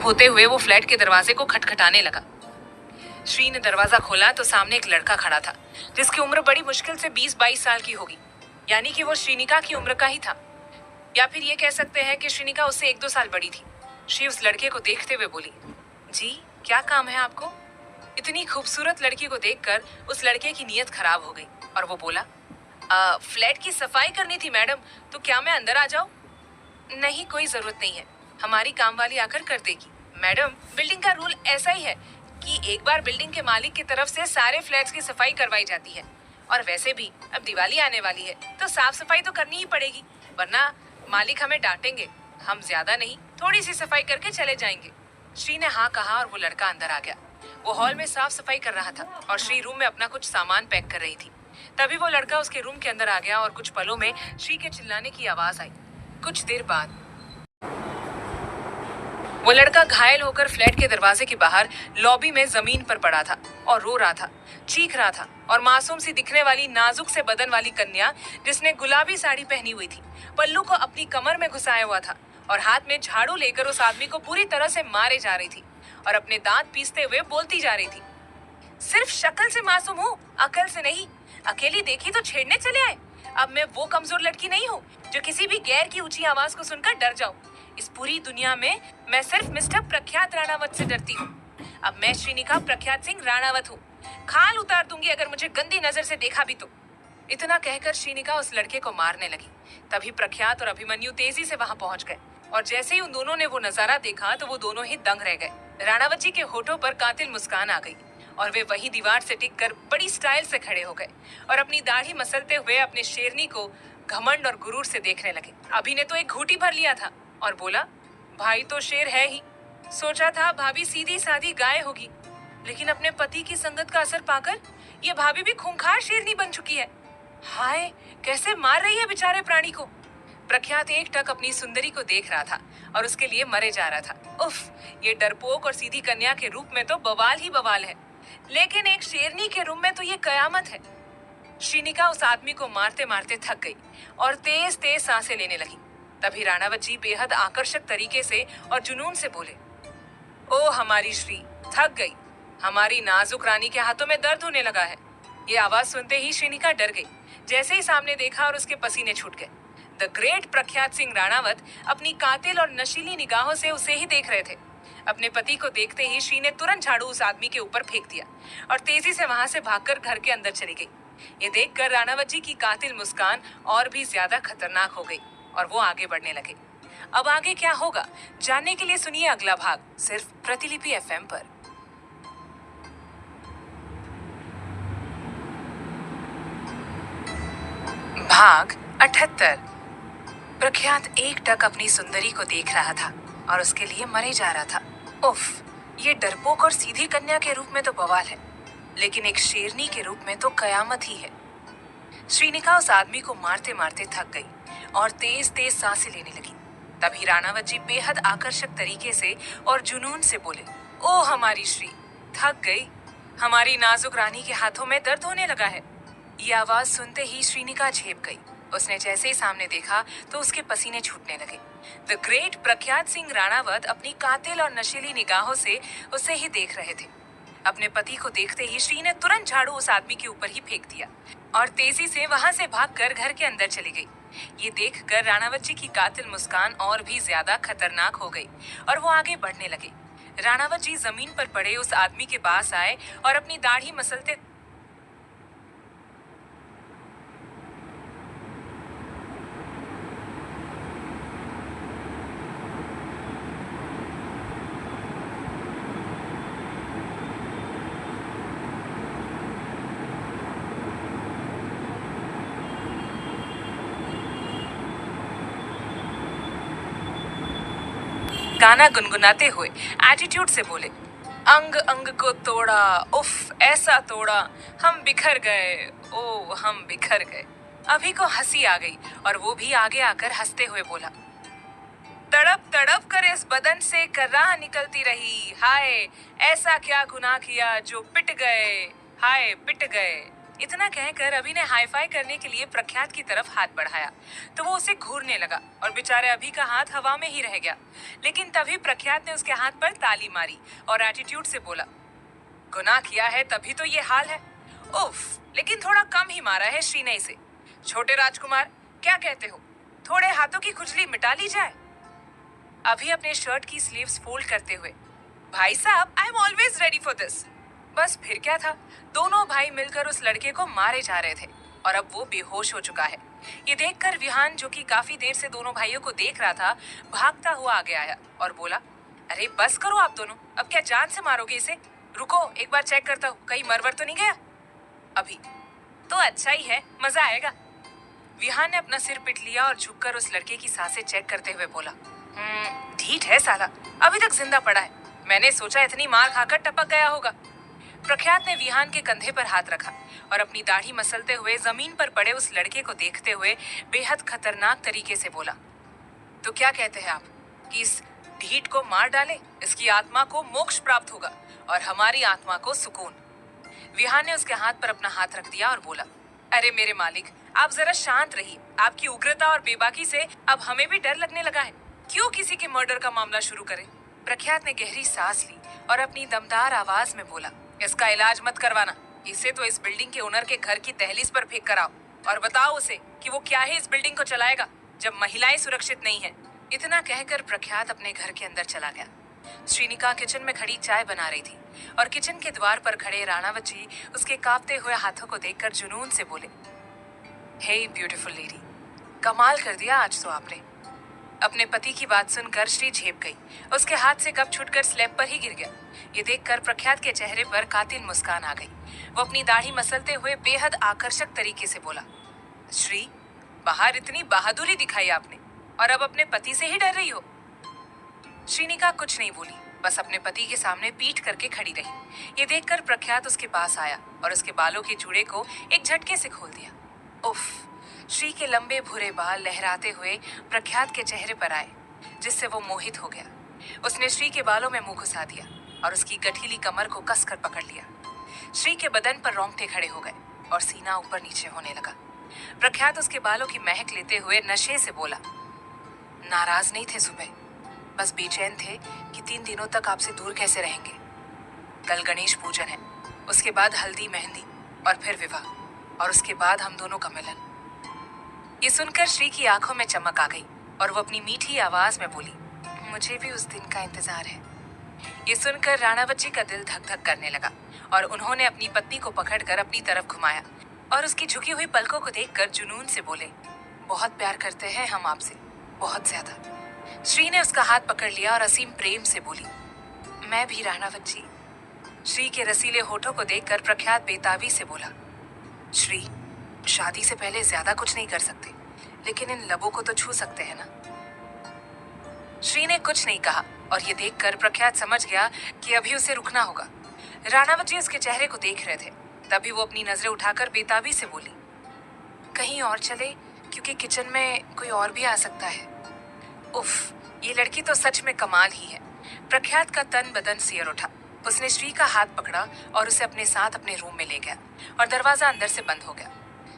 होते हुए वो फ्लैट के दरवाजे को खटखटाने लगा। श्री ने दरवाजा खोला तो सामने एक लड़का खड़ा था, जिसकी उम्र बड़ी मुश्किल से 20-22 साल की होगी, यानी कि वो श्रीनिका की उम्र का ही था। या फिर ये कह सकते हैं कि श्रीनिका उससे 1-2 साल बड़ी थी। श्री उस लड़के को देखते हुए बोली, जी क्या काम है आपको? इतनी खूबसूरत लड़की को देखकर उस लड़के की नीयत खराब हो गई और वो बोला, फ्लैट की सफाई करनी थी मैडम, तो क्या मैं अंदर आ जाऊं? नहीं, कोई जरूरत नहीं है, हमारी काम वाली आकर कर देगी। मैडम, बिल्डिंग का रूल ऐसा ही है कि एक बार बिल्डिंग के मालिक की तरफ से सारे फ्लैट्स की सफाई करवाई जाती है। और वैसे भी अब दिवाली आने वाली है तो साफ सफाई तो करनी ही पड़ेगी, वरना मालिक हमें डांटेंगे। हम ज्यादा नहीं, थोड़ी सी सफाई करके चले जाएंगे। श्री ने हाँ कहा और वो लड़का अंदर आ गया। वो हॉल में साफ सफाई कर रहा था और श्री रूम में अपना कुछ सामान पैक कर रही थी। तभी वो लड़का उसके रूम के अंदर आ गया और कुछ पलों में श्री के चिल्लाने की आवाज आई। कुछ देर बाद वो लड़का घायल होकर फ्लैट के दरवाजे के बाहर लॉबी में जमीन पर पड़ा था और रो रहा था, चीख रहा था। और मासूम सी दिखने वाली नाजुक से बदन वाली कन्या, जिसने गुलाबी साड़ी पहनी हुई थी, पल्लू को अपनी कमर में घुसाया हुआ था और हाथ में झाड़ू लेकर उस आदमी को पूरी तरह से मारे जा रही थी और अपने दांत पीसते हुए बोलती जा रही थी, सिर्फ शक्ल से मासूम हूँ, अकल से नहीं। अकेली देखी तो छेड़ने चले आए। अब मैं वो कमजोर लड़की नहीं हूँ जो किसी भी गैर की ऊंची आवाज को सुनकर डर जाऊं। इस पूरी दुनिया में मैं सिर्फ मिस्टर प्रख्यात राणावत से डरती हूँ। अब मैं श्रीनिका प्रख्यात सिंह राणावत हूँ। खाल उतार दूंगी अगर मुझे गंदी नजर से देखा भी तो। इतना कहकर श्रीनिका उस लड़के को मारने लगी। तभी प्रख्यात और अभिमन्यु तेजी से वहां पहुंच गए और जैसे ही उन दोनों ने वो नजारा देखा तो वो दोनों ही दंग रह गए। राणावत जी के होठों पर कातिल मुस्कान आ गई और वे वही दीवार से टिककर बड़ी स्टाइल से खड़े हो गए और अपनी दाढ़ी मसलते हुए अपने शेरनी को घमंड और गुरूर से देखने लगे। अभी ने तो एक घूंटी भर लिया था और बोला, भाई तो शेर है ही। सोचा था भाभी सीधी सादी गाय होगी, लेकिन अपने पति की संगत का असर पाकर ये भाभी भी खूंखार शेरनी बन चुकी है। हाय, कैसे मार रही है बेचारे प्राणी को। प्रख्यात एकटक अपनी सुंदरी को देख रहा था और उसके लिए मरे जा रहा था। उफ, ये डरपोक और सीधी कन्या के रूप में तो बवाल ही बवाल है, लेकिन एक शेरनी के रूप में तो ये कयामत है। श्रीनिका उस आदमी को मारते मारते थक गई और तेज तेज सांसें लेने लगी। तभी राणावत जी बेहद आकर्षक तरीके से और जुनून से बोले, ओ हमारी श्री, थक गई। हमारी नाजुक रानी के हाथों में दर्द होने लगा है। ये आवाज सुनते ही श्रीनिका डर गई। जैसे ही सामने देखा और उसके पसीने छूट गए। द ग्रेट प्रख्यात सिंह राणावत अपनी कातिल और नशीली निगाहों से उसे ही देख रहे थे। अपने पति को देखते ही श्री ने तुरंत झाड़ू उस आदमी के ऊपर फेंक दिया और तेजी से वहां से भागकर घर के अंदर चली गई। ये देखकर राणावत जी की कातिल मुस्कान और भी ज्यादा खतरनाक हो गई और वो आगे बढ़ने लगे। अब आगे क्या होगा जानने के लिए सुनिए अगला भाग, सिर्फ प्रतिलिपि एफएम पर। भाग 78। प्रख्यात एकटक अपनी सुंदरी को देख रहा था और उसके लिए मरे जा रहा था। उफ, ये डरपोक और सीधी कन्या के रूप में तो बवाल है, लेकिन एक शेरनी के रूप में तो कयामत ही है। श्रीनिका उस आदमी को मारते मारते थक गई और तेज तेज सांसें लेने लगी। तभी राणावत जी बेहद आकर्षक तरीके से और जुनून से बोले, ओ हमारी श्री, थक गई। हमारी नाजुक रानी के हाथों में दर्द होने लगा है। ये आवाज सुनते ही श्रीनिका झेप गई। उसने जैसे ही सामने देखा तो उसके पसीने छूटने लगे। द ग्रेट प्रख्यात सिंह राणावत अपनी कातिल और नशीली निगाहों से उसे ही देख रहे थे। अपने पति को देखते ही श्री ने तुरंत झाड़ू उस आदमी के ऊपर ही फेंक दिया और तेजी से वहां से भागकर घर के अंदर चली गई। ये देखकर राणावत जी की कातिल मुस्कान और भी ज्यादा खतरनाक हो गई और वो आगे बढ़ने लगे। राणावत जी जमीन पर पड़े उस आदमी के पास आए और अपनी दाढ़ी मसलते गाना गुनगुनाते हुए एटीट्यूड से बोले, अंग अंग को तोड़ा, उफ ऐसा तोड़ा, हम बिखर गए, ओ हम बिखर गए। अभी को हंसी आ गई और वो भी आगे आकर हंसते हुए बोला, तड़प तड़प कर इस बदन से कर्राह निकलती रही। हाय, ऐसा क्या गुनाह किया जो पिट गए, हाय पिट गए। इतना कहकर अभी ने हाई फाई करने के लिए प्रख्यात की तरफ हाथ बढ़ाया तो वो उसे घूरने लगा और बेचारे अभी का हाथ हवा में ही रह गया। लेकिन तभी प्रख्यात ने उसके हाथ पर ताली मारी और एटीट्यूड से बोला, गुनाह किया है तभी तो ये हाल है। उफ, लेकिन थोड़ा कम ही मारा है श्री ने इसे। छोटे राजकुमार, क्या कहते हो, थोड़े हाथों की खुजली मिटा ली जाए? अभी अपने शर्ट की स्लीव्स फोल्ड करते हुए, भाई साहब, I am always ready for this. बस फिर क्या था, दोनों भाई मिलकर उस लड़के को मारे जा रहे थे और अब वो बेहोश हो चुका है। ये देखकर विहान, जो कि काफी देर से दोनों भाइयों को देख रहा था, भागता हुआ आगे आया और बोला, अरे बस करो आप दोनों, अब क्या जान से मारोगे इसे? रुको, एक बार चेक करता हूँ, कहीं मरवर तो नहीं गया। अभी तो अच्छा ही है, मजा आएगा। विहान ने अपना सिर पिट लिया और झुककर उस लड़के की सांसें चेक करते हुए बोला, ढीठ है साला, अभी तक जिंदा पड़ा है। मैंने सोचा इतनी मार खाकर टपक गया होगा। प्रख्यात ने विहान के कंधे पर हाथ रखा और अपनी दाढ़ी मसलते हुए जमीन पर पड़े उस लड़के को देखते हुए बेहद खतरनाक तरीके से बोला, तो क्या कहते हैं आप कि इस ढीठ को मार डाले? इसकी आत्मा को मोक्ष प्राप्त होगा और हमारी आत्मा को सुकून। विहान ने उसके हाथ पर अपना हाथ रख दिया और बोला, अरे मेरे मालिक, आप जरा शांत रहिए। आपकी उग्रता और बेबाकी से अब हमें भी डर लगने लगा है। क्यों किसी के मर्डर का मामला शुरू करें? प्रख्यात ने गहरी सांस ली और अपनी दमदार आवाज में बोला, इसका इलाज मत करवाना, इसे तो इस बिल्डिंग के ओनर के घर की दहलीज पर फेंक कर आओ और बताओ उसे कि वो क्या है इस बिल्डिंग को चलाएगा जब महिलाएं सुरक्षित नहीं है। इतना कहकर प्रख्यात अपने घर के अंदर चला गया। श्रीनिका किचन में खड़ी चाय बना रही थी और किचन के द्वार पर खड़े राणावत जी उसके कांपते हुए हाथों को देखकर जुनून से बोले, हे ब्यूटीफुल लेडी, कमाल कर दिया आज तो आपने। अपने पति की बात सुनकर श्री झेप गई। उसके हाथ से कप छूटकर स्लैब पर ही गिर गया। ये देखकर प्रख्यात के चेहरे पर कातिल मुस्कान आ गई। वो अपनी दाढ़ी मसलते हुए बेहद आकर्षक तरीके से बोला, श्री, बाहर इतनी बहादुरी दिखाई आपने और अब अपने पति से ही डर रही हो? श्रीनिका कुछ नहीं बोली, बस अपने पति के सामने पीठ करके खड़ी रही। ये देखकर प्रख्यात उसके पास आया और उसके बालों के जूड़े को एक झटके से खोल दिया। उफ! श्री के लंबे भूरे बाल लहराते हुए प्रख्यात के चेहरे पर आए, जिससे वो मोहित हो गया। उसने श्री के बालों में मुंह घुसा दिया और उसकी गठीली कमर को कसकर पकड़ लिया। श्री के बदन पर रोंगटे खड़े हो गए और सीना ऊपर नीचे होने लगा। प्रख्यात उसके बालों की महक लेते हुए नशे से बोला, नाराज नहीं थे सुबह, बस बेचैन थे कि 3 दिनों तक आपसे दूर कैसे रहेंगे। कल गणेश पूजन है, उसके बाद हल्दी मेहंदी और फिर विवाह और उसके बाद हम दोनों का मिलन। ये सुनकर श्री की आंखों में चमक आ गई और वो अपनी मीठी आवाज में बोली, मुझे भी उस दिन का इंतजार है। ये सुनकर राणावत जी का दिल धक धक करने लगा और उन्होंने अपनी पत्नी को पकड़कर अपनी तरफ घुमाया और उसकी झुकी हुई पलकों को देखकर जुनून से बोले, बहुत प्यार करते हैं हम आपसे, बहुत ज्यादा। श्री ने उसका हाथ पकड़ लिया और असीम प्रेम से बोली, मैं भी राणावत जी। श्री के रसीले होठों को देखकर प्रख्यात बेताबी से बोला, श्री, शादी से पहले ज्यादा कुछ नहीं कर सकते, लेकिन इन लबों को तो छू सकते हैं ना? श्री ने कुछ नहीं कहा और ये देखकर प्रख्यात समझ गया कि अभी उसे रुकना होगा। राणावत जी उसके चेहरे को देख रहे थे। तभी वो अपनी नजरें उठाकर बेताबी से बोली, कहीं और चले, क्योंकि किचन में कोई और भी आ सकता है। उफ, ये लड़की तो सच में कमाल ही है। प्रख्यात का तन बदन सियर उठा। उसने श्री का हाथ पकड़ा और उसे अपने साथ अपने रूम में ले गया और दरवाजा अंदर से बंद हो गया।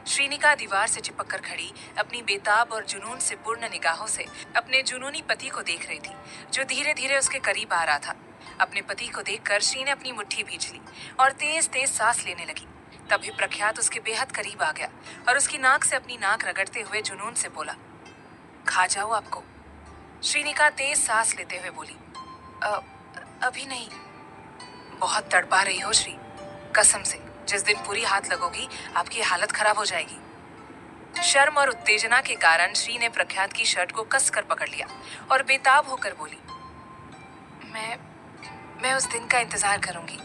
श्रीनिका दीवार से चिपक कर खड़ी अपनी बेताब और जुनून से पूर्ण निगाहों से अपने जुनूनी पति को देख रही थी, जो धीरे धीरे उसके करीब आ रहा था। अपने पति को देखकर श्री ने अपनी मुट्ठी भींच ली और तेज तेज सांस लेने लगी। तभी प्रख्यात उसके बेहद करीब आ गया और उसकी नाक से अपनी नाक रगड़ते हुए जुनून से बोला, खा जाओ आपको। श्रीनिका तेज सांस लेते हुए बोली, अभी नहीं। बहुत तड़पा रही हो श्री, कसम से जिस दिन पूरी हाथ लगोगी आपकी हालत खराब हो जाएगी। शर्म और उत्तेजना के कारण श्री ने प्रख्यात की शर्ट को कसकर पकड़ लिया और बेताब होकर बोली, मैं उस दिन का इंतजार करूंगी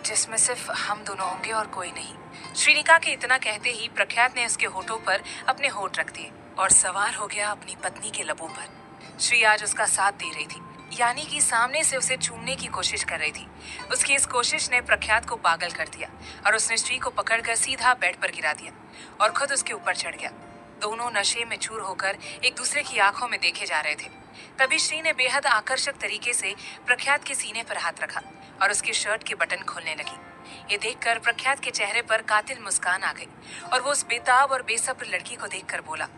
जिसमें सिर्फ हम दोनों होंगे और कोई नहीं। श्रीनिका के इतना कहते ही प्रख्यात ने उसके होठों पर अपने होठ रख दिए और सवार हो गया अपनी पत्नी के लबों पर। श्री आज उसका साथ दे रही थी, यानी कि सामने से उसे चूमने की कोशिश कर रही थी। उसकी इस कोशिश ने प्रख्यात को पागल कर दिया और उसने श्री को पकड़कर सीधा बेड पर गिरा दिया और खुद उसके ऊपर चढ़ गया। दोनों नशे में चूर होकर एक दूसरे की आंखों में देखे जा रहे थे। तभी श्री ने बेहद आकर्षक तरीके से प्रख्यात के सीने पर हाथ रखा और उसकी शर्ट के बटन खोलने लगी। ये देखकर प्रख्यात के चेहरे पर कातिल मुस्कान आ गई और वो उस बेताब और बेसब्र लड़की को देखकर बोला,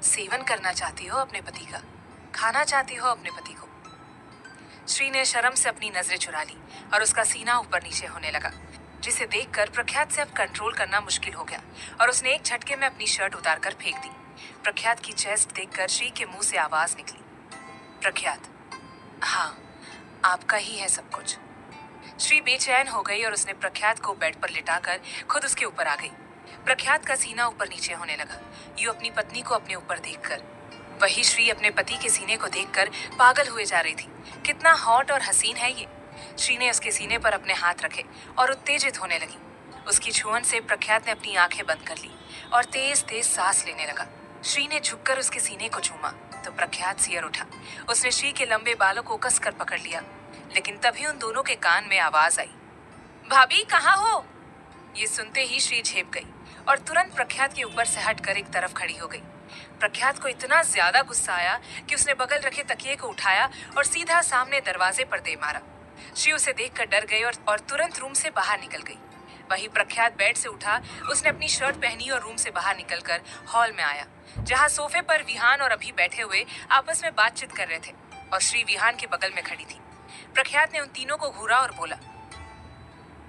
सेवन करना चाहती हो अपने पति का, खाना चाहती हो अपने पति को। श्री ने शर्म से अपनी नजरें चुरा ली और उसका सीना ऊपर नीचे होने लगा, जिसे देखकर प्रख्यात से अब कंट्रोल करना मुश्किल हो गया और उसने एक झटके में अपनी शर्ट उतारकर फेंक दी। प्रख्यात की चेस्ट देखकर श्री के मुंह से आवाज निकली, प्रख्यात, हाँ, आपका ही है सब कुछ। श्री बेचैन हो गई और उसने प्रख्यात को बेड पर लिटाकर खुद उसके ऊपर आ गई। प्रख्यात का सीना ऊपर नीचे होने लगा, यूं अपनी पत्नी को अपने ऊपर देखकर। वही श्री अपने पति के सीने को देखकर पागल हुए जा रही थी। कितना हॉट और हसीन है ये। श्री ने उसके सीने पर अपने हाथ रखे और उत्तेजित होने लगी। उसकी छुअन से प्रख्यात ने अपनी आंखें बंद कर ली और तेज तेज सांस लेने लगा। श्री ने झुककर उसके सीने को चूमा तो प्रख्यात सियर उठा। उसने श्री के लंबे बालों को कसकर पकड़ लिया, लेकिन तभी उन दोनों के कान में आवाज आई, भाभी कहाँ हो? ये सुनते ही श्री झेप गई और तुरंत प्रख्यात के ऊपर से हटकर एक तरफ खड़ी हो गई। प्रख्यात को इतना ज्यादा गुस्सा आया कि उसने बगल रखे तकिए को उठाया और सीधा सामने दरवाजे पर दे मारा। श्री उसे देखकर डर गई और तुरंत रूम से बाहर निकल गई। वही प्रख्यात बेड से उठा, उसने अपनी शर्ट पहनी और रूम से बाहर निकलकर हॉल में आया, जहां सोफे पर विहान और अभी बैठे हुए आपस में बातचीत कर रहे थे और श्री विहान के बगल में खड़ी थी। प्रख्यात ने उन तीनों को घूरा और बोला,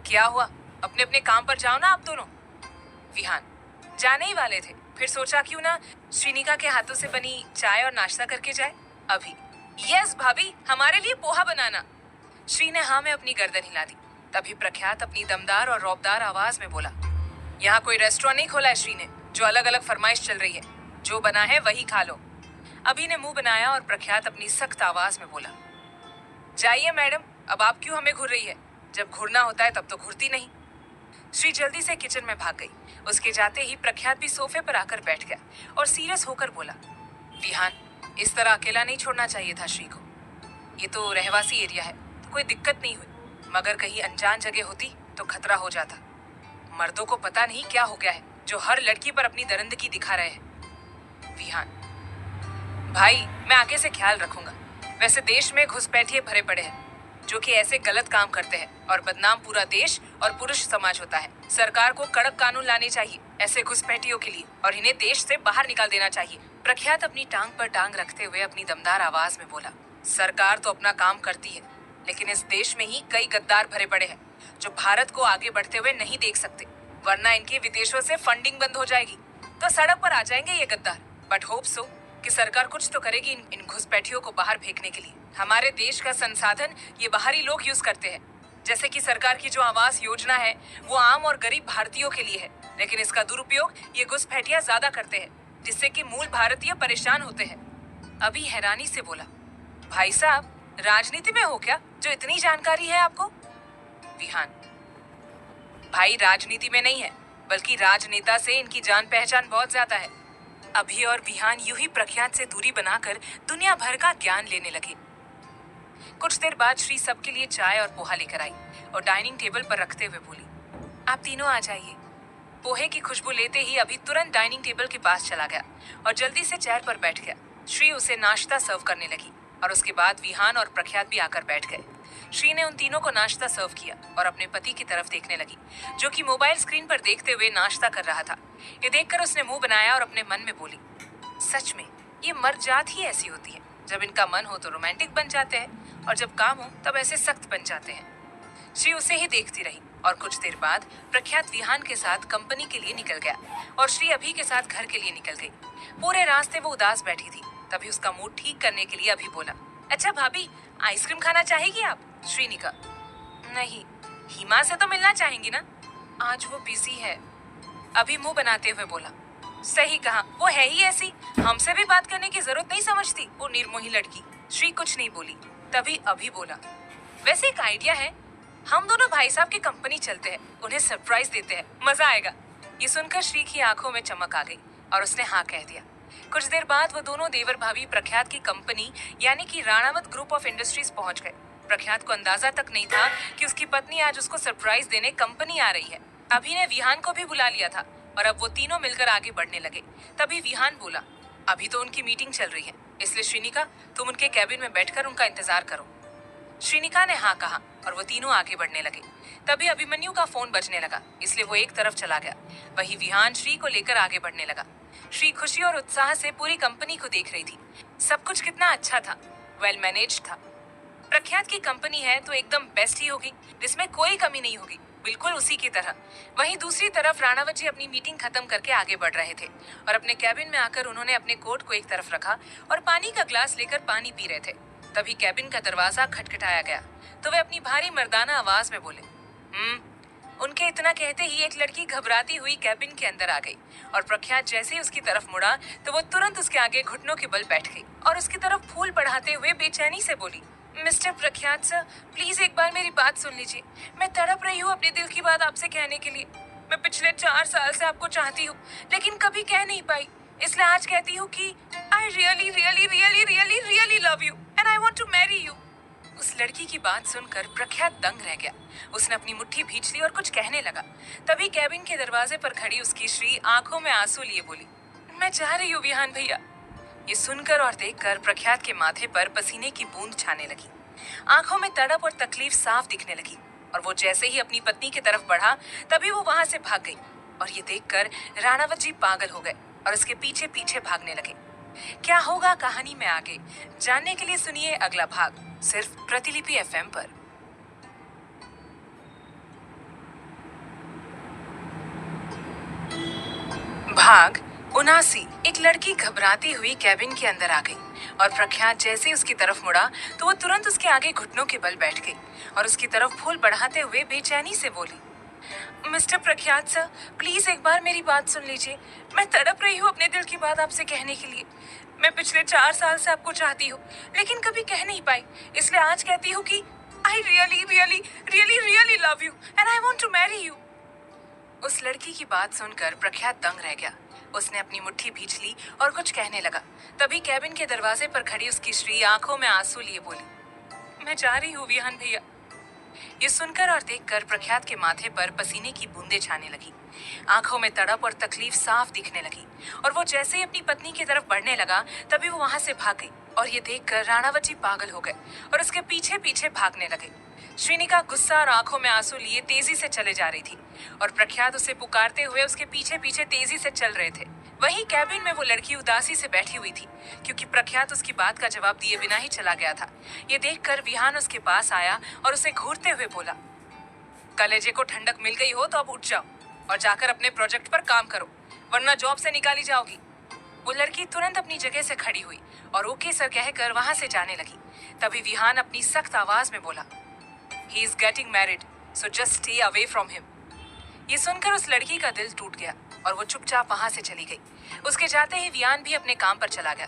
क्या हुआ? अपने अपने काम पर जाओ ना आप दोनों। विहान, जाने ही वाले थे, फिर सोचा क्यों ना श्रीनिका के हाथों से बनी चाय और नाश्ता करके जाए। अभी, यस भाभी, हमारे लिए पोहा बनाना। श्री ने हाँ में अपनी गर्दन हिला दी। तभी प्रख्यात अपनी दमदार और रौबदार आवाज में बोला, यहाँ कोई रेस्टोरेंट नहीं खोला है श्री ने, जो अलग अलग फरमाइश चल रही है, जो बना है वही खा लो। अभी ने मुंह बनाया और प्रख्यात अपनी सख्त आवाज में बोला, जाइए मैडम, अब आप क्यों हमें घूर रही है? जब घूरना होता है तब तो घूरती नहीं। श्री जल्दी से किचन में भाग गई। उसके जाते ही प्रख्यात भी सोफे पर आकर बैठ गया और सीरियस होकर बोला, विहान, इस तरह अकेला नहीं छोड़ना चाहिए था श्री को। ये तो रहवासी एरिया है, कोई दिक्कत नहीं हुई, मगर कहीं अनजान जगह होती तो खतरा हो जाता। मर्दों को पता नहीं क्या हो गया है जो हर लड़की पर अपनी दरिंदगी दिखा रहे हैं। विहान, भाई, मैं आगे से ख्याल रखूंगा। वैसे देश में घुसपैठिए भरे पड़े हैं जो कि ऐसे गलत काम करते हैं और बदनाम पूरा देश और पुरुष समाज होता है। सरकार को कड़क कानून लाने चाहिए ऐसे घुसपैठियों के लिए और इन्हें देश से बाहर निकाल देना चाहिए। प्रख्यात अपनी टांग पर टांग रखते हुए अपनी दमदार आवाज में बोला, सरकार तो अपना काम करती है, लेकिन इस देश में ही कई गद्दार भरे पड़े हैं जो भारत को आगे बढ़ते हुए नहीं देख सकते, वरना इनकी विदेशों से फंडिंग बंद हो जाएगी तो सड़क पर आ जाएंगे ये गद्दार। बट होप सो कि सरकार कुछ तो करेगी इन घुसपैठियों को बाहर फेंकने के लिए। हमारे देश का संसाधन ये बाहरी लोग यूज करते हैं, जैसे कि सरकार की जो आवास योजना है वो आम और गरीब भारतीयों के लिए है, लेकिन इसका दुरुपयोग ये घुसपैठिया ज्यादा करते हैं, जिससे कि मूल भारतीय परेशान होते हैं। अभी हैरानी से बोला, भाई साहब, राजनीति में हो क्या जो इतनी जानकारी है आपको? विहान, भाई राजनीति में नहीं है, बल्कि राजनेता से इनकी जान पहचान बहुत ज्यादा है। अभी और विहान यूं ही प्रख्यात से दूरी बनाकर दुनिया भर का ज्ञान लेने लगे। कुछ देर बाद श्री सबके लिए चाय और पोहा लेकर आई और डाइनिंग टेबल पर रखते हुए बोली, आप तीनों आ जाइए। पोहे की खुशबू लेते ही अभी तुरंत डाइनिंग टेबल के पास चला गया और जल्दी से चेयर पर बैठ गया। श्री उसे नाश्ता सर्व करने लगी और उसके बाद विहान और प्रख्यात भी आकर बैठ गए। श्री ने उन तीनों को नाश्ता सर्व किया और अपने पति की तरफ देखने लगी, जो कि मोबाइल स्क्रीन पर देखते हुए नाश्ता कर रहा था। ये देखकर उसने मुंह बनाया और अपने मन में बोली, सच में ये मर्द जात ही ऐसी होती है, जब इनका मन हो तो रोमांटिक बन जाते हैं और जब काम हो तब ऐसे सख्त बन जाते हैं। श्री उसे ही देखती रही और कुछ देर बाद प्रख्यात विहान के साथ कंपनी के लिए निकल गया और श्री अभी के साथ घर के लिए निकल गई। पूरे रास्ते वो उदास बैठी थी। तभी उसका मूड ठीक करने के लिए अभी बोला, अच्छा भाभी, आइसक्रीम खाना चाहेगी आप? श्रीनिका, नहीं, हिमा से तो मिलना चाहेंगी ना? आज वो बिजी है। अभी मुंह बनाते हुए बोला, सही कहा, वो है ही ऐसी, हमसे भी बात करने की जरूरत नहीं समझती वो निर्मोही लड़की। श्री कुछ नहीं बोली। तभी अभी बोला, वैसे एक आइडिया है, हम दोनों भाई साहब की कंपनी चलते हैं, उन्हें सरप्राइज देते हैं, मजा आएगा। ये सुनकर श्री की आंखों में चमक आ गई और उसने हाँ कह दिया। कुछ देर बाद वो दोनों देवर भाभी प्रख्यात की कंपनी यानी कि राणावत ग्रुप ऑफ इंडस्ट्रीज पहुंच गए। प्रख्यात को अंदाजा तक नहीं था कि उसकी पत्नी आज उसको सरप्राइज देने कंपनी आ रही है। अभी ने विहान को भी बुला लिया था और अब वो तीनों मिलकर आगे बढ़ने लगे। तभी विहान बोला, अभी तो उनकी मीटिंग चल रही है, इसलिए श्रीनिका तुम उनके कैबिन में बैठकर उनका इंतजार करो। श्रीनिका ने हाँ कहा और वो तीनों आगे बढ़ने लगे। तभी अभिमन्यु का फोन बजने लगा, इसलिए वो एक तरफ चला गया। वही विहान श्री को लेकर आगे बढ़ने लगा। श्री खुशी और उत्साह से पूरी कंपनी को देख रही थी। सब कुछ कितना अच्छा था, वेल मैनेज था। प्रख्यात की कंपनी है तो एकदम बेस्ट ही होगी, जिसमें कोई कमी नहीं होगी, बिल्कुल उसी की तरह। वहीं दूसरी तरफ राणावत जी अपनी मीटिंग खत्म करके आगे बढ़ रहे थे और अपने कैबिन में आकर उन्होंने अपने कोट को एक तरफ रखा और पानी का ग्लास लेकर पानी पी रहे थे। तभी कैबिन का दरवाजा खटखटाया गया तो वे अपनी भारी मर्दाना आवाज में बोले, उनके इतना कहते ही एक लड़की घबराती हुई कैबिन के अंदर आ गई और प्रख्यात जैसे ही उसकी तरफ मुड़ा तो वो तुरंत उसके आगे घुटनों के बल बैठ गई और उसकी तरफ फूल बढ़ाते हुए बेचैनी से बोली, मिस्टर प्रख्यात सर, प्लीज एक बार मेरी बात सुन लीजिए। मैं तड़प रही हूँ अपने दिल की बात आपसे कहने के लिए। मैं पिछले 4 साल से आपको चाहती हूँ, लेकिन कभी कह नहीं पाई, इसलिए आज कहती हूँ कि I really really really really really love you and I want to marry you. उस लड़की की बात सुनकर प्रख्यात दंग रह गया। उसने अपनी मुट्ठी भींच ली और कुछ कहने लगा। तभी कैबिन के दरवाजे पर खड़ी उसकी श्री आंखों में आंसू लिए बोली, मैं जा रही हूँ विहान भैया। ये सुनकर और देखकर प्रख्यात के माथे पर पसीने की बूंद छाने लगी। आंखों में तड़प और तकलीफ साफ दिखने लगी और वो जैसे ही अपनी पत्नी की तरफ बढ़ा तभी वो वहां से भाग गई। और ये देखकर राणावत जी पागल हो गए और उसके पीछे पीछे भागने लगे। क्या होगा कहानी में आगे जानने के लिए सुनिए अगला भाग, सिर्फ प्रतिलिपि एफएम पर। भाग 79। एक लड़की घबराती हुई कैबिन के अंदर आ गई और प्रख्यात जैसे ही उसकी तरफ मुड़ा तो वो तुरंत उसके आगे घुटनों के बल बैठ गई और उसकी तरफ फूल बढ़ाते हुए बेचैनी से बोली, मिस्टर प्रख्यात सर, प्लीज एक बार मेरी बात सुन लीजिए। मैं तड़प रही हूँ अपने दिल की बात आपसे कहने के लिए। मैं पिछले 4 साल से आपको चाहती हूँ, लेकिन कभी कह नहीं पाई, इसलिए आज कहती हूँ कि I really really really really love you and I want to marry you. उस लड़की की बात सुनकर प्रख्यात दंग रह गया। उसने अपनी मुट्ठी भींच ली और कुछ कहने लगा। तभी कैबिन के दरवाजे पर खड़ी उसकी श्री आंखों में आंसू लिए बोली, मैं जा रही हूँ विहान भैया। ये सुनकर और देखकर प्रख्यात के माथे पर पसीने की बूंदें छाने लगी। आंखों में तड़प और तकलीफ साफ दिखने लगी और वो जैसे ही अपनी पत्नी की तरफ बढ़ने लगा तभी वो वहां से भाग गई। और ये देखकर राणावत जी पागल हो गए और उसके पीछे पीछे भागने लगे। श्रीनिका गुस्सा और आंखों में आंसू लिए तेजी से चले जा रही थी और प्रख्यात उसे पुकारते हुए उसके पीछे पीछे तेजी से चल रहे थे। वहीं कैबिन में वो लड़की उदासी से बैठी हुई थी क्योंकि प्रख्यात उसकी बात का जवाब दिए बिना ही चला गया था। ये देखकर विहान उसके पास आया और उसे घूरते हुए बोला, कलेजे को ठंडक मिल गई हो तो अब उठ जाओ और जाकर अपने प्रोजेक्ट पर काम करो, वरना जॉब से निकाली जाओगी। वो लड़की तुरंत अपनी जगह से खड़ी हुई और ओके सर कहकर वहां से जाने लगी। तभी विहान अपनी सख्त आवाज में बोला, he is getting married so just stay away from him. ये सुनकर उस लड़की का दिल टूट गया और वो चुपचाप वहां से चली गई। उसके जाते ही वियान भी अपने काम पर चला गया।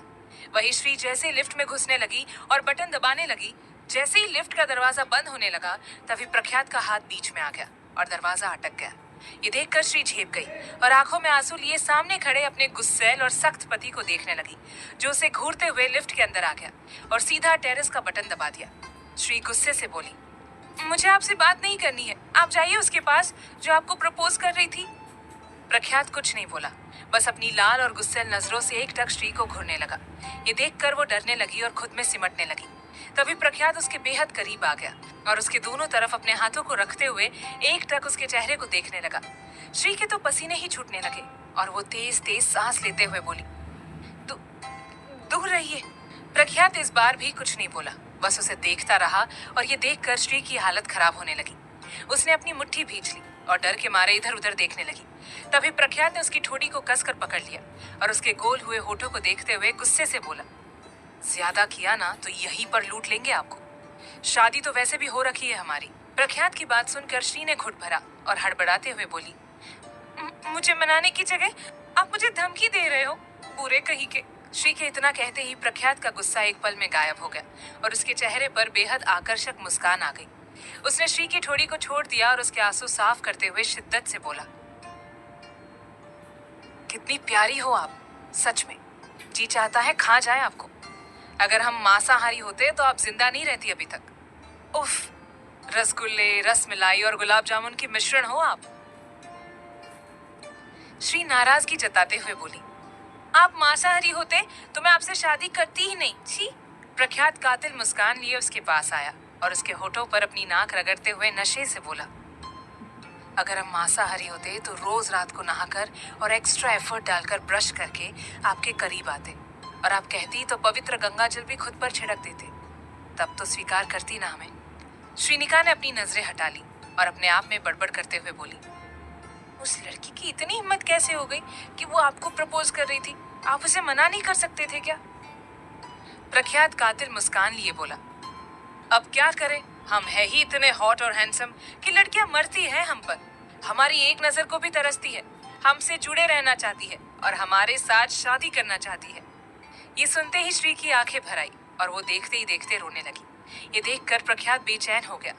वही श्री जैसे लिफ्ट में घुसने लगी और बटन दबाने लगी, जैसे ही लिफ्ट का दरवाजा बंद होने लगा तभी प्रख्यात का हाथ बीच में आ गया और दरवाजा अटक गया। ये देखकर श्री झेप गई और आंखों में आंसू लिए सामने खड़े अपने गुस्सैल और सख्त पति को देखने लगी, जो उसे घूरते हुए लिफ्ट के अंदर आ गया और सीधा टेरेस का बटन दबा दिया। श्री गुस्से से बोली, मुझे आपसे बात नहीं करनी है, आप जाइए उसके पास जो आपको प्रपोज कर रही थी। प्रख्यात कुछ नहीं बोला, बस अपनी लाल और गुस्सैल नजरों से एक टक श्री को घूरने लगा। ये देखकर वो डरने लगी और खुद में सिमटने लगी। तभी प्रख्यात उसके बेहद करीब आ गया और उसके दोनों तरफ अपने हाथों को रखते हुए एक टक उसके चेहरे को देखने लगा। श्री के तो पसीने ही छूटने लगे और वो तेज तेज सांस लेते हुए बोली, दूर रहिए। प्रख्यात इस बार भी कुछ नहीं बोला, बस उसे देखता रहा और ये देखकर श्री की हालत खराब होने लगी। उसने अपनी मुट्ठी भींच ली और डर के मारे इधर उधर देखने लगी। तभी प्रख्यात ने उसकी ठोड़ी को कसकर पकड़ लिया और उसके गोल हुए होठों को देखते हुए गुस्से से बोला, ज्यादा किया ना तो यहीं पर लूट लेंगे आपको। शादी तो वैसे भी हो रखी है हमारी। प्रख्यात की बात सुनकर श्री ने घुट भरा और हड़बड़ाते हुए बोली, मुझे मनाने की जगह आप मुझे धमकी दे रहे हो, बुरे कहीं के। श्री के इतना कहते ही प्रख्यात का गुस्सा एक पल में गायब हो गया और उसके चेहरे पर बेहद आकर्षक मुस्कान आ गई। उसने श्री की ठोड़ी को छोड़ दिया और उसके आंसू साफ करते हुए शिद्दत से बोला, कितनी प्यारी हो आप, सच में जी चाहता है खा जाए आपको। अगर हम मांसाहारी होते तो आप जिंदा नहीं रहती अभी तक। उफ, रसगुल्ले, रसमलाई और गुलाब जामुन की मिश्रण हो आप। श्री नाराजगी जताते हुए बोली, आप मांसाहारी होते तो मैं आपसे शादी करती ही नहीं। छी। प्रख्यात कातिल मुस्कान लिए उसके पास आया और उसके होठों पर अपनी नाक रगड़ते हुए नशे से बोला, अगर हम मांसाहारी होते तो रोज रात को नहाकर और एक्स्ट्रा एफर्ट डालकर ब्रश करके आपके करीब आते, और आप कहती तो पवित्र गंगा जल भी खुद पर छिड़क देते। तब तो स्वीकार करती ना हमें। श्रीनिका ने अपनी नजरें हटा ली और अपने आप में बड़बड़ करते हुए बोली, उस लड़की की इतनी हिम्मत कैसे हो गई कि वो आपको प्रपोज कर रही थी? आप उसे मना नहीं कर सकते थे क्या? प्रख्यात कातिल मुस्कान लिए बोला, अब क्या करें, हम है ही इतने हॉट और हैंडसम कि लड़कियां मरती हैं हम पर। हमारी एक नजर को भी तरसती है, हमसे जुड़े रहना चाहती है और हमारे साथ शादी करना चाहती है। ये सुनते ही श्री की आंखें भर आई और वो देखते ही देखते रोने लगी। ये देखकर प्रख्यात बेचैन हो गया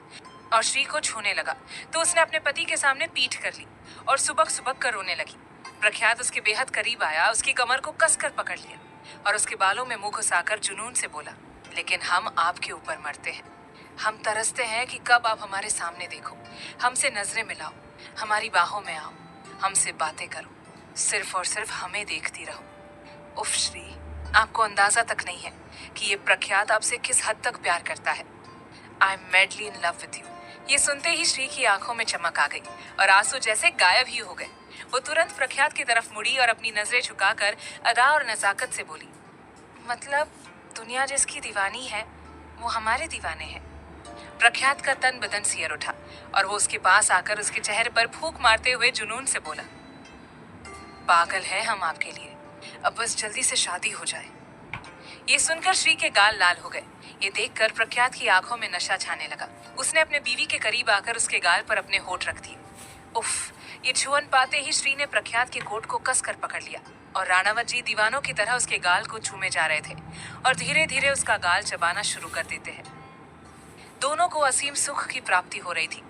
और श्री को छूने लगा तो उसने अपने पति के सामने पीठ कर ली और सुबक सुबक कर रोने लगी। प्रख्यात उसके बेहद करीब आया, उसकी कमर को कसकर पकड़ लिया और उसके बालों में मुंह घुसाकर जुनून से बोला, लेकिन हम आपके ऊपर मरते हैं। हम तरसते हैं कि कब आप हमारे सामने देखो, हमसे नजरें मिलाओ, हमारी बाहों में आओ, हमसे बातें करो, सिर्फ और सिर्फ हमें देखती रहो। उफ श्री, आपको अंदाजा तक नहीं है कि ये प्रख्यात आपसे किस हद तक प्यार करता है। I am madly in love with you. ये सुनते ही श्री की आंखों में चमक आ गई और आंसू जैसे गायब ही हो गए। वो तुरंत प्रख्यात की तरफ मुड़ी और अपनी नजरें झुकाकर अदा और नजाकत से बोली, मतलब दुनिया जिसकी दीवानी है वो हमारे दीवाने हैं। प्रख्यात का तन बदन सियर उठा और वो उसके पास आकर उसके चेहरे पर फूंक मारते हुए जुनून से बोला, पागल है हम आपके लिए, अब बस जल्दी से शादी हो जाए। ये सुनकर श्री के गाल लाल हो गए। ये देखकर प्रख्यात की आंखों में नशा छाने लगा। उसने अपने बीवी के करीब आकर उसके गाल पर अपने होठ रख दिए। उफ, ये छुअन पाते ही श्री ने प्रख्यात के कोट को कसकर पकड़ लिया और राणावत जी दीवानों की तरह उसके गाल को चूमे जा रहे थे और धीरे धीरे उसका गाल चबाना शुरू कर देते हैं। दोनों को असीम सुख की प्राप्ति हो रही थी।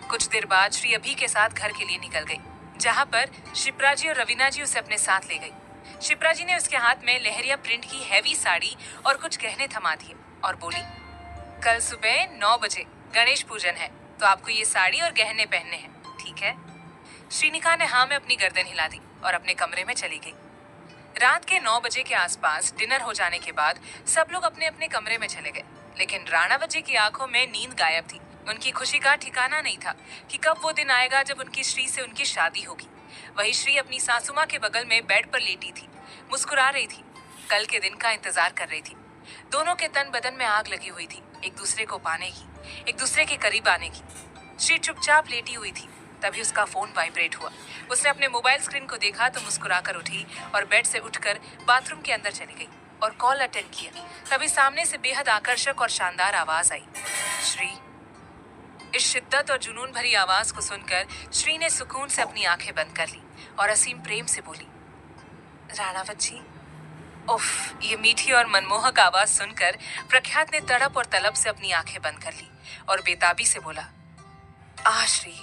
कुछ देर बाद श्री अभी के साथ घर के लिए निकल गई, जहाँ पर शिप्रा जी और रवीना जी उसे अपने साथ ले गई। शिप्रा जी ने उसके हाथ में लहरिया प्रिंट की हैवी साड़ी और कुछ गहने थमा दिए और बोली, कल सुबह 9 बजे गणेश पूजन है, तो आपको ये साड़ी और गहने पहनने हैं, ठीक है? श्रीनिका ने हाँ में अपनी गर्दन हिला दी और अपने कमरे में चली गई। रात के 9 बजे के आसपास डिनर हो जाने के बाद सब लोग अपने अपने कमरे में चले गए, लेकिन राणावत जी की आंखों में नींद गायब थी। उनकी खुशी का ठिकाना नहीं था कि कब वो दिन आएगा जब उनकी श्री से उनकी शादी होगी। वही श्री अपनी सासुमा के बगल में बेड पर लेटी थी, मुस्कुरा रही थी, कल के दिन का इंतजार कर रही थी। दोनों के तन बदन में आग लगी हुई थी, एक दूसरे को पाने की, एक दूसरे के करीब आने की। श्री चुपचाप लेटी हुई थी, तभी उसका फोन वाइब्रेट हुआ। उसने अपने मोबाइल स्क्रीन को देखा तो मुस्कुराकर उठी और बेड से उठकर बाथरूम के अंदर चली गई और कॉल अटेंड किया। तभी सामने से बेहद आकर्षक और शानदार आवाज आई, श्री। इस शिद्दत और जुनून भरी आवाज को सुनकर श्री ने सुकून से अपनी आंखें बंद कर ली और असीम प्रेम से बोली, राणावत जी। उफ, ये मीठी और मनमोहक आवाज सुनकर प्रख्यात ने तड़प और तलब से अपनी आंखें बंद कर ली और बेताबी से बोला, श्री,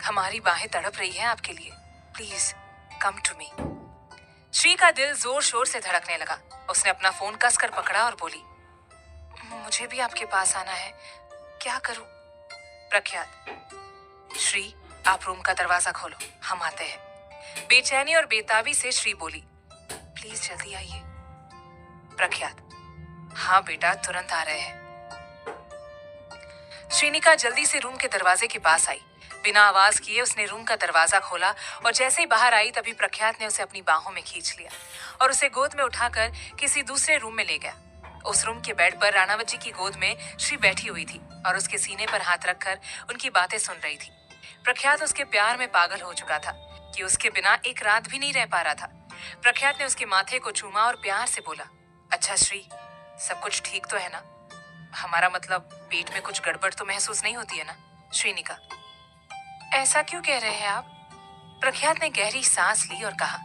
हमारी बाहें तड़प रही हैं आपके लिए, please come to me. Shri का दिल जोर शोर से धड़कने लगा। उसने अपना फोन कसकर पकड़ा और बोली, मुझे भी आपके पास आना है, क्या करूं? प्रख्यात, श्री आप रूम का दरवाजा खोलो, हम आते हैं। बेचैनी और बेताबी से श्री बोली, प्लीज जल्दी आइए। प्रख्यात, हाँ बेटा, तुरंत आ रहे हैं। श्रीनिका जल्दी से रूम के दरवाजे के पास आई। बिना आवाज किए उसने रूम का दरवाजा खोला और जैसे ही बाहर आई तभी प्रख्यात ने उसे अपनी बाहों में खींच लिया और उसे गोद में उठाकर किसी दूसरे रूम में ले गया। उस रूम के बेड पर राणावत जी की गोद में श्री बैठी हुई थी और उसके सीने पर हाथ रखकर उनकी बातें सुन रही थी। प्रख्यात उसके प्यार में पागल हो चुका था कि उसके बिना एक रात भी नहीं रह पा रहा था। प्रख्यात ने उसके माथे को चूमा और प्यार से बोला, अच्छा श्री, सब कुछ ठीक तो है ना? हमारा मतलब पेट में कुछ गड़बड़ तो महसूस नहीं होती है ना? श्रीनिका, ऐसा क्यों कह रहे हैं आप? प्रख्यात ने गहरी सांस ली और कहा,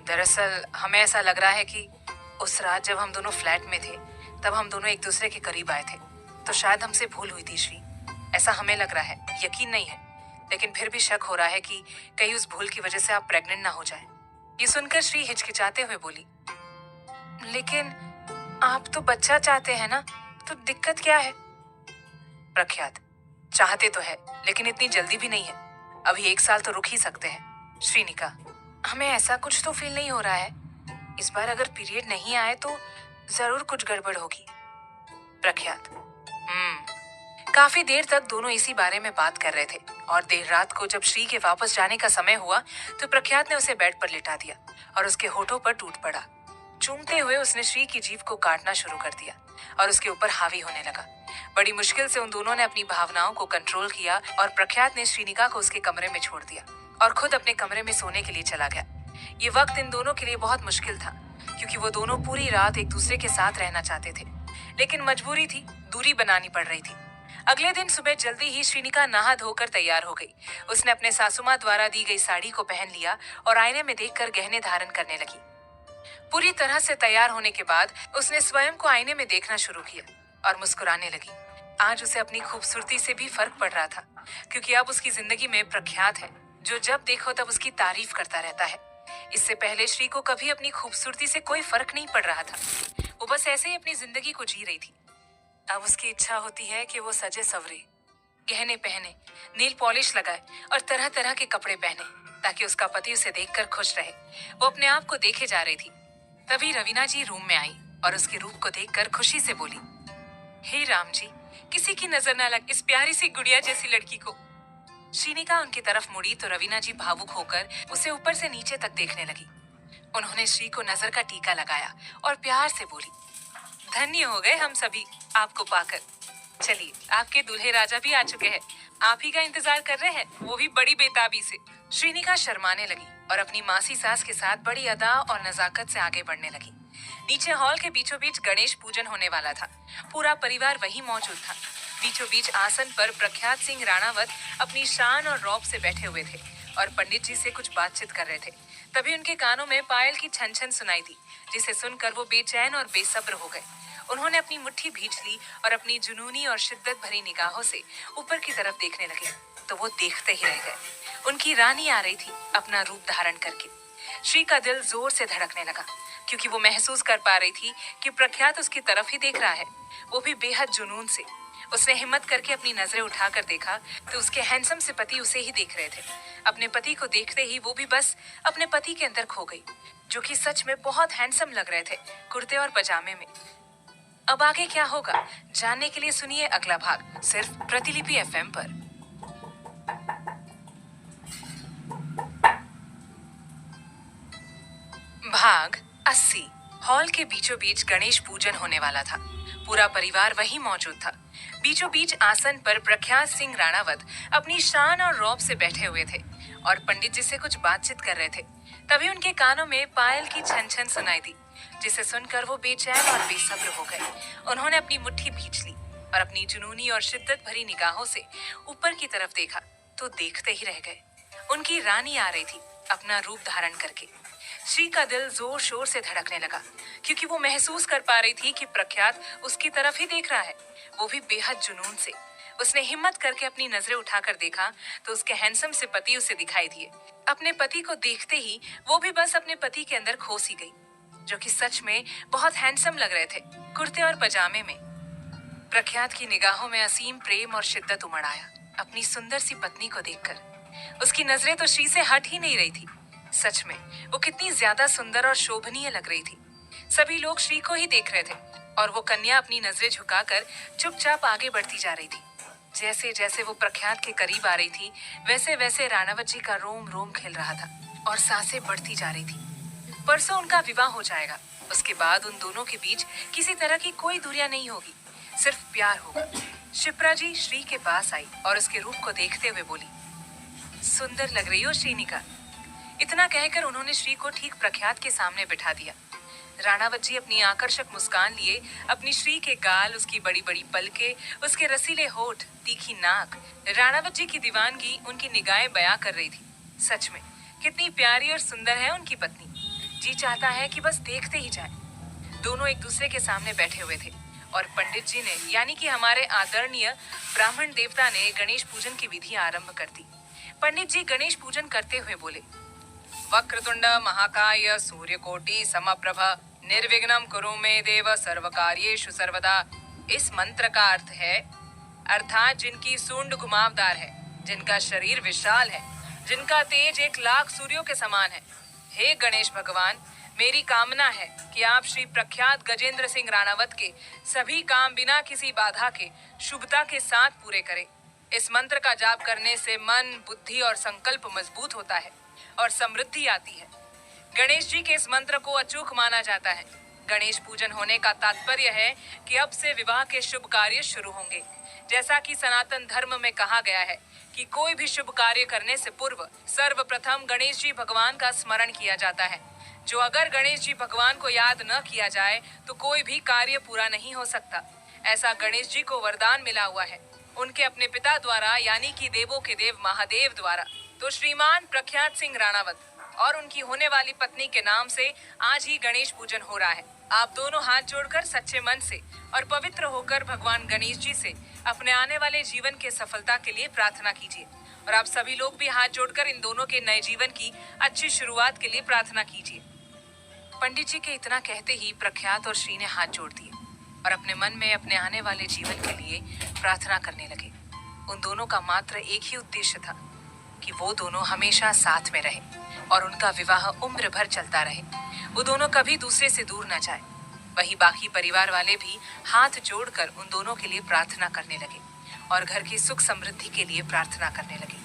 दरअसल हमें ऐसा लग रहा है कि उस रात जब हम दोनों फ्लैट में थे तब हम दोनों एक दूसरे के करीब आए थे, तो शायद हमसे भूल हुई थी श्री। ऐसा हमें लग रहा है, यकीन नहीं है, लेकिन फिर भी शक हो रहा है कि कहीं उस भूल की वजह से आप प्रेग्नेंट ना हो जाए। ये सुनकर श्री हिचकिचाते हुए बोली, लेकिन आप तो बच्चा चाहते हैं ना, तो दिक्कत क्या है? प्रख्यात, चाहते तो है, लेकिन इतनी जल्दी भी नहीं है, अभी 1 साल तो रुक ही सकते हैं। श्रीनिका, हमें ऐसा कुछ तो फील नहीं हो रहा है, इस बार अगर पीरियड नहीं आए तो जरूर कुछ गड़बड़ होगी। प्रख्यात, काफी देर तक दोनों इसी बारे में बात कर रहे थे और देर रात को जब श्री के वापस जाने का समय हुआ तो प्रख्यात ने उसे बेड पर लिटा दिया और उसके होठों पर टूट पड़ा। चूमते हुए उसने श्री की जीभ को काटना शुरू कर दिया और उसके ऊपर हावी होने लगा। बड़ी मुश्किल से उन दोनों ने अपनी भावनाओं को कंट्रोल किया और प्रख्यात ने श्रीनिका को उसके कमरे में छोड़ दिया और खुद अपने कमरे में सोने के लिए चला गया। ये वक्त इन दोनों के लिए बहुत मुश्किल था क्योंकि वो दोनों पूरी रात एक दूसरे के साथ रहना चाहते थे, लेकिन मजबूरी थी, दूरी बनानी पड़ रही थी। अगले दिन सुबह जल्दी ही श्रीनिका नहा धोकर तैयार हो गई। उसने अपने सासुमाँ द्वारा दी गई साड़ी को पहन लिया और आईने में देखकर गहने धारण करने लगी। पूरी तरह से तैयार होने के बाद उसने स्वयं को आईने में देखना शुरू किया और मुस्कुराने लगी। आज उसे अपनी खूबसूरती से भी फर्क पड़ रहा था क्योंकि अब उसकी जिंदगी में प्रख्यात है जो जब देखो तब उसकी तारीफ करता रहता है। इससे पहले श्री को कभी अपनी खूबसूरती से कोई फर्क नहीं पड़ रहा था। वो बस ऐसे ही अपनी जिंदगी को जी रही थी। अब उसकी इच्छा होती है कि वो सजे सवरे, गहने पहने, नील पॉलिश लगाए और तरह तरह के कपड़े पहने ताकि उसका पति उसे देखकर खुश रहे। वो अपने आप को देखे जा रही थी। तभी रवीना जी रूम में आई और उसके रूप को देखकर खुशी से बोली, हे राम जी, किसी की नजर ना लग इस प्यारी सी गुड़िया जैसी लड़की को। श्रीनिका उनकी तरफ मुड़ी तो रवीना जी भावुक होकर उसे ऊपर से नीचे तक देखने लगी। उन्होंने श्री को नजर का टीका लगाया और प्यार से बोली, धन्य हो गए हम सभी आपको पाकर। चलिए, आपके दूल्हे राजा भी आ चुके हैं, आप ही का इंतजार कर रहे हैं, वो भी बड़ी बेताबी से। श्रीनिका शर्माने लगी और अपनी मासी सास के साथ बड़ी अदा और नजाकत से आगे बढ़ने लगी। नीचे हॉल के बीचों बीच गणेश पूजन होने वाला था। पूरा परिवार वहीं मौजूद था। बीचों बीच आसन पर प्रख्यात सिंह राणावत अपनी शान और रौब से बैठे हुए थे और पंडित जी से कुछ बातचीत कर रहे थे। तभी उनके कानों में पायल की छन छन सुनाई दी, जिसे सुनकर वो बेचैन और बेसब्र हो गए। उन्होंने अपनी मुट्ठी भींच ली और अपनी जुनूनी और शिद्दत भरी निगाहों से ऊपर की तरफ देखने लगे तो वो देखते ही रह गए। उनकी रानी आ रही थी अपना रूप धारण करके। श्री का दिल जोर से धड़कने लगा क्योंकि वो महसूस कर पा रही थी कि प्रख्यात उसकी तरफ ही देख रहा है, वो भी बेहद जुनून से। उसने हिम्मत करके अपनी नजरें उठाकर देखा तो उसके हैंडसम से पति उसे ही देख रहे थे। अपने पति को देखते ही वो भी बस अपने पति के अंदर खो गई, जो कि सच में बहुत हैंडसम लग रहे थे कुर्ते और पजामे में। अब आगे क्या होगा जानने के लिए सुनिए अगला भाग सिर्फ प्रतिलिपि एफएम पर। भाग 80। हॉल के बीचों बीच गणेश पूजन होने वाला था। पूरा परिवार वहीं मौजूद था। बीचों बीच आसन पर प्रख्यात सिंह राणावत अपनी शान और रौब से बैठे हुए थे और पंडित जी से कुछ बातचीत कर रहे थे। तभी उनके कानों में पायल की छन छन सुनाई दी, जिसे सुनकर वो बेचैन और बेसब्र हो गए। उन्होंने अपनी मुट्ठी भींच ली और अपनी जुनूनी और शिद्दत भरी निगाहों से ऊपर की तरफ देखा तो देखते ही रह गए। उनकी रानी आ रही थी अपना रूप धारण करके। श्री का दिल जोर शोर से धड़कने लगा क्योंकि वो महसूस कर पा रही थी कि प्रख्यात उसकी तरफ ही देख रहा है, वो भी बेहद जुनून से। उसने हिम्मत करके अपनी नजरें उठाकर देखा तो उसके हैंडसम से पति उसे दिखाई दिए। अपने पति को देखते ही वो भी बस अपने पति के अंदर खो सी गई, जो कि सच में बहुत हैंडसम लग रहे थे कुर्ते और पजामे में। प्रख्यात की निगाहों में असीम प्रेम और शिद्दत उमड़ आया अपनी सुंदर सी पत्नी को देखकर। उसकी नजरें तो श्री से हट ही नहीं रही थी। सच में वो कितनी ज्यादा सुंदर और शोभनीय लग रही थी। सभी लोग श्री को ही देख रहे थे और वो कन्या अपनी नजरें झुकाकर चुपचाप आगे बढ़ती जा रही थी। जैसे जैसे वो प्रख्यात के करीब आ रही थी वैसे वैसे राणावत जी का रोम रोम खिल रहा था और सांसें बढ़ती जा रही थी। परसों उनका विवाह हो जाएगा। उसके बाद उन दोनों के बीच किसी तरह की कोई दूरियां नहीं होगी, सिर्फ प्यार होगा। शिप्रा जी श्री के पास आई और उसके रूप को देखते हुए बोली, सुंदर लग रही हो श्रीनिका। इतना कहकर उन्होंने श्री को ठीक प्रख्यात के सामने बिठा दिया। राणावत जी अपनी आकर्षक मुस्कान लिए अपनी श्री के गाल, उसकी बड़ी बड़ी पलके, उसके रसीले होठ, तीखी नाक, राणावत जी की दीवानगी उनकी निगाहें बयां कर रही थी। सच में कितनी प्यारी और सुंदर है उनकी पत्नी। जी चाहता है कि बस देखते ही जाए। दोनों एक दूसरे के सामने बैठे हुए थे और पंडित जी ने यानी कि हमारे आदरणीय ब्राह्मण देवता ने गणेश पूजन की विधि आरंभ कर दी। पंडित जी गणेश पूजन करते हुए बोले, वक्रतुंड महाकाय सूर्यकोटि समप्रभ निर्विघ्नं कुरु मे देव सर्वकार्येषु सर्वदा। इस मंत्र का अर्थ है, अर्थात जिनकी सूंड घुमावदार है, जिनका शरीर विशाल है, जिनका तेज 1,00,000 सूर्यों के समान है। हे गणेश भगवान, मेरी कामना है कि आप श्री प्रख्यात गजेंद्र सिंह राणावत के सभी काम बिना किसी बाधा के शुभता के साथ पूरे करें। इस मंत्र का जाप करने से मन, बुद्धि और संकल्प मजबूत होता है और समृद्धि आती है। गणेश जी के इस मंत्र को अचूक माना जाता है। गणेश पूजन होने का तात्पर्य है कि अब से विवाह के शुभ कार्य शुरू होंगे। जैसा कि सनातन धर्म में कहा गया है कि कोई भी शुभ कार्य करने से पूर्व सर्वप्रथम गणेश जी भगवान का स्मरण किया जाता है। जो अगर गणेश जी भगवान को याद न किया जाए तो कोई भी कार्य पूरा नहीं हो सकता। ऐसा गणेश जी को वरदान मिला हुआ है उनके अपने पिता द्वारा, यानी कि देवों के देव महादेव द्वारा। तो श्रीमान प्रख्यात सिंह राणावत और उनकी होने वाली पत्नी के नाम से आज ही गणेश पूजन हो रहा है। आप दोनों हाथ जोड़कर सच्चे मन से और पवित्र होकर भगवान गणेश जी से अपने आने वाले जीवन के सफलता के लिए प्रार्थना कीजिए। और आप सभी लोग भी हाथ जोड़कर इन दोनों के नए जीवन की अच्छी शुरुआत के लिए प्रार्थना कीजिए। पंडित जी के इतना कहते ही प्रख्यात और श्री ने हाथ जोड़ दिए और अपने मन में अपने आने वाले जीवन के लिए प्रार्थना करने लगे। उन दोनों का मात्र एक ही उद्देश्य था कि वो दोनों हमेशा साथ में रहे और उनका विवाह उम्र भर चलता रहे। वो दोनों कभी दूसरे से दूर न जाए। वही बाकी परिवार वाले भी हाथ जोड़कर उन दोनों के लिए प्रार्थना करने लगे और घर की सुख समृद्धि के लिए प्रार्थना करने लगे।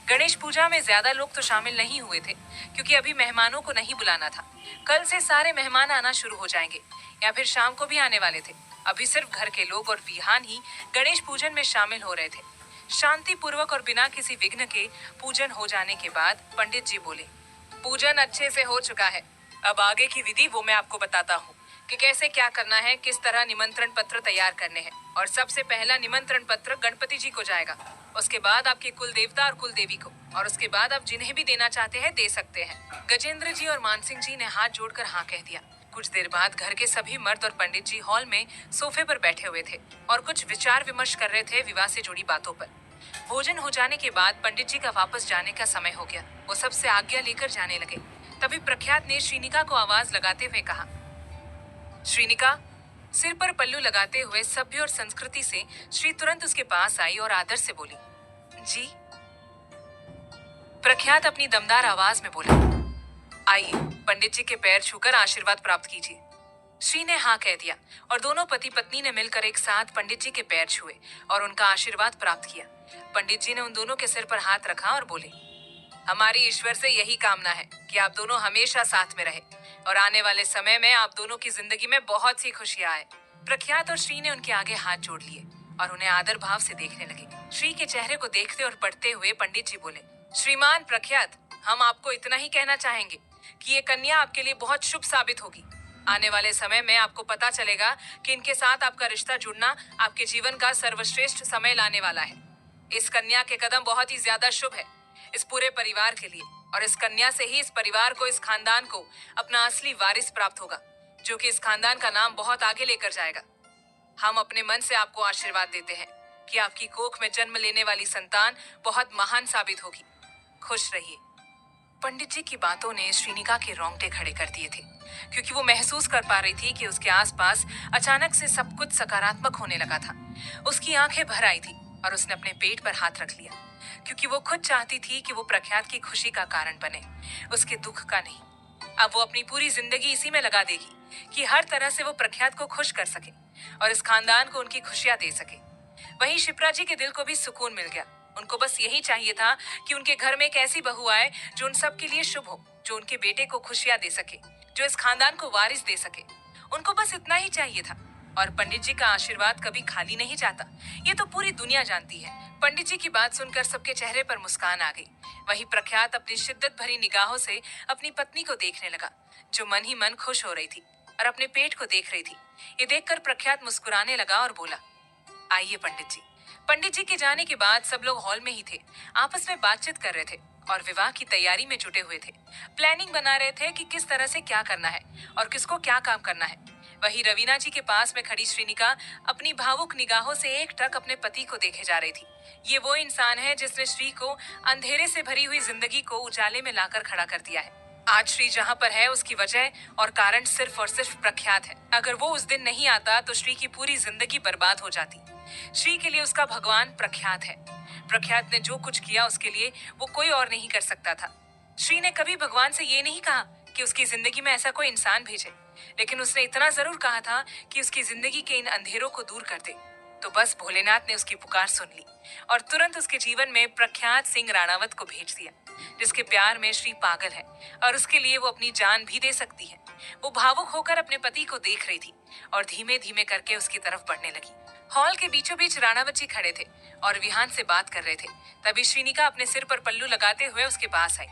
गणेश पूजा में ज्यादा लोग तो शामिल नहीं हुए थे क्योंकि अभी मेहमानों को नहीं बुलाना था। कल से सारे मेहमान आना शुरू हो जाएंगे या फिर शाम को भी आने वाले थे। अभी सिर्फ घर के लोग और विहान ही गणेश पूजन में शामिल हो रहे थे। शांति पूर्वक और बिना किसी विघ्न के पूजन हो जाने के बाद पंडित जी बोले, पूजन अच्छे से हो चुका है। अब आगे की विधि वो मैं आपको बताता हूँ कि कैसे क्या करना है, किस तरह निमंत्रण पत्र तैयार करने हैं। और सबसे पहला निमंत्रण पत्र गणपति जी को जाएगा, उसके बाद आपके कुल देवता और कुल देवी को, और उसके बाद आप जिन्हें भी देना चाहते हैं दे सकते हैं। गजेंद्र जी और मानसिंह जी ने हाथ जोड़कर हाँ कह दिया। कुछ देर बाद घर के सभी मर्द और पंडित जी हॉल में सोफे पर बैठे हुए थे और कुछ विचार विमर्श कर रहे थे विवाह से जुड़ी बातों पर। भोजन हो जाने के बाद पंडित जी का वापस जाने का समय हो गया। वो सबसे आज्ञा लेकर जाने लगे। तभी प्रख्यात ने श्रीनिका को आवाज लगाते हुए कहा, श्रीनिका। सिर पर पल्लू लगाते हुए सभ्य और संस्कृति से श्री तुरंत उसके पास आई और आदर से बोली, जी। प्रख्यात अपनी दमदार आवाज में बोला, आइए पंडित जी के पैर छूकर आशीर्वाद प्राप्त कीजिए। श्री ने हाँ कह दिया और दोनों पति पत्नी ने मिलकर एक साथ पंडित जी के पैर छुए और उनका आशीर्वाद प्राप्त किया। पंडित जी ने उन दोनों के सिर पर हाथ रखा और बोले, हमारी ईश्वर से यही कामना है कि आप दोनों हमेशा साथ में रहे और आने वाले समय में आप दोनों की जिंदगी में बहुत सी खुशियां आए। प्रख्यात और श्री ने उनके आगे हाथ जोड़ लिए और उन्हें आदर भाव से देखने लगे। श्री के चेहरे को देखते और पढ़ते हुए पंडित जी बोले, श्रीमान प्रख्यात, हम आपको इतना ही कहना चाहेंगे कि ये कन्या आपके लिए बहुत शुभ साबित होगी। आने वाले समय में आपको पता चलेगा कि इनके साथ आपका रिश्ता जुड़ना आपके जीवन का सर्वश्रेष्ठ समय लाने वाला है। इस कन्या के कदम बहुत ही ज्यादा शुभ है इस पूरे परिवार के लिए, और इस कन्या से ही इस परिवार को, इस खानदान को अपना असली वारिस प्राप्त होगा, जो कि इस खानदान का नाम बहुत आगे लेकर जाएगा। हम अपने मन से आपको आशीर्वाद देते हैं कि आपकी कोख में जन्म लेने वाली संतान बहुत महान साबित होगी। खुश रहिए। पंडित जी की बातों ने श्रीनिका के रोंगटे खड़े कर दिए थे, क्योंकि वो महसूस कर पा रही थी कि उसके आसपास अचानक से सब कुछ सकारात्मक होने लगा था। उसकी आंखें भर आई थी और उसने अपने पेट पर हाथ रख लिया, क्योंकि वो खुद चाहती थी कि वो प्रख्यात की खुशी का कारण बने, उसके दुख का नहीं। अब वो अपनी पूरी जिंदगी इसी में लगा देगी कि हर तरह से वो प्रख्यात को खुश कर सके और इस खानदान को उनकी खुशियां दे सके। वहीं शिप्रा जी के दिल को भी सुकून मिल गया। उनको बस यही चाहिए था कि उनके घर में एक ऐसी बहू आए जो उन सब के लिए शुभ हो, जो उनके बेटे को खुशियां दे सके, जो इस खानदान को वारिस दे सके। उनको बस इतना ही चाहिए था। और पंडित जी का आशीर्वाद कभी खाली नहीं जाता, ये तो पूरी दुनिया जानती है। पंडित जी की बात सुनकर सबके चेहरे पर मुस्कान आ गई। वही प्रख्यात अपनी शिद्दत भरी निगाहों से अपनी पत्नी को देखने लगा, जो मन ही मन खुश हो रही थी और अपने पेट को देख रही थी। ये देखकर प्रख्यात मुस्कुराने लगा और बोला, आइए पंडित जी। पंडित जी के जाने के बाद सब लोग हॉल में ही थे, आपस में बातचीत कर रहे थे और विवाह की तैयारी में जुटे हुए थे। प्लानिंग बना रहे थे कि किस तरह से क्या करना है और किसको क्या काम करना है। वही रवीना जी के पास में खड़ी श्रीनिका अपनी भावुक निगाहों से एकटक अपने पति को देखे जा रही थी। ये वो इंसान है जिसने श्री को अंधेरे से भरी हुई जिंदगी को उजाले में लाकर खड़ा कर दिया है। आज श्री जहाँ पर है उसकी वजह और कारण सिर्फ और सिर्फ प्रख्यात है। अगर वो उस दिन नहीं आता तो श्री की पूरी जिंदगी बर्बाद हो जाती। श्री के लिए उसका भगवान प्रख्यात है। प्रख्यात ने जो कुछ किया उसके लिए वो कोई और नहीं कर सकता था। श्री ने कभी भगवान से ये नहीं कहा कि उसकी जिंदगी में ऐसा कोई इंसान भेजे, लेकिन उसने इतना जरूर कहा था कि उसकी जिंदगी के इन अंधेरों को दूर कर दे। तो बस भोलेनाथ ने उसकी पुकार सुन ली और तुरंत उसके जीवन में प्रख्यात सिंह राणावत को भेज दिया, जिसके प्यार में श्री पागल है और उसके लिए वो अपनी जान भी दे सकती है। वो भावुक होकर अपने पति को देख रही थी और धीमे धीमे करके उसकी तरफ बढ़ने लगी। हॉल के बीचों बीच राणावत जी खड़े थे और विहान से बात कर रहे थे। तभी श्रीनिका अपने सिर पर पल्लू लगाते हुए उसके पास आई।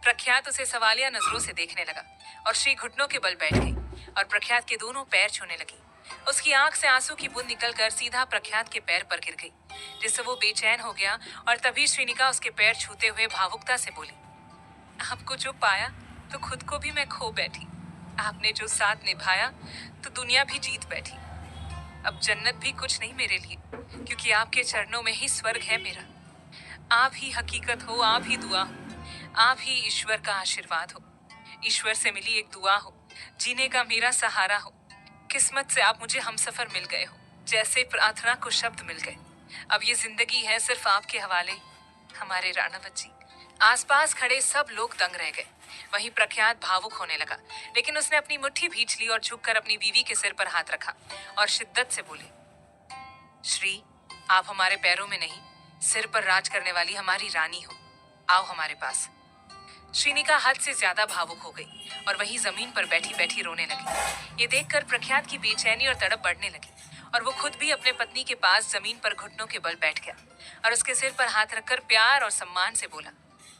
प्रख्यात उसे सवालिया नजरों से देखने लगा और श्री घुटनों के बल बैठ गई और प्रख्यात के दोनों पैर छूने लगी। उसकी आंख से आंसू की बूंद निकलकर सीधा प्रख्यात के पैर पर गिर गई, जिससे वो बेचैन हो गया। और तभी श्रीनिका उसके पैर छूते हुए भावुकता से बोली, आपको जो पाया तो खुद को भी मैं खो बैठी। आपने जो साथ निभाया तो दुनिया भी जीत बैठी। अब जन्नत भी कुछ नहीं मेरे लिए, क्योंकि आपके चरणों में ही स्वर्ग है मेरा। आप ही हकीकत हो, आप ही दुआ हो, आप ही ईश्वर का आशीर्वाद हो, ईश्वर से मिली एक दुआ हो, जीने का मेरा सहारा हो। किस्मत से आप मुझे हमसफर मिल गए हो, जैसे प्रार्थना को शब्द मिल गए। अब ये जिंदगी है सिर्फ आपके हवाले, हमारे राणावत जी। आसपास खड़े सब लोग दंग रह गए। वहीं प्रख्यात भावुक होने लगा, लेकिन उसने अपनी मुट्ठी भींच ली और झुककर अपनी बीवी के सिर पर हाथ रखा और शिद्दत से बोले, श्री, आप हमारे पैरों में नहीं, सिर पर राज करने वाली हमारी रानी हो। आओ हमारे पास। श्रीनिका हद से ज्यादा भावुक हो गई और वहीं जमीन पर बैठी बैठी रोने लगी। ये देखकर प्रख्यात की बेचैनी और तड़प बढ़ने लगी और वो खुद भी अपने पत्नी के पास जमीन पर घुटनों के बल बैठ गया और उसके सिर पर हाथ रखकर प्यार और सम्मान से बोला,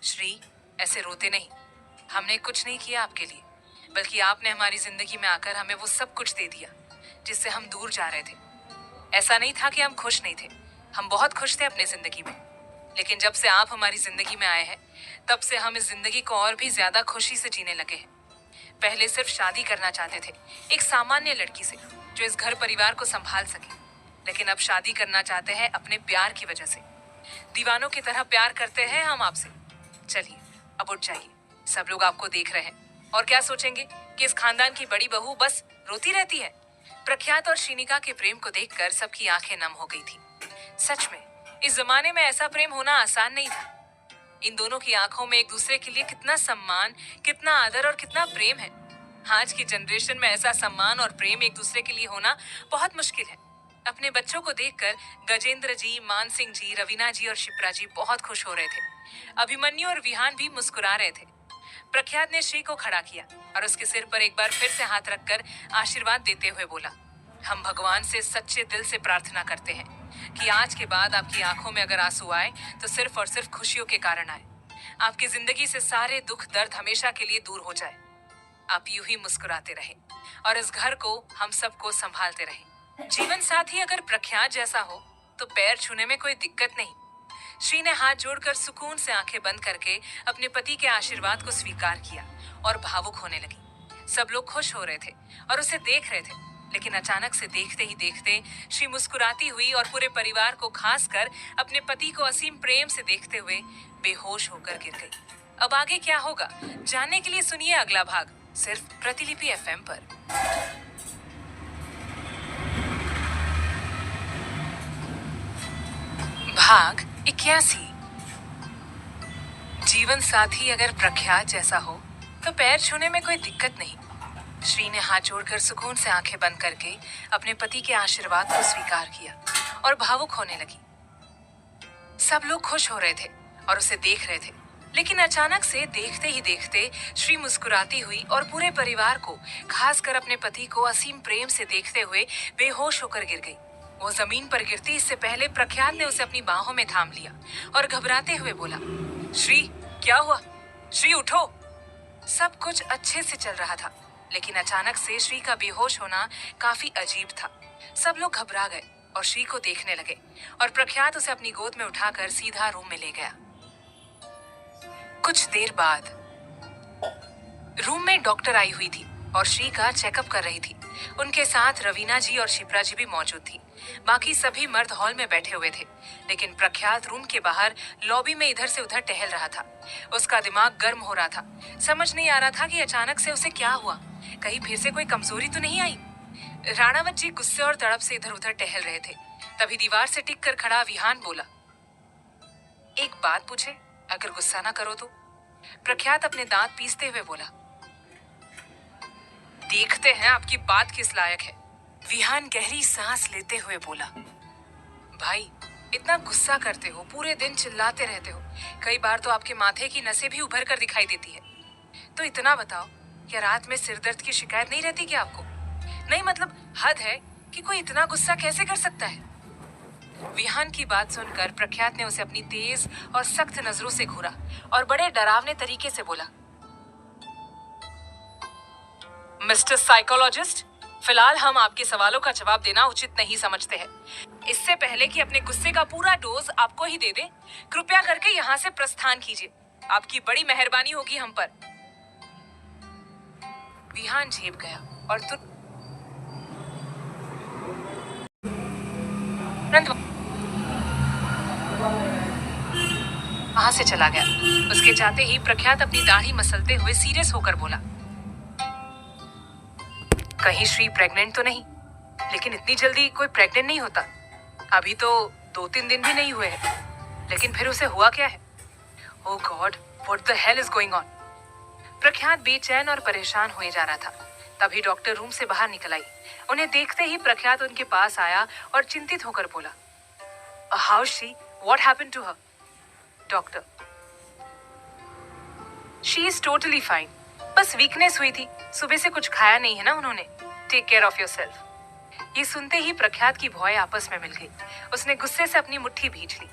श्री, ऐसे रोते नहीं। हमने कुछ नहीं किया आपके लिए, बल्कि आपने हमारी जिंदगी में आकर हमें वो सब कुछ दे दिया जिससे हम दूर जा रहे थे। ऐसा नहीं था कि हम खुश नहीं थे, हम बहुत खुश थे अपनी जिंदगी में, लेकिन जब से आप हमारी जिंदगी में आए हैं तब से हम इस जिंदगी को और भी ज्यादा खुशी से जीने लगे हैं। पहले सिर्फ शादी करना चाहते थे एक सामान्य लड़की से जो इस घर परिवार को संभाल सके, लेकिन अब शादी करना चाहते हैं अपने प्यार की वजह से। दीवानों की तरह प्यार करते हैं हम आपसे। चलिए अब उठ जाइए, सब लोग आपको देख रहे हैं और क्या सोचेंगे कि इस खानदान की बड़ी बहू बस रोती रहती है। प्रख्यात और श्रीनिका के प्रेम को देखकर सबकी आंखें नम हो गई थी। सच में इस जमाने में ऐसा प्रेम होना आसान नहीं था। इन दोनों की आंखों में एक दूसरे के लिए कितना सम्मान, कितना आदर और कितना प्रेम है। आज की जनरेशन में ऐसा सम्मान और प्रेम एक दूसरे के लिए होना बहुत मुश्किल है। अपने बच्चों को देखकर गजेंद्र जी, मान सिंह जी, रवीना जी और शिप्रा जी बहुत खुश हो रहे थे। अभिमन्यु और विहान भी मुस्कुरा रहे थे। प्रख्यात ने श्री को खड़ा किया और उसके सिर पर एक बार फिर से हाथ रखकर आशीर्वाद देते हुए बोला, हम भगवान से सच्चे दिल से प्रार्थना करते हैं कि आज के बाद आपकी आंखों में अगर आंसू आए तो सिर्फ और सिर्फ खुशियों के कारण आए। आपकी जिंदगी से सारे दुख दर्द हमेशा के लिए दूर हो जाए। आप यूं ही मुस्कुराते रहे और इस घर को, हम सबको संभालते रहे। जीवन साथी अगर प्रख्यात जैसा हो तो पैर छूने में कोई दिक्कत नहीं। श्री ने हाथ जोड़कर सुकून से आंखें बंद करके अपने पति के आशीर्वाद को स्वीकार किया और भावुक होने लगी। सब लोग खुश हो रहे थे और उसे देख रहे थे, लेकिन अचानक से देखते ही देखते श्री मुस्कुराती हुई और पूरे परिवार को, खासकर अपने पति को असीम प्रेम से देखते हुए बेहोश होकर गिर गई। अब आगे क्या होगा जानने के लिए सुनिए अगला भाग, सिर्फ प्रतिलिपि एफएम पर। भाग 81। जीवन साथी अगर प्रख्यात जैसा हो तो पैर छूने में कोई दिक्कत नहीं। श्री ने हाथ जोड़कर सुकून से आंखें बंद करके अपने पति के आशीर्वाद को स्वीकार किया और भावुक होने लगी। सब लोग खुश हो रहे थे और उसे देख रहे थे, लेकिन अचानक से देखते ही देखते श्री मुस्कुराती हुई और पूरे परिवार को, खासकर अपने पति को असीम प्रेम से देखते हुए बेहोश होकर गिर गई। वो जमीन पर गिरती इससे पहले प्रख्यात ने उसे अपनी बाहों में थाम लिया और घबराते हुए बोला, श्री, क्या हुआ? श्री, उठो। सब कुछ अच्छे से चल रहा था, लेकिन अचानक से श्री का बेहोश होना काफी अजीब था। सब लोग घबरा गए और श्री को देखने लगे और प्रख्यात उसे अपनी गोद में उठाकर सीधा रूम में ले गया। कुछ देर बाद रूम में डॉक्टर आई हुई थी और श्री का चेकअप कर रही थी। उनके साथ रवीना जी और शिप्रा जी भी मौजूद थी। बाकी सभी मर्द हॉल में बैठे हुए थे, लेकिन प्रख्यात रूम के बाहर लॉबी में इधर से उधर टहल रहा था। उसका दिमाग गर्म हो रहा था। समझ नहीं आ रहा था कि अचानक से उसे क्या हुआ, कहीं फिर से कोई कमजोरी तो नहीं आई। राणावत जी गुस्से और तड़प से इधर उधर टहल रहे थे। तभी दीवार से टिक कर खड़ा विहान बोला, एक बात पूछे, अगर गुस्सा ना करो तो? प्रख्यात अपने दांत पीसते हुए बोला, देखते हैं आपकी बात किस लायक है। विहान गहरी सांस लेते हुए बोला। भाई, इतना गुस्सा करते हो, पूरे दिन चिल्लाते रहते हो, कई बार तो आपके माथे की नसें भी उभर कर दिखाई देती है। तो इतना बताओ, क्या रात में सिर दर्द की शिकायत नहीं रहती क्या आपको? नहीं मतलब हद है कि कोई इतना गुस्सा कैसे कर सकता है। विहान की बात सुनकर प्रख्यात ने उसे अपनी तेज और सख्त नजरों से घूरा और बड़े डरावने तरीके से बोला। मिस्टर साइकोलॉजिस्ट, फिलहाल हम आपके सवालों का जवाब देना उचित नहीं समझते हैं। इससे पहले कि अपने गुस्से का पूरा डोज आपको ही दे दें, कृपया करके यहाँ से प्रस्थान कीजिए। आपकी बड़ी मेहरबानी होगी हम पर। विहान झेप गया और तुरंत वहां से चला गया। उसके जाते ही प्रख्यात अपनी दाढ़ी मसलते हुए सीरियस होकर बोला, कहीं श्री प्रेग्नेंट तो नहीं? लेकिन इतनी जल्दी कोई प्रेग्नेंट नहीं होता। अभी तो 2-3 दिन भी नहीं हुए हैं। लेकिन फिर उसे हुआ क्या है? Oh god, what the hell is going on? प्रख्यात बेचैन और परेशान हुए जा रहा था। तभी डॉक्टर रूम से बाहर निकल आई। उन्हें देखते ही प्रख्यात उनके पास आया और चिंतित होकर बोला, how she, what happened to her? Doctor, she is totally fine, बस वीकनेस हुई थी। सुबह से कुछ खाया नहीं है ना उन्होंने। Take care of yourself. ये सुनते ही प्रख्यात की भौएं आपस में मिल गई। उसने गुस्से से अपनी मुट्ठी भींच ली,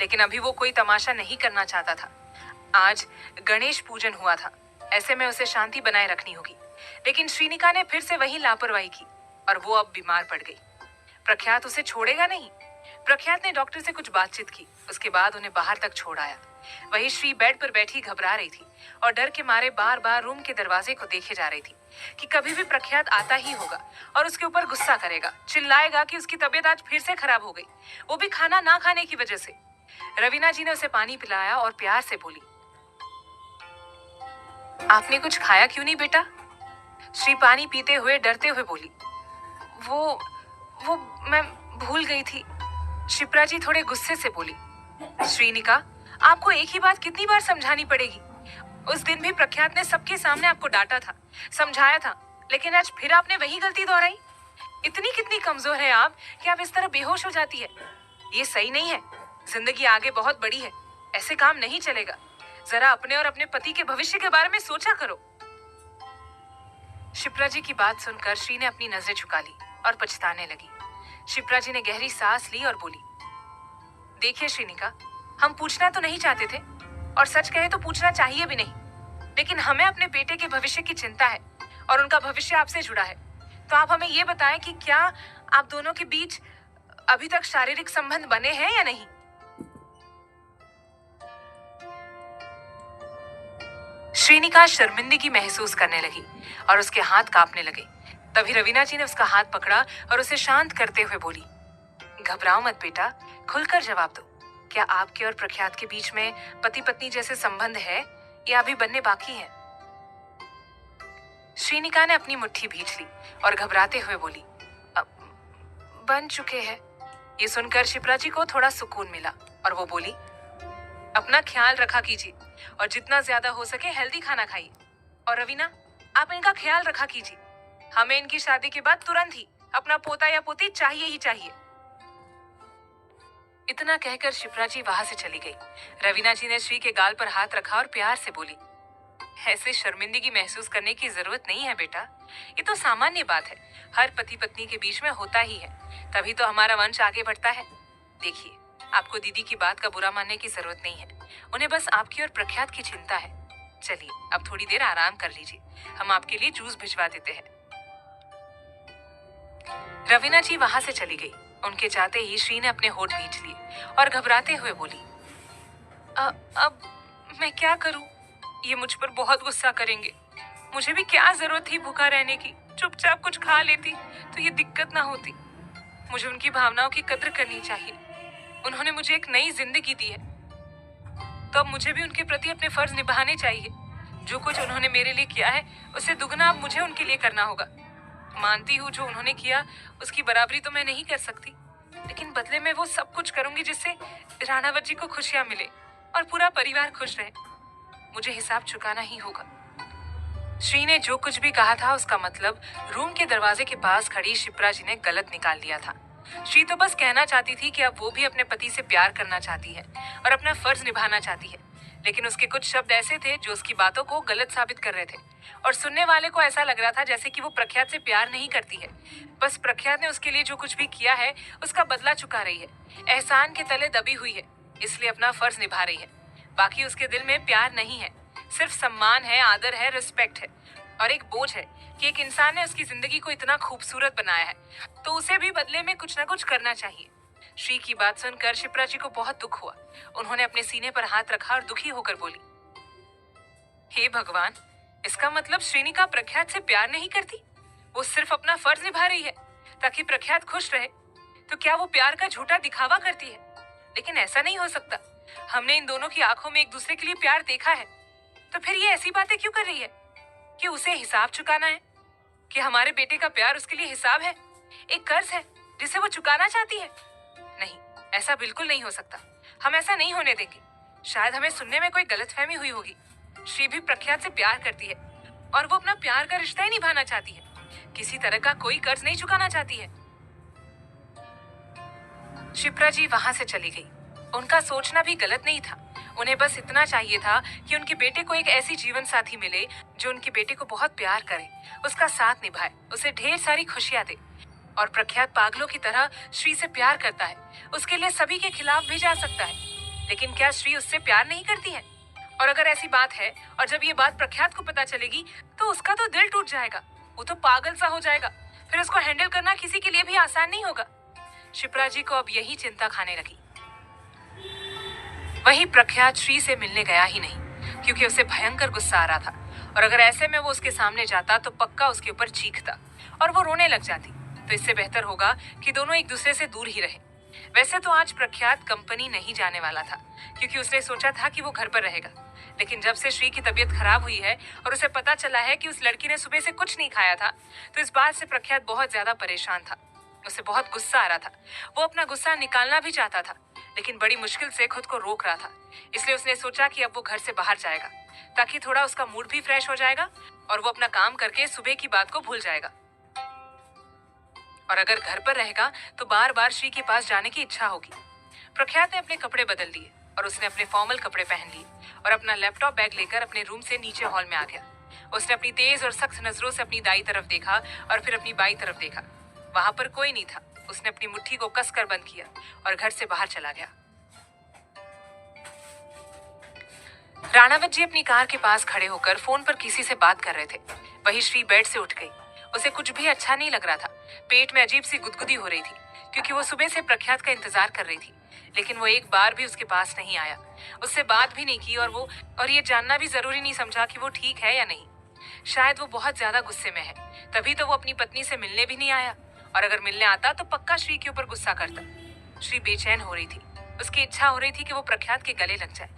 लेकिन अभी वो कोई तमाशा नहीं करना चाहता था। आज गणेश पूजन हुआ था, ऐसे में उसे शांति बनाए रखनी होगी। लेकिन श्रीनिका ने फिर से वही लापरवाही की और वो अब बीमार पड़ गई। प्रख्यात उसे छोड़ेगा नहीं। प्रख्यात ने डॉक्टर से कुछ बातचीत की, उसके बाद उन्हें बाहर तक छोड़ आया। वही श्री बेड पर बैठी घबरा रही थी और डर के मारे बार बार रूम के दरवाजे को देखे जा रही थी कि कभी भी प्रख्यात आता ही होगा और उसके ऊपर गुस्सा करेगा, चिल्लाएगा कि उसकी तबीयत आज फिर से खराब हो गई, वो भी खाना ना खाने की वजह से। रवीना जी ने उसे पानी पिलाया और प्यार से बोली, आपने कुछ खाया क्यों नहीं बेटा? श्री पानी पीते हुए डरते हुए बोली, वो मैं भूल गई थी। शिप्रा जी थोड़े गुस्से से बोली, श्रीनिका, आपको एक ही बात कितनी बार समझानी पड़ेगी? उस दिन भी प्रख्यात ने सबके सामने आपको डांटा था, समझाया था, लेकिन आज फिर आपने वही गलती दोहराई। इतनी कितनी कमजोर है आप कि आप इस तरह बेहोश हो जाती है। ये सही नहीं है। जिंदगी आगे बहुत बड़ी है, ऐसे काम नहीं चलेगा। जरा अपने और अपने पति के भविष्य के बारे में सोचा करो। शिप्रा जी की बात सुनकर श्री ने अपनी नजरें झुका ली और पछताने लगी। शिप्रा जी ने गहरी सांस ली और बोली, देखिए श्रीनिका, हम पूछना तो नहीं चाहते थे और सच कहे तो पूछना चाहिए भी नहीं, लेकिन हमें अपने बेटे के भविष्य की चिंता है और उनका भविष्य आपसे जुड़ा है। तो आप हमें ये बताएं कि क्या आप दोनों के बीच अभी तक शारीरिक संबंध बने हैं या नहीं? श्रीनिका शर्मिंदगी महसूस करने लगी और उसके हाथ कांपने लगे। तभी रवीना जी ने उसका हाथ पकड़ा और उसे शांत करते हुए बोली, घबराओ मत बेटा, खुलकर जवाब दो। क्या आपके और प्रख्यात के बीच में पति पत्नी जैसे संबंध है या अभी बनने बाकी है? श्रीनिका ने अपनी मुट्ठी भींच ली और घबराते हुए बोली, बन चुके हैं। ये सुनकर शिप्रा जी को थोड़ा सुकून मिला और वो बोली, अपना ख्याल रखा कीजिए और जितना ज्यादा हो सके हेल्दी खाना खाइए। और रवीना, आप इनका ख्याल रखा कीजिए। हमें इनकी शादी के बाद तुरंत ही अपना पोता या पोती चाहिए ही चाहिए। इतना कहकर शिप्रा जी वहां से चली गई। रवीना जी ने श्री के गाल पर हाथ रखा और प्यार से बोली, ऐसे शर्मिंदगी महसूस करने की जरूरत नहीं है बेटा, ये तो सामान्य बात है, हर पति पत्नी के बीच में होता ही है, तभी तो हमारा वंश आगे बढ़ता है। देखिए, आपको दीदी की बात का बुरा मानने की जरूरत नहीं है, उन्हें बस आपकी और प्रख्यात की चिंता है। चलिए अब थोड़ी देर आराम कर लीजिए, हम आपके लिए जूस भिजवा देते हैं। रवीना जी वहां से चली गई। उनके जाते ही श्री ने अपने होठ भींच लिए और घबराते हुए बोली, अब मैं क्या करूं? ये मुझ पर बहुत गुस्सा करेंगे। मुझे भी क्या जरूरत थी भूखा रहने की, चुपचाप कुछ खा लेती तो ये दिक्कत ना होती। मुझे उनकी भावनाओं की कद्र करनी चाहिए। उन्होंने मुझे एक नई जिंदगी दी है, तो अब मुझे भी उनके प्रति अपने फर्ज निभाने चाहिए। जो कुछ उन्होंने मेरे लिए किया है उससे दुगना अब मुझे उनके लिए करना होगा। मानती हूँ जो उन्होंने किया उसकी बराबरी तो मैं नहीं कर सकती, लेकिन बदले में वो सब कुछ करूंगी जिससे राणावत जी को खुशियां मिले और पूरा परिवार खुश रहे। मुझे हिसाब चुकाना ही होगा। श्री ने जो कुछ भी कहा था उसका मतलब रूम के दरवाजे के पास खड़ी शिप्रा जी ने गलत निकाल लिया था। श्री तो बस कहना चाहती थी कि अब वो भी अपने पति से प्यार करना चाहती है और अपना फर्ज निभाना चाहती है। लेकिन उसके कुछ शब्द ऐसे थे जो उसकी बातों को गलत साबित कर रहे थे और सुनने वाले को ऐसा लग रहा था जैसे कि वो प्रख्यात से प्यार नहीं करती है, बस प्रख्यात ने उसके लिए जो कुछ भी किया है उसका बदला चुका रही है, एहसान के तले दबी हुई है, इसलिए अपना फर्ज निभा रही है। बाकी उसके दिल में प्यार नहीं है, सिर्फ सम्मान है, आदर है, रिस्पेक्ट है और एक बोझ है कि एक इंसान ने उसकी जिंदगी को इतना खूबसूरत बनाया है तो उसे भी बदले में कुछ ना कुछ करना चाहिए। श्री की बात सुनकर शिप्रा जी को बहुत दुख हुआ। उन्होंने अपने सीने पर हाथ रखा और दुखी होकर बोली, हे भगवान, इसका मतलब श्रीनिका प्रख्यात से प्यार नहीं करती, वो सिर्फ अपना फर्ज निभा रही है ताकि प्रख्यात खुश रहे। तो क्या वो प्यार का झूठा दिखावा करती है? लेकिन ऐसा नहीं हो सकता, हमने इन दोनों की आंखों में एक दूसरे के लिए प्यार देखा है। तो फिर ये ऐसी बातें क्यों कर रही है कि उसे हिसाब चुकाना है, कि हमारे बेटे का प्यार उसके लिए हिसाब है, एक कर्ज है जिसे वो चुकाना चाहती है? नहीं, ऐसा बिल्कुल नहीं हो सकता, हम ऐसा नहीं होने देंगे। शायद हमें सुनने में कोई गलतफहमी हुई होगी। श्री भी प्रख्यात से प्यार करती है और वो अपना प्यार का रिश्ता ही निभाना चाहती है, किसी तरह का कोई कर्ज नहीं चुकाना चाहती है। शिप्रा जी वहां से चली गई। उनका सोचना भी गलत नहीं था, उन्हें बस इतना चाहिए था कि उनके बेटे को एक ऐसी जीवन साथी मिले जो उनके बेटे को बहुत प्यार करे, उसका साथ निभाए, उसे ढेर सारी खुशियां दे। और प्रख्यात पागलों की तरह श्री से प्यार करता है, उसके लिए सभी के खिलाफ भी जा सकता है। लेकिन क्या श्री उससे प्यार नहीं करती है? और अगर ऐसी बात है और जब ये बात प्रख्यात को पता चलेगी तो उसका तो दिल टूट जाएगा, वो तो पागल सा हो जाएगा, फिर उसको हैंडल करना किसी के लिए भी आसान नहीं होगा। शिप्रा जी को अब यही चिंता खाने लगी। वहीं प्रख्यात श्री से मिलने गया ही नहीं क्योंकि उसे भयंकर गुस्सा आ रहा था और अगर ऐसे में वो उसके सामने जाता तो पक्का उसके ऊपर चीखता और वो रोने लग जाती। तो इससे बेहतर होगा कि दोनों एक दूसरे से दूर ही रहें। वैसे तो आज प्रख्यात कंपनी नहीं जाने वाला था क्योंकि उसने सोचा था कि वो घर पर रहेगा, लेकिन जब से श्री की तबीयत खराब हुई है और उसे पता चला है कि उस लड़की ने सुबह से कुछ नहीं खाया था तो इस बात से प्रख्यात बहुत ज्यादा परेशान था। उसे बहुत गुस्सा आ रहा था, वो अपना गुस्सा निकालना भी चाहता था लेकिन बड़ी मुश्किल से खुद को रोक रहा था। इसलिए उसने सोचा कि अब वो घर से बाहर जाएगा ताकि थोड़ा उसका मूड भी फ्रेश हो जाएगा और वो अपना काम करके सुबह की बात को भूल जाएगा। और अगर घर पर रहेगा तो बार बार श्री के पास जाने की इच्छा होगी। प्रख्यात ने अपने कपड़े बदल लिए और उसने अपने फॉर्मल कपड़े पहन लिए और अपना लैपटॉप बैग लेकर अपने रूम से नीचे हॉल में आ गया। उसने अपनी तेज और सख्त नजरों से अपनी दाई तरफ देखा और फिर अपनी बाई तरफ देखा। वहां पर कोई नहीं था। उसने अपनी मुट्ठी को कसकर बंद किया और घर से बाहर चला गया। राणावत जी अपनी कार के पास खड़े होकर फोन पर किसी से बात कर रहे थे। वही श्री बेड से उठ गई। उसे कुछ भी अच्छा नहीं लग रहा था। पेट में अजीब सी गुदगुदी हो रही थी क्योंकि वो सुबह से प्रख्यात का इंतजार कर रही थी, लेकिन वो एक बार भी उसके पास नहीं आया, उससे बात भी नहीं की और ये जानना भी जरूरी नहीं समझा कि वो ठीक है या नहीं। शायद वो बहुत ज्यादा गुस्से में है, तभी तो वो अपनी पत्नी से मिलने भी नहीं आया और अगर मिलने आता तो पक्का श्री के ऊपर गुस्सा करता। श्री बेचैन हो रही थी। उसकी इच्छा हो रही थी कि वो प्रख्यात के गले लग जाए,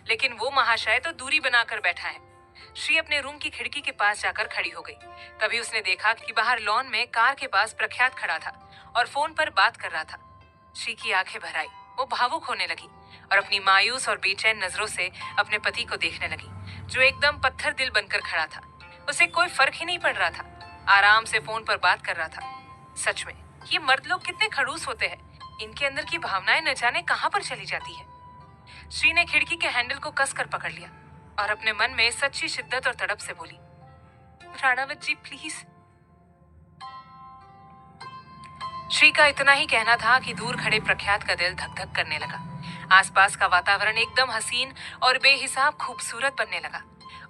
लेकिन वो महाशय तो दूरी बनाकर बैठा है। श्री अपने रूम की खिड़की के पास जाकर खड़ी हो गई। तभी उसने देखा कि बाहर लॉन में कार के पास प्रख्यात खड़ा था और फोन पर बात कर रहा था। श्री की आंखें भर आई, वो भावुक होने लगी और अपनी मायूस और बेचैन नजरों से अपने पति को देखने लगी जो एकदम पत्थर दिल बनकर खड़ा था। उसे कोई फर्क ही नहीं पड़ रहा था, आराम से फोन पर बात कर रहा था। सच में ये मर्द लोग कितने खड़ूस होते हैं, इनके अंदर की भावनाएं न जाने कहां पर चली जाती है। श्री ने खिड़की के हैंडल को कसकर पकड़ लिया और अपने मन में सच्ची शिद्दत और तड़प से बोली, राणावत जी प्लीज। श्री का इतना ही कहना था कि दूर खड़े प्रख्यात का दिल धक धक करने लगा। आसपास का वातावरण एकदम हसीन और बेहिसाब खूबसूरत बनने लगा।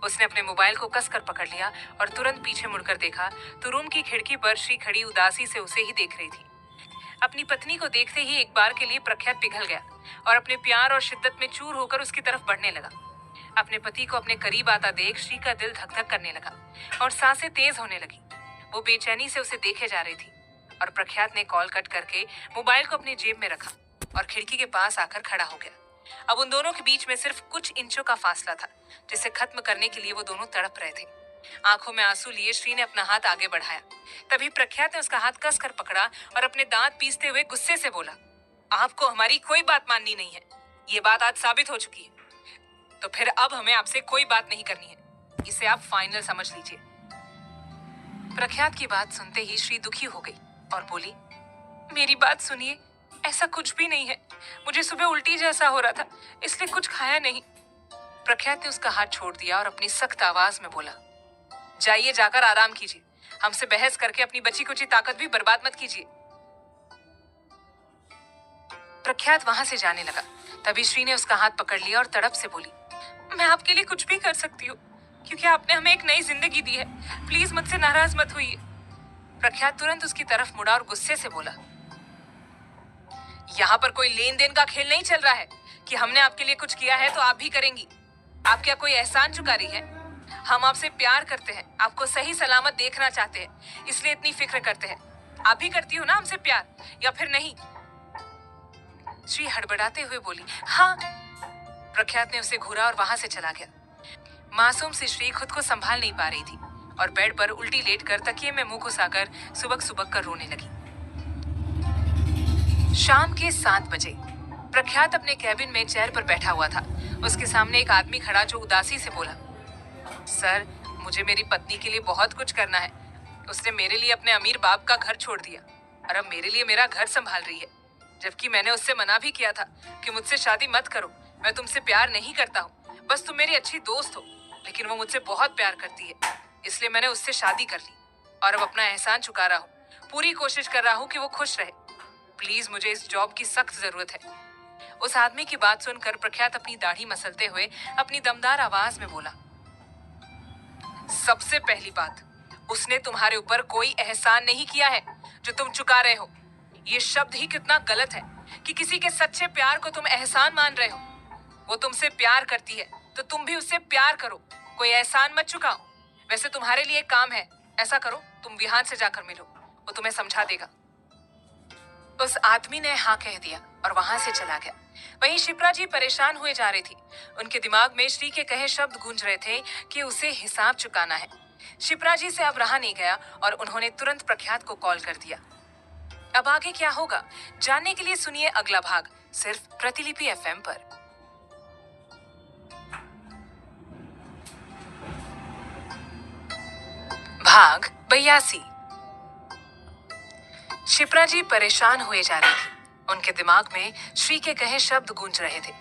उसने अपने मोबाइल को कसकर पकड़ लिया और तुरंत पीछे मुड़कर देखा तो रूम की खिड़की पर श्री खड़ी उदासी से उसे ही देख रही थी। अपनी पत्नी को देखते ही एक बार के लिए प्रख्यात पिघल गया और अपने प्यार और शिद्दत में चूर होकर उसकी तरफ बढ़ने लगा। अपने पति को अपने करीब आता देख श्री का दिल धक धक करने लगा और सांसें तेज होने लगी। वो बेचैनी से उसे देखे जा रही थी और प्रख्यात ने कॉल कट करके मोबाइल को अपनी जेब में रखा और खिड़की के पास आकर खड़ा हो गया। अब उन दोनों के बीच में सिर्फ कुछ इंचों का फासला था जिसे खत्म करने के लिए वो दोनों तड़प रहे थे। आंखों में आंसू लिए श्री ने अपना हाथ आगे बढ़ाया। तभी प्रख्यात ने उसका हाथ कसकर पकड़ा और अपने दांत पीसते हुए गुस्से से बोला, आपको हमारी कोई बात माननी नहीं है, ये बात आज साबित हो चुकी है, तो फिर अब हमें आपसे कोई बात नहीं करनी है। इसे आप फाइनल समझ लीजिए। प्रख्यात की बात सुनते ही श्री दुखी हो गई और बोली, मेरी बात सुनिए, ऐसा कुछ भी नहीं है। मुझे सुबह उल्टी जैसा हो रहा था, इसलिए कुछ खाया नहीं। प्रख्यात ने उसका हाथ छोड़ दिया और अपनी सख्त आवाज में बोला, जाइए जाकर आराम कीजिए। हमसे बहस करके अपनी बची कुची ताकत भी बर्बाद मत कीजिए। प्रख्यात वहां से जाने लगा। तभी श्री ने उसका हाथ पकड़ लिया और तड़प से बोली, मैं आपके लिए कुछ भी कर सकती हूँ, क्योंकि आपने हमें एक नई जिंदगी दी है। प्लीज मुझसे नाराज मत होइए। प्रख्यात तुरंत उसकी तरफ मुड़ा और गुस्से से बोला, यहाँ पर कोई लेन देन का खेल नहीं चल रहा है कि हमने आपके लिए कुछ किया है तो आप भी करेंगी। आप क्या कोई एहसान चुका रही है? हम आपसे प्यार करते हैं, आपको सही सलामत देखना चाहते हैं, इसलिए इतनी फिक्र करते हैं। आप भी करती हो ना हमसे प्यार, या फिर नहीं? श्री हड़बड़ाते हुए बोली, हाँ। प्रख्यात ने उसे घूरा और वहां से चला गया। मासूम सी श्री खुद को संभाल नहीं पा रही थी और बेड पर उल्टी लेटकर तकिए में मुंह घुसाकर सुबक सुबक कर रोने लगी। शाम के 7 बजे प्रख्यात अपने कैबिन में चेयर पर बैठा हुआ था। उसके सामने एक आदमी खड़ा जो उदासी से बोला, सर, मुझे मेरी पत्नी के लिए बहुत कुछ करना है। उसने मेरे लिए अपने अमीर बाप का घर छोड़ दिया और अब मेरे लिए मेरा घर संभाल रही है, जबकि मैंने उससे मना भी किया था कि मुझसे शादी मत करो, मैं तुमसे प्यार नहीं करता हूँ, बस तुम मेरी अच्छी दोस्त हो। लेकिन वो मुझसे बहुत प्यार करती है, इसलिए मैंने उससे शादी कर ली और अब अपना एहसान चुका रहा हूँ। पूरी कोशिश कर रहा हूँ कि वो खुश रहे। प्लीज, मुझे इस जॉब की सख्त जरूरत है। उस आदमी की बात सुनकर प्रख्यात अपनी दाढ़ी मसलते हुए अपनी दमदार आवाज में बोला, सबसे पहली बात, उसने तुम्हारे ऊपर कोई एहसान नहीं किया है जो तुम चुका रहे हो। ये शब्द ही कितना गलत है कि किसी के सच्चे प्यार को तुम एहसान मान रहे हो। वो तुमसे प्यार करती है तो तुम भी उससे प्यार करो, कोई एहसान मत चुकाओ। वैसे तुम्हारे लिए एक काम है, ऐसा करो, तुम विहान से जाकर मिलो, वो तुम्हें समझा देगा। उस आदमी ने हाँ कह दिया और वहां से चला गया। वहीं शिप्रा जी परेशान हुए जा रही थी। उनके दिमाग में श्री के कहे शब्द गूंज रहे थे कि उसे हिसाब चुकाना है। शिप्रा जी से अब रहा नहीं गया और उन्होंने तुरंत प्रख्यात को कॉल कर दिया। अब आगे क्या होगा जानने के लिए सुनिए अगला भाग, सिर्फ प्रतिलिपि एफएम पर। भाग 82। शिप्रा जी परेशान हुए जा रही थी। उनके दिमाग में श्री के कहे शब्द गूंज रहे थे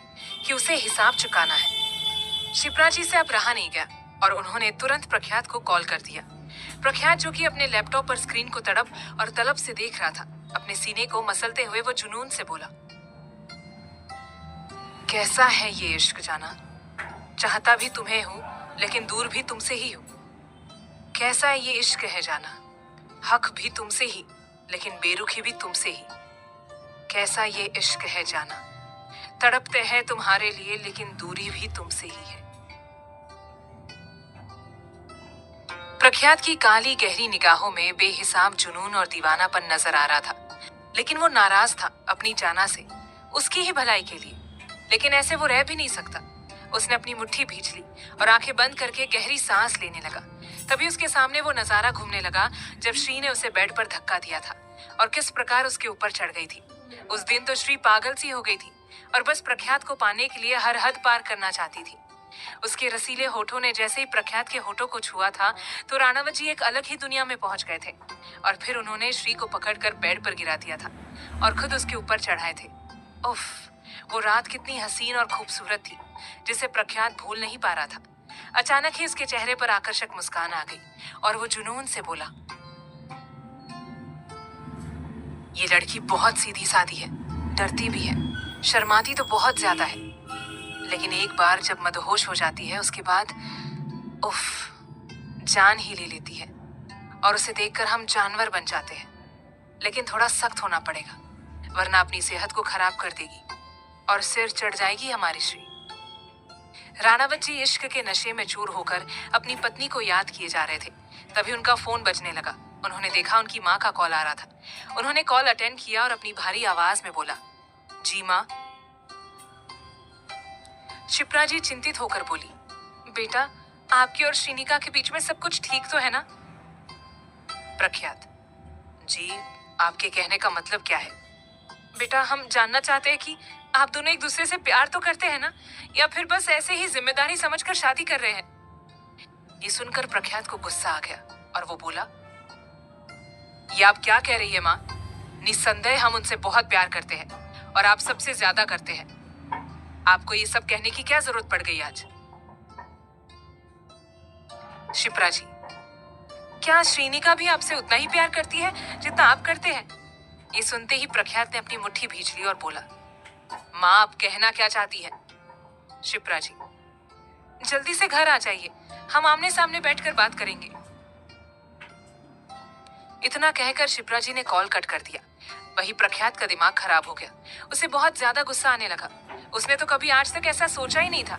कि उसे हिसाब चुकाना है। शिप्रा जी से अब रहा नहीं गया और उन्होंने तुरंत प्रख्यात को कॉल कर दिया। प्रख्यात, जो कि अपने लैपटॉप पर स्क्रीन को तड़प और तलब से देख रहा था, अपने सीने को मसलते हुए वो जुनून से बोला, कैसा है ये इश्क जाना, चाहता भी तुम्हें हूं लेकिन दूर भी तुमसे ही हूं। कैसा है ये इश्क है जाना, हक भी तुमसे ही लेकिन बेरुखी भी तुमसे ही। कैसा ये इश्क है जाना, तड़पते हैं तुम्हारे लिए लेकिन दूरी भी तुमसे ही है। प्रख्यात की काली गहरी निगाहों में बेहिसाब जुनून और दीवानापन नजर आ रहा था, लेकिन वो नाराज था अपनी जाना से, उसकी ही भलाई के लिए। लेकिन ऐसे वो रह भी नहीं सकता। उसने अपनी मुट्ठी भींच ली और आंखें बंद करके गहरी सांस लेने लगा। तभी उसके सामने वो नजारा घूमने लगा जब श्री ने उसे बेड पर धक्का दिया था और किस प्रकार उसके ऊपर चढ़ गई थी। उस दिन तो श्री पागल सी हो गई थी और बस प्रख्यात को पाने के लिए हर हद पार करना चाहती थी। उसके रसीले होठों ने जैसे ही प्रख्यात के होठों को छुआ था तो राणावत जी एक अलग ही दुनिया में पहुंच गए थे और फिर उन्होंने श्री को पकड़कर बेड पर गिरा दिया था और खुद उसके ऊपर चढ़ाए थे। उफ, वो रात कितनी हसीन और खूबसूरत थी जिसे प्रख्यात भूल नहीं पा रहा था। अचानक ही उसके चेहरे पर आकर्षक मुस्कान आ गई और वो जुनून से बोला, ये लड़की बहुत सीधी सादी है, डरती भी है, शर्माती तो बहुत ज्यादा है, लेकिन एक बार जब मदहोश हो जाती है उसके बाद उफ, जान ही ले लेती है और उसे देखकर हम जानवर बन जाते हैं। लेकिन थोड़ा सख्त होना पड़ेगा वरना अपनी सेहत को खराब कर देगी और सिर चढ़ जाएगी हमारी श्री। राणावत जी इश्क के नशे में चूर होकर अपनी पत्नी को याद किए जा रहे थे। तभी उनका फोन बजने लगा। उन्होंने देखा उनकी माँ का कॉल आ रहा था। उन्होंने कॉल अटेंड किया और अपनी भारी आवाज में बोला, जी माँ। शिप्रा जी चिंतित होकर बोली, बेटा, आपकी और श्रीनिका के बीच में सब कुछ ठीक तो है ना? प्रख्यात, जी, आपके कहने का मतलब क्या है? बेटा, हम जानना चाहते हैं कि आप दोनों एक दूसरे से प्यार तो करते हैं ना, या फिर बस ऐसे ही जिम्मेदारी समझकर शादी कर रहे हैं? ये सुनकर प्रख्यात को गुस्सा आ गया और वो बोला, ये आप क्या कह रही है माँ? निस्संदेह हम उनसे बहुत प्यार करते हैं और आप सबसे ज्यादा करते हैं। आपको ये सब कहने की क्या जरूरत पड़ गई आज? शिप्रा जी, क्या श्रीनिका भी आपसे उतना ही प्यार करती है जितना आप करते हैं? ये सुनते ही प्रख्यात ने अपनी मुट्ठी भींच ली और बोला, माँ आप कहना क्या चाहती है? शिप्रा जी, जल्दी से घर आ जाइए, हम आमने सामने बैठकर बात करेंगे। इतना कहकर शिप्रा जी ने कॉल कट कर दिया। वही प्रख्यात का दिमाग खराब हो गया। उसे बहुत ज्यादा गुस्सा आने लगा। उसने तो कभी आज तक ऐसा सोचा ही नहीं था।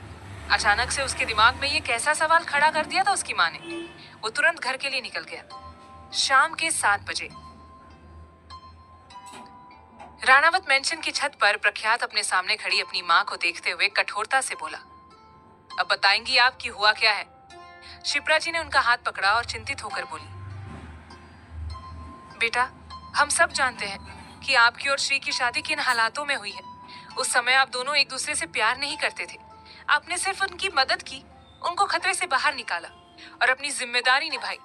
अचानक से उसके दिमाग में ये कैसा सवाल खड़ा कर दिया था उसकी माँ ने। वो तुरंत घर के लिए निकल गया। शाम के 7 बजे राणावत मेंशन की छत पर प्रख्यात अपने सामने खड़ी अपनी माँ को देखते हुए कठोरता से बोला, अब बताएंगी आप कि हुआ क्या है? शिप्रा जी ने उनका हाथ पकड़ा और चिंतित होकर बोली, बेटा हम सब जानते हैं कि आपकी और श्री की शादी किन हालातों में हुई है। उस समय आप दोनों एक दूसरे से प्यार नहीं करते थे। आपने सिर्फ उनकी मदद की, उनको खतरे से बाहर निकाला और अपनी जिम्मेदारी निभाई।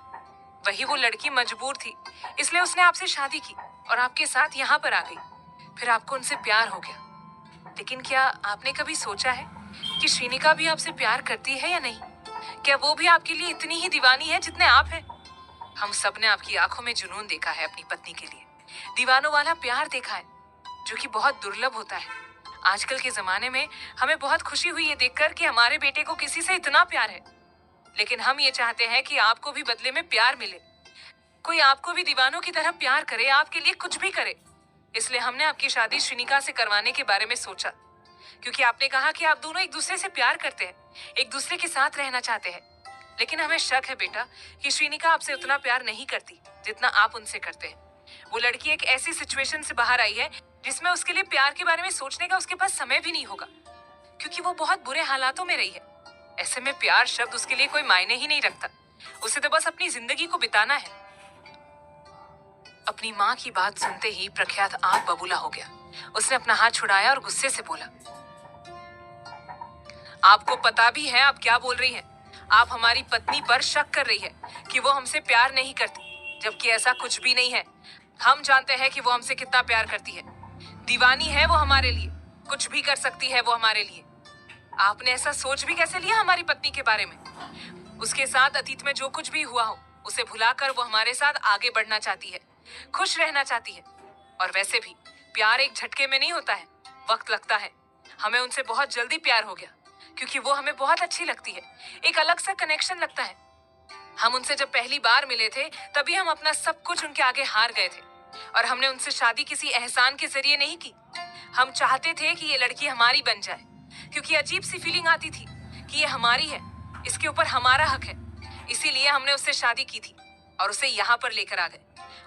वही वो लड़की मजबूर थी, इसलिए उसने आपसे शादी की और आपके साथ यहाँ पर आ गई। फिर आपको उनसे प्यार हो गया। लेकिन क्या आपने कभी सोचा है कि श्रीनिका भी आपसे प्यार करती है या नहीं? क्या वो भी आपके लिए इतनी ही दीवानी है जितने आप हैं? हम सब ने आपकी आंखों में जुनून देखा है अपनी पत्नी के लिए, दीवानों वाला प्यार देखा है, जो कि बहुत दुर्लभ होता है। आजकल के जमाने में हमें बहुत खुशी हुई ये देखकर कि हमारे बेटे को किसी से इतना प्यार है। लेकिन हम ये चाहते हैं कि आपको भी बदले में प्यार मिले, कोई आपको भी दीवानों की तरह प्यार करे, आपके लिए कुछ भी करे। इसलिए हमने आपकी शादी श्रीनिका से करवाने के बारे में सोचा, क्योंकि आपने कहा कि आप दोनों एक दूसरे से प्यार करते हैं, एक दूसरे के साथ रहना चाहते हैं। लेकिन हमें शक है बेटा कि श्रीनिका आपसे उतना प्यार नहीं करती जितना आप उनसे करते हैं। वो लड़की एक ऐसी सिचुएशन से बाहर आई है जिसमें उसके लिए प्यार के बारे में सोचने का उसके पास समय भी नहीं होगा, क्योंकि वो बहुत बुरे हालातों में रही है। ऐसे में प्यार शब्द उसके लिए कोई मायने ही नहीं रखता। उसे तो बस अपनी जिंदगी को बिताना है। अपनी माँ की बात सुनते ही प्रख्यात आग बबूला हो गया। उसने अपना हाथ छुड़ाया और गुस्से से बोला, आपको पता भी है आप क्या बोल रही हैं? आप हमारी पत्नी पर शक कर रही है कि वो हमसे प्यार नहीं करती, जबकि ऐसा कुछ भी नहीं है। हम जानते हैं कि वो हमसे कितना प्यार करती है। दीवानी है वो हमारे लिए, कुछ भी कर सकती है वो हमारे लिए। आपने ऐसा सोच भी कैसे लिया हमारी पत्नी के बारे में? उसके साथ अतीत में जो कुछ भी हुआ हो उसे भुलाकर वो हमारे साथ आगे बढ़ना चाहती है, खुश रहना चाहती है। और वैसे भी प्यार एक झटके में नहीं होता है, वक्त लगता है। हमें उनसे बहुत जल्दी प्यार हो गया, क्योंकि वो हमें बहुत अच्छी लगती है। एक अलग सा कनेक्शन लगता है। हम उनसे जब पहली बार मिले थे तभी हम अपना सब कुछ उनके आगे हार गए थे, और हमने उनसे शादी किसी एहसान के जरिए नहीं की। हम चाहते थे कि ये लड़की हमारी बन जाए, क्योंकि अजीब सी फीलिंग आती थी कि ये हमारी है, इसके ऊपर हमारा हक है। इसीलिए हमने उससे शादी की थी और उसे यहाँ पर लेकर आ गए।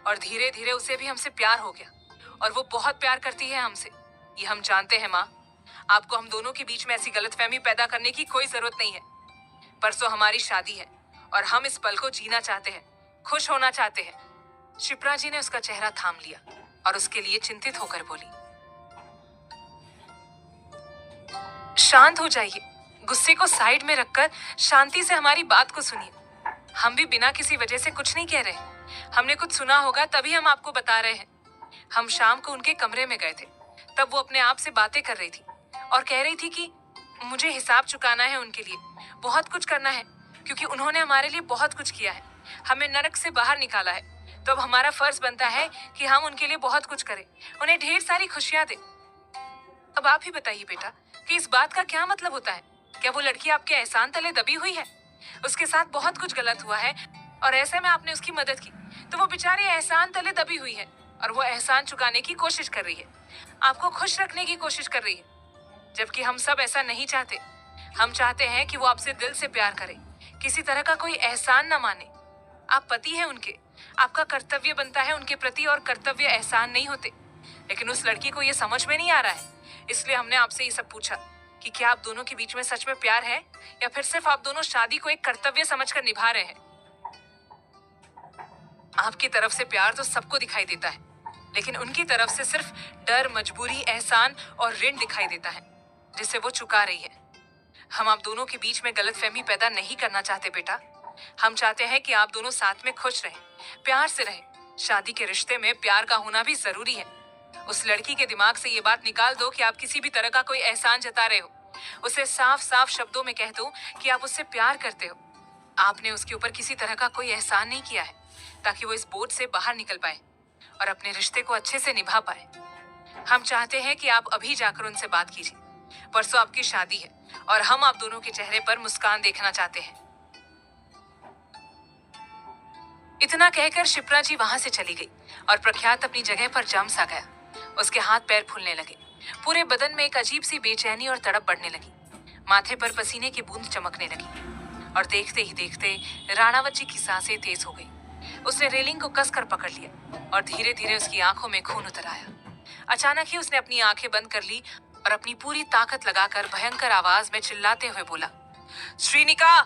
और धीरे धीरे उसे भी हमसे प्यार हो गया, और वो बहुत प्यार करती है हमसे। ये हम जानते हैं माँ। आपको हम दोनों के बीच में ऐसी गलतफहमी पैदा करने की कोई जरूरत नहीं है। परसों हमारी शादी है और हम इस पल को जीना चाहते हैं, खुश होना चाहते हैं। शिप्रा जी ने उसका चेहरा थाम लिया और उसके लिए चिंतित होकर बोली, शांत हो जाइए, गुस्से को साइड में रखकर शांति से हमारी बात को सुनिए। हम भी बिना किसी वजह से कुछ नहीं कह रहे। हमने कुछ सुना होगा तभी हम आपको बता रहे हैं। हम शाम को उनके कमरे में गए थे, तब वो अपने आप से बातें कर रही थी और कह रही थी कि मुझे हिसाब चुकाना है उनके लिए, बहुत कुछ करना है, क्योंकि उन्होंने हमारे लिए बहुत कुछ किया है, हमें नरक से बाहर निकाला है। तो अब हमारा फर्ज बनता है कि हम उनके लिए बहुत कुछ करें, उन्हें ढेर सारी खुशियां दें। अब आप ही बताइए बेटा कि इस बात का क्या मतलब होता है? क्या वो लड़की आपके एहसान तले दबी हुई है? उसके साथ बहुत कुछ गलत हुआ है और ऐसे में आपने उसकी मदद की, तो वो बेचारी एहसान तले दबी हुई है और वो एहसान चुकाने की कोशिश कर रही है, आपको खुश रखने की कोशिश कर रही है। जबकि हम सब ऐसा नहीं चाहते। हम चाहते हैं कि वो आपसे दिल से प्यार करे, किसी तरह का कोई एहसान ना माने। आप पति हैं उनके, आपका कर्तव्य बनता है उनके प्रति, और कर्तव्य एहसान नहीं होते। लेकिन उस लड़की को ये समझ में नहीं आ रहा है, इसलिए हमने आपसे ये सब पूछा कि क्या आप दोनों के बीच में सच में प्यार है, या फिर सिर्फ आप दोनों शादी को एक कर्तव्य समझकर निभा रहे हैं। आपकी तरफ से प्यार तो सबको दिखाई देता है, लेकिन उनकी तरफ से सिर्फ डर, मजबूरी, एहसान और ऋण दिखाई देता है, जिसे वो चुका रही है। हम आप दोनों के बीच में गलतफहमी पैदा नहीं करना चाहते बेटा। हम चाहते हैं कि आप दोनों साथ में खुश रहें, प्यार से रहें। शादी के रिश्ते में प्यार का होना भी जरूरी है। उस लड़की के दिमाग से ये बात निकाल दो कि आप किसी भी तरह का कोई एहसान जता रहे हो। उसे साफ साफ शब्दों में कह दो कि आप उससे प्यार करते हो। आपने उसके ऊपर किसी तरह का कोई एहसान नहीं किया है, ताकि वो इस बोझ से बाहर निकल पाए और अपने रिश्ते को अच्छे से निभा पाए। हम चाहते हैं कि आप अभी जाकर उनसे बात कीजिए। परसों आपकी शादी है और हम आप दोनों के चेहरे पर मुस्कान देखना चाहते हैं। इतना कहकर शिप्रा जी वहां से चली गई और प्रख्यात अपनी जगह पर जम सा गया। उसके हाथ पैर फूलने लगे। पूरे बदन में एक अजीब सी बेचैनी और तड़प बढ़ने लगी। माथे पर पसीने की बूंद चमकने लगी और देखते ही देखते राणावत जी की सांसें तेज हो गई। उसने रेलिंग को कसकर पकड़ लिया और धीरे धीरे उसकी आंखों में खून उतर आया। अचानक ही उसने अपनी आंखें बंद कर ली और अपनी पूरी ताकत लगाकर भयंकर आवाज में चिल्लाते हुए बोला, श्रीनिका।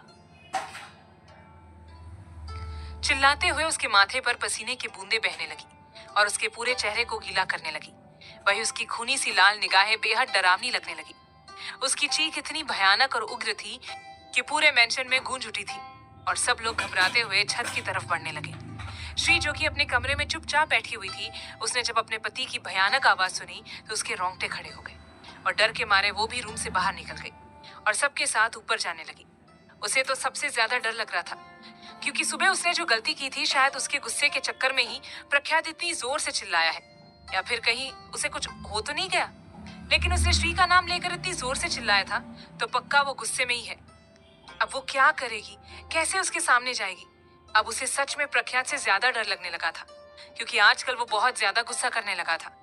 चिल्लाते हुए उसके माथे पर पसीने की बूंदें बहने लगी और उसके पूरे चेहरे को गीला करने लगी। वही उसकी खूनी सी लाल निगाहें बेहद डरावनी लगने लगी। उसकी चीख इतनी भयानक और उग्र थी कि पूरे मेंशन में गूंज उठी थी और सब लोग घबराते हुए छत की तरफ बढ़ने लगे। श्री, जो कि अपने कमरे में चुपचाप बैठी हुई थी, उसने जब अपने पति की भयानक आवाज सुनी तो उसके रोंगटे खड़े हो गए और डर के मारे वो भी रूम से बाहर निकल गई और सबके साथ ऊपर जाने लगी। उसे तो सबसे ज्यादा डर लग रहा था, क्योंकि सुबह उसने जो गलती की थी, शायद उसके गुस्से के चक्कर में ही प्रख्यात इतनी जोर से चिल्लाया है, या फिर कहीं उसे कुछ हो तो नहीं गया। लेकिन उसने श्री का नाम लेकर इतनी जोर से चिल्लाया था, तो पक्का वो गुस्से में ही है। अब वो क्या करेगी, कैसे उसके सामने जाएगी? अब उसे सच में प्रख्यात से ज्यादा डर लगने लगा था, क्योंकि आजकल वो बहुत ज्यादा गुस्सा करने लगा था।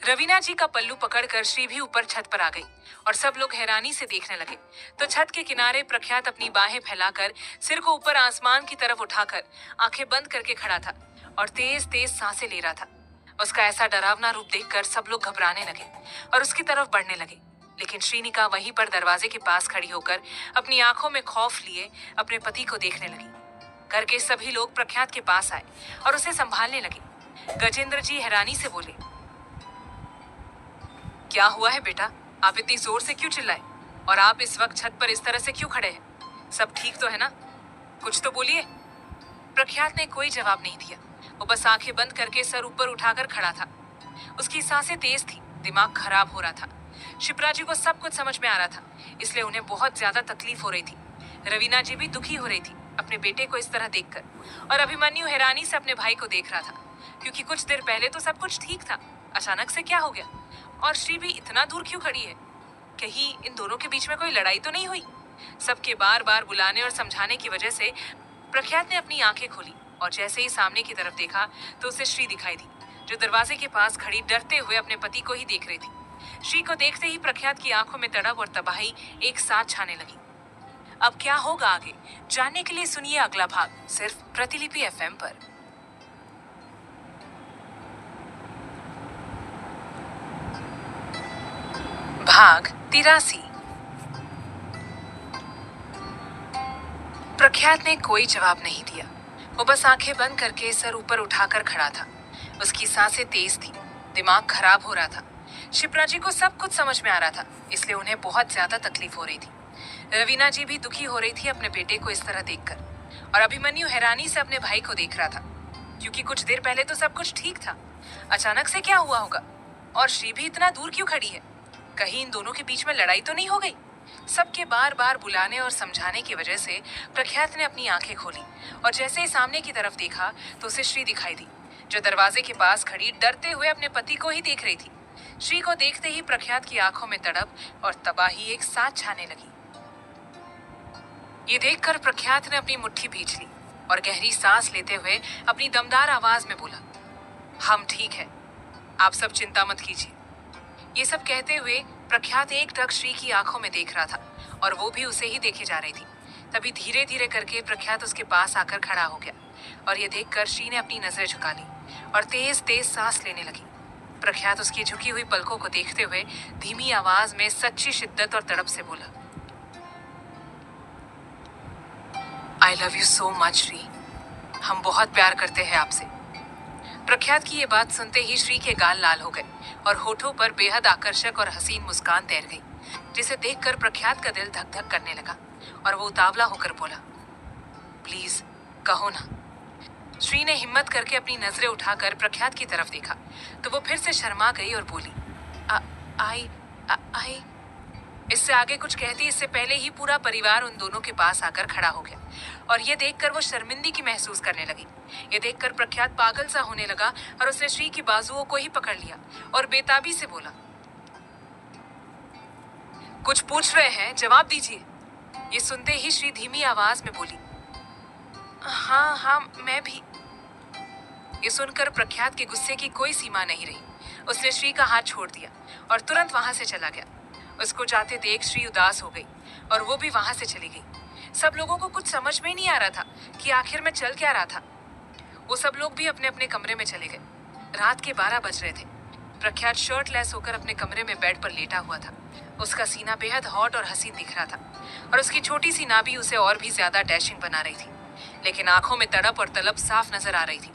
रवीना जी का पल्लू पकड़कर श्री भी ऊपर छत पर आ गई और सब लोग हैरानी से देखने लगे। तो छत के किनारे प्रख्यात अपनी बाहें फैलाकर सिर को ऊपर आसमान की तरफ उठाकर आंखें बंद करके खड़ा था और तेज तेज सांसें ले रहा था। उसका ऐसा डरावना रूप देखकर सब लोग घबराने लगे और उसकी तरफ बढ़ने लगे। लेकिन श्रीनिका वहीं पर दरवाजे के पास खड़ी होकर अपनी आंखों में खौफ लिए अपने पति को देखने लगी। घर के सभी लोग प्रख्यात के पास आए और उसे संभालने लगे। गजेंद्र जी हैरानी से बोले, क्या हुआ है बेटा? आप इतनी जोर से क्यों चिल्लाए? और आप इस वक्त छत पर इस तरह से क्यों खड़े हैं? सब ठीक तो है ना? कुछ तो बोलिए। प्रख्यात ने कोई जवाब नहीं दिया। वो बस आंखें बंद करके सर ऊपर उठाकर खड़ा था। उसकी सांसें तेज थी, दिमाग खराब हो रहा था। शिप्रा जी को सब कुछ समझ में आ रहा था, इसलिए उन्हें बहुत ज्यादा तकलीफ हो रही थी। रवीना जी भी दुखी हो रही थी अपने बेटे को इस तरह देखकर, और अभिमन्यु हैरानी से अपने भाई को देख रहा था, क्योंकि कुछ देर पहले तो सब कुछ ठीक था। अचानक से क्या हो गया? और श्री भी इतना दूर क्यों खड़ी है? कहीं इन दोनों के बीच में कोई लड़ाई तो नहीं हुई? सबके बार बार बुलाने और समझाने की वजह से प्रख्यात ने अपनी आंखें खोली और जैसे ही सामने की तरफ देखा तो उसे श्री दिखाई दी, जो दरवाजे के पास खड़ी डरते हुए अपने पति को ही देख रही थी। श्री को देखते ही प्रख्यात की आंखों में तड़प और तबाही एक साथ छाने लगी। अब क्या होगा आगे, जानने के लिए सुनिए अगला भाग, सिर्फ प्रतिलिपि एफएम पर। भाग 83। प्रख्यात ने कोई जवाब नहीं दिया। वो बस आंखें बंद करके सर ऊपर उठाकर खड़ा था। उसकी सांसें तेज थी, दिमाग खराब हो रहा था। शिप्रा जी को सब कुछ समझ में आ रहा था, इसलिए उन्हें बहुत ज्यादा तकलीफ हो रही थी। रवीना जी भी दुखी हो रही थी अपने बेटे को इस तरह देखकर, और अभिमन्यु हैरानी से अपने भाई को देख रहा था, क्योंकि कुछ देर पहले तो सब कुछ ठीक था। अचानक से क्या हुआ होगा? और श्री भी इतना दूर क्यों खड़ी है? कहीं इन दोनों के बीच में लड़ाई तो नहीं हो गई? सबके बार बार बुलाने और समझाने की वजह से प्रख्यात ने अपनी आंखें खोली और जैसे ही सामने की तरफ देखा तो उसे श्री दिखाई दी, जो दरवाजे के पास खड़ी डरते हुए अपने पति को ही देख रही थी। श्री को देखते ही प्रख्यात की आंखों में तड़प और तबाही एक साथ छाने लगी। ये देखकर प्रख्यात ने अपनी मुट्ठी भींच ली और गहरी सांस लेते हुए अपनी दमदार आवाज में बोला, हम ठीक है, आप सब चिंता मत कीजिए। ये सब कहते हुए प्रख्यात एक टक श्री की आंखों में देख रहा था और वो भी उसे ही देखे जा रही थी। तभी धीरे धीरे करके प्रख्यात उसके पास आकर खड़ा हो गया और ये देखकर श्री ने अपनी नजरें झुका ली और तेज तेज सांस लेने लगी। प्रख्यात उसकी झुकी हुई पलकों को देखते हुए धीमी आवाज में सच्ची शिद्दत और तड़प से बोला, I love you so much Shri, हम बहुत प्यार करते हैं आपसे। प्रख्यात की ये बात सुनते ही श्री के गाल लाल हो गए और होठों पर बेहद आकर्षक और हसीन मुस्कान तैर गई, जिसे देखकर प्रख्यात का दिल धक धक करने लगा और वो उतावला होकर बोला, प्लीज कहो ना। श्री ने हिम्मत करके अपनी नजरें उठाकर प्रख्यात की तरफ देखा तो वो फिर से शर्मा गई और बोली, आई आई। इससे आगे कुछ कहती इससे पहले ही पूरा परिवार उन दोनों के पास आकर खड़ा हो गया और ये देखकर वो शर्मिंदगी महसूस करने लगी। ये देखकर प्रख्यात पागल सा होने लगा और उसने श्री की बाजुओं को ही पकड़ लिया और बेताबी से बोला, कुछ पूछ रहे हैं, जवाब दीजिए। ये सुनते ही श्री धीमी आवाज में बोली, हाँ हाँ मैं भी। ये सुनकर प्रख्यात के गुस्से की कोई सीमा नहीं रही। उसने श्री का हाथ छोड़ दिया और तुरंत वहां से चला गया। उसको जाते देख श्री उदास हो गई और वो भी वहां से चली गई। सब लोगों को कुछ समझ में ही नहीं आ रहा था कि आखिर में चल क्या रहा था। वो सब लोग भी अपने अपने कमरे में चले गए। रात के 12 बज रहे थे। प्रख्यात शर्टलेस होकर अपने कमरे में बेड पर लेटा हुआ था। उसका सीना बेहद हॉट और हसीन दिख रहा था और उसकी छोटी सी नाभि उसे और भी ज्यादा डैशिंग बना रही थी, लेकिन आंखों में तड़प और तलब साफ नजर आ रही थी।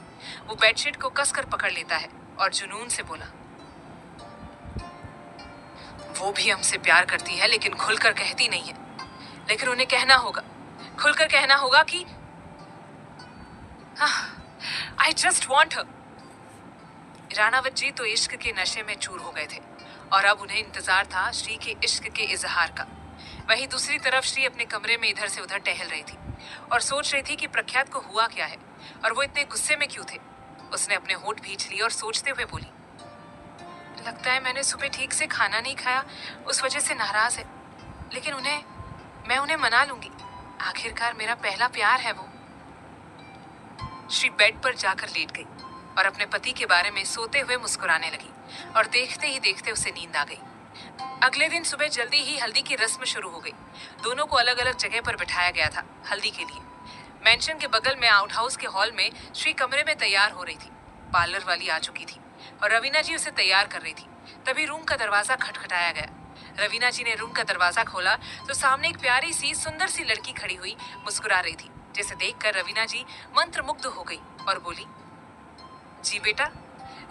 वो बेडशीट को कसकर पकड़ लेता है और जुनून से बोला, वो भी हमसे प्यार करती है लेकिन खुलकर कहती नहीं है। लेकिन उन्हें कहना होगा, खुलकर कहना होगा कि I just want her. Ranawat ji तो इश्क के नशे में चूर हो गए थे और अब उन्हें इंतजार था श्री के इश्क के इजहार का। वहीं दूसरी तरफ श्री अपने कमरे में इधर से उधर टहल रही थी और सोच रही थी कि प्रख्यात को हुआ क्या है और वो इतने गुस्से में क्यों थे। उसने अपने होंठ भींच लिए और सोचते हुए बोली, लगता है मैंने सुबह ठीक से खाना नहीं खाया, उस वजह से नाराज है। लेकिन मैं उन्हें मना लूंगी, आखिरकार मेरा पहला प्यार है वो। श्री बेड पर जाकर लेट गई और अपने पति के बारे में सोते हुए मुस्कुराने लगी और देखते ही देखते उसे नींद आ गई। अगले दिन सुबह जल्दी ही हल्दी की रस्म शुरू हो गई। दोनों को अलग अलग जगह पर बिठाया गया था हल्दी के लिए। मेंशन के बगल में आउट हाउस के हॉल में श्री कमरे में तैयार हो रही थी। पार्लर वाली आ चुकी थी और रवीना जी उसे तैयार कर रही थी। तभी रूम का दरवाजा खटखटाया गया। रवीना जी ने रूम का दरवाजा खोला तो सामने एक प्यारी सी सुंदर सी लड़की खड़ी हुई मुस्कुरा रही थी, जिसे देखकर रवीना जी मंत्रमुग्ध हो गई और बोली, जी बेटा।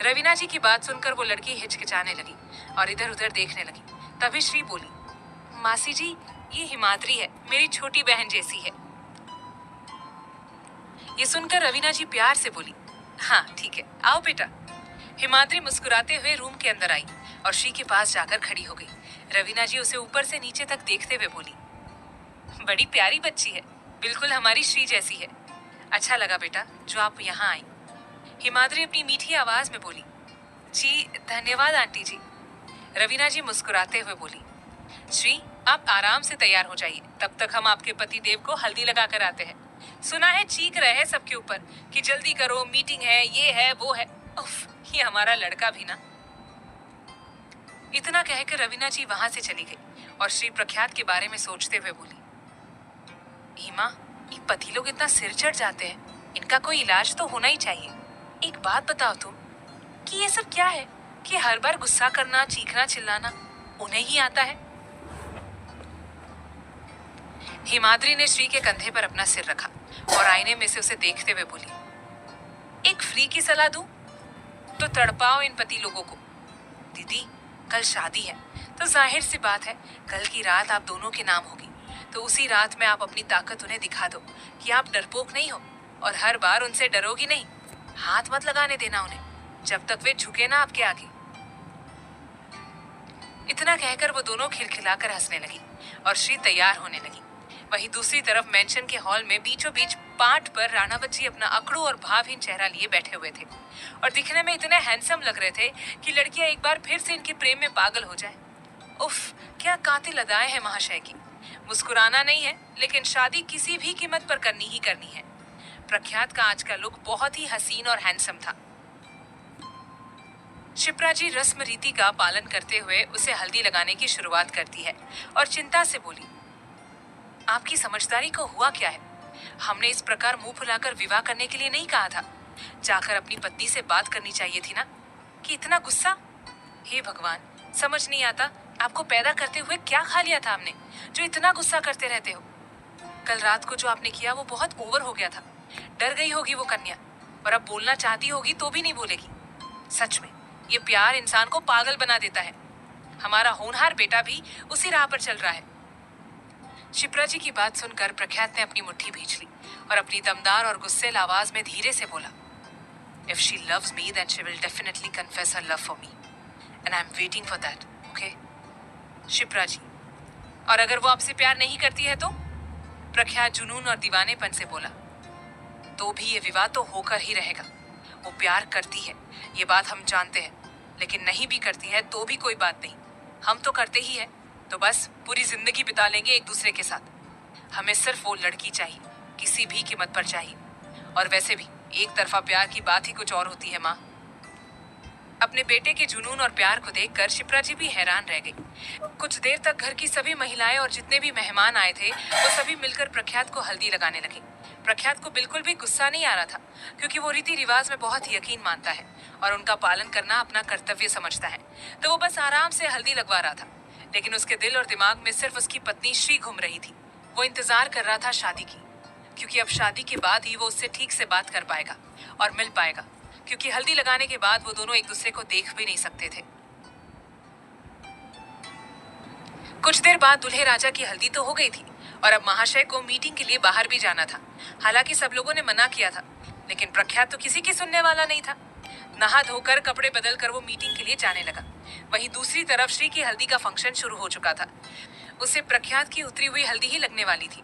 रवीना जी की बात सुनकर वो लड़की हिचकिचाने लगी और इधर उधर देखने लगी। तभी श्री बोली, मासी जी ये हिमाद्री है, मेरी छोटी बहन जैसी है। ये सुनकर रवीना जी प्यार से बोली, हाँ ठीक है, आओ बेटा। हिमाद्री मुस्कुराते हुए रूम के अंदर आई और श्री के पास जाकर खड़ी हो गई। रवीना जी उसे ऊपर से नीचे तक देखते हुए बोली, बड़ी प्यारी बच्ची है, बिल्कुल हमारी श्री जैसी है। अच्छा लगा बेटा जो आप यहाँ आई। हिमाद्री अपनी मीठी आवाज में बोली, जी धन्यवाद आंटी जी। रवीना जी मुस्कुराते हुए बोली, श्री आप आराम से तैयार हो जाइए, तब तक हम आपके पति देव को हल्दी लगा कर आते हैं। सुना है चीख रहे हैं सबके ऊपर कि जल्दी करो, मीटिंग है, ये है वो है। उफ, ये हमारा लड़का भी ना। इतना कहकर रवीना जी वहां से चली गई और श्री प्रख्यात के बारे में सोचते हुए बोली, हिमा ये पति लोग इतना सिर चढ़ जाते हैं, इनका कोई इलाज तो होना ही चाहिए। एक बात बताओ तुम कि ये सब क्या है कि हर बार गुस्सा करना, चीखना, चिल्लाना उन्हें ही आता है। हिमाद्री ने श्री के कंधे पर अपना सिर रखा और आईने में से उसे देखते हुए बोली, एक फ्री की सलाह दूं तो तड़पाओ इन पति लोगों को। दीदी कल शादी है तो जाहिर सी बात है कल की रात आप दोनों के नाम होगी, तो उसी रात में आप अपनी ताकत उन्हें दिखा दो कि आप डरपोक नहीं हो और हर बार उनसे डरोगी नहीं। हाथ मत लगाने देना उन्हें जब तक वे झुके ना आपके आगे। इतना कहकर वो दोनों खिलखिलाकर हंसने लगी और श्री तैयार होने लगी। वहीं दूसरी तरफ मेंशन के हॉल में बीचों बीच पाट पर राणावत जी अपना अकड़ू और भावहीन चेहरा लिए बैठे हुए थे और दिखने में इतने हैंडसम लग रहे थे कि लड़कियां एक बार फिर से इनके प्रेम में पागल हो जाए। उफ, क्या कातिल अदाएं हैं महाशय की। मुस्कुराना नहीं है लेकिन शादी किसी भी कीमत पर करनी ही करनी है। प्रख्यात का आज का लुक बहुत ही हसीन और हैंडसम था। शिप्रा जी रस्म रीति का पालन करते हुए उसे हल्दी लगाने की शुरुआत करती है और चिंता से बोली, आपकी समझदारी को हुआ क्या है? हमने इस प्रकार मुंह फुलाकर विवाह करने के लिए नहीं कहा था। जाकर अपनी पत्नी से बात करनी चाहिए थी ना। कि इतना गुस्सा। हे भगवान, समझ नहीं आता आपको पैदा करते हुए क्या खा लिया था हमने जो इतना गुस्सा करते रहते हो। कल रात को जो आपने किया वो बहुत ओवर हो गया था। डर गई होगी वो कन्या और अब बोलना चाहती होगी तो भी नहीं बोलेगी। सच में ये प्यार इंसान को पागल बना देता है। हमारा होनहार बेटा भी उसी राह पर चल रहा है। शिप्रा जी की बात सुनकर प्रख्यात ने अपनी मुट्ठी भींच ली और अपनी दमदार और गुस्सेल आवाज में धीरे से बोला, if she loves me then she will definitely confess her love for me and I am waiting for that, okay? Shipra ji, और अगर वो आपसे प्यार नहीं करती है तो? प्रख्यात जुनून और दीवानेपन से बोला, तो भी ये विवाह तो होकर ही रहेगा। वो प्यार करती है, ये बात हम जानते हैं, लेकिन नहीं भी करती है तो भी कोई बात नहीं, हम तो करते ही हैं। तो बस पूरी जिंदगी बिता लेंगे एक दूसरे के साथ। हमें सिर्फ वो लड़की चाहिए, किसी भी कीमत पर चाहिए। और वैसे भी एक तरफा प्यार की बात ही कुछ और होती है माँ। अपने बेटे के जुनून और प्यार को देखकर शिप्रा जी भी हैरान रह गई। कुछ देर तक घर की सभी महिलाएं और जितने भी मेहमान आए थे वो सभी मिलकर प्रख्यात को हल्दी लगाने लगे। प्रख्यात को बिल्कुल भी गुस्सा नहीं आ रहा था, क्योंकि वो रीति रिवाज में बहुत यकीन मानता है और उनका पालन करना अपना कर्तव्य समझता है। तो वो बस आराम से हल्दी लगवा रहा था, लेकिन उसके दिल और दिमाग में सिर्फ उसकी पत्नी श्री घूम रही थी। वो इंतजार कर रहा था शादी की, क्योंकि अब शादी के बाद ही वो उससे ठीक से बात कर पाएगा और मिल पाएगा, क्योंकि हल्दी लगाने के बाद वो दोनों एक दूसरे को देख भी नहीं सकते थे। कुछ देर बाद दूल्हे राजा की हल्दी तो हो गई थी और अब महाशय को मीटिंग के लिए बाहर भी जाना था। हालांकि सब लोगों ने मना किया था, लेकिन प्रख्यात तो किसी की सुनने वाला नहीं था। नहा धोकर कपड़े बदल कर वो मीटिंग के लिए जाने लगा। वहीं दूसरी तरफ श्री की हल्दी का फंक्शन शुरू हो चुका था। उसे प्रख्यात की उतरी हुई हल्दी ही लगने वाली थी।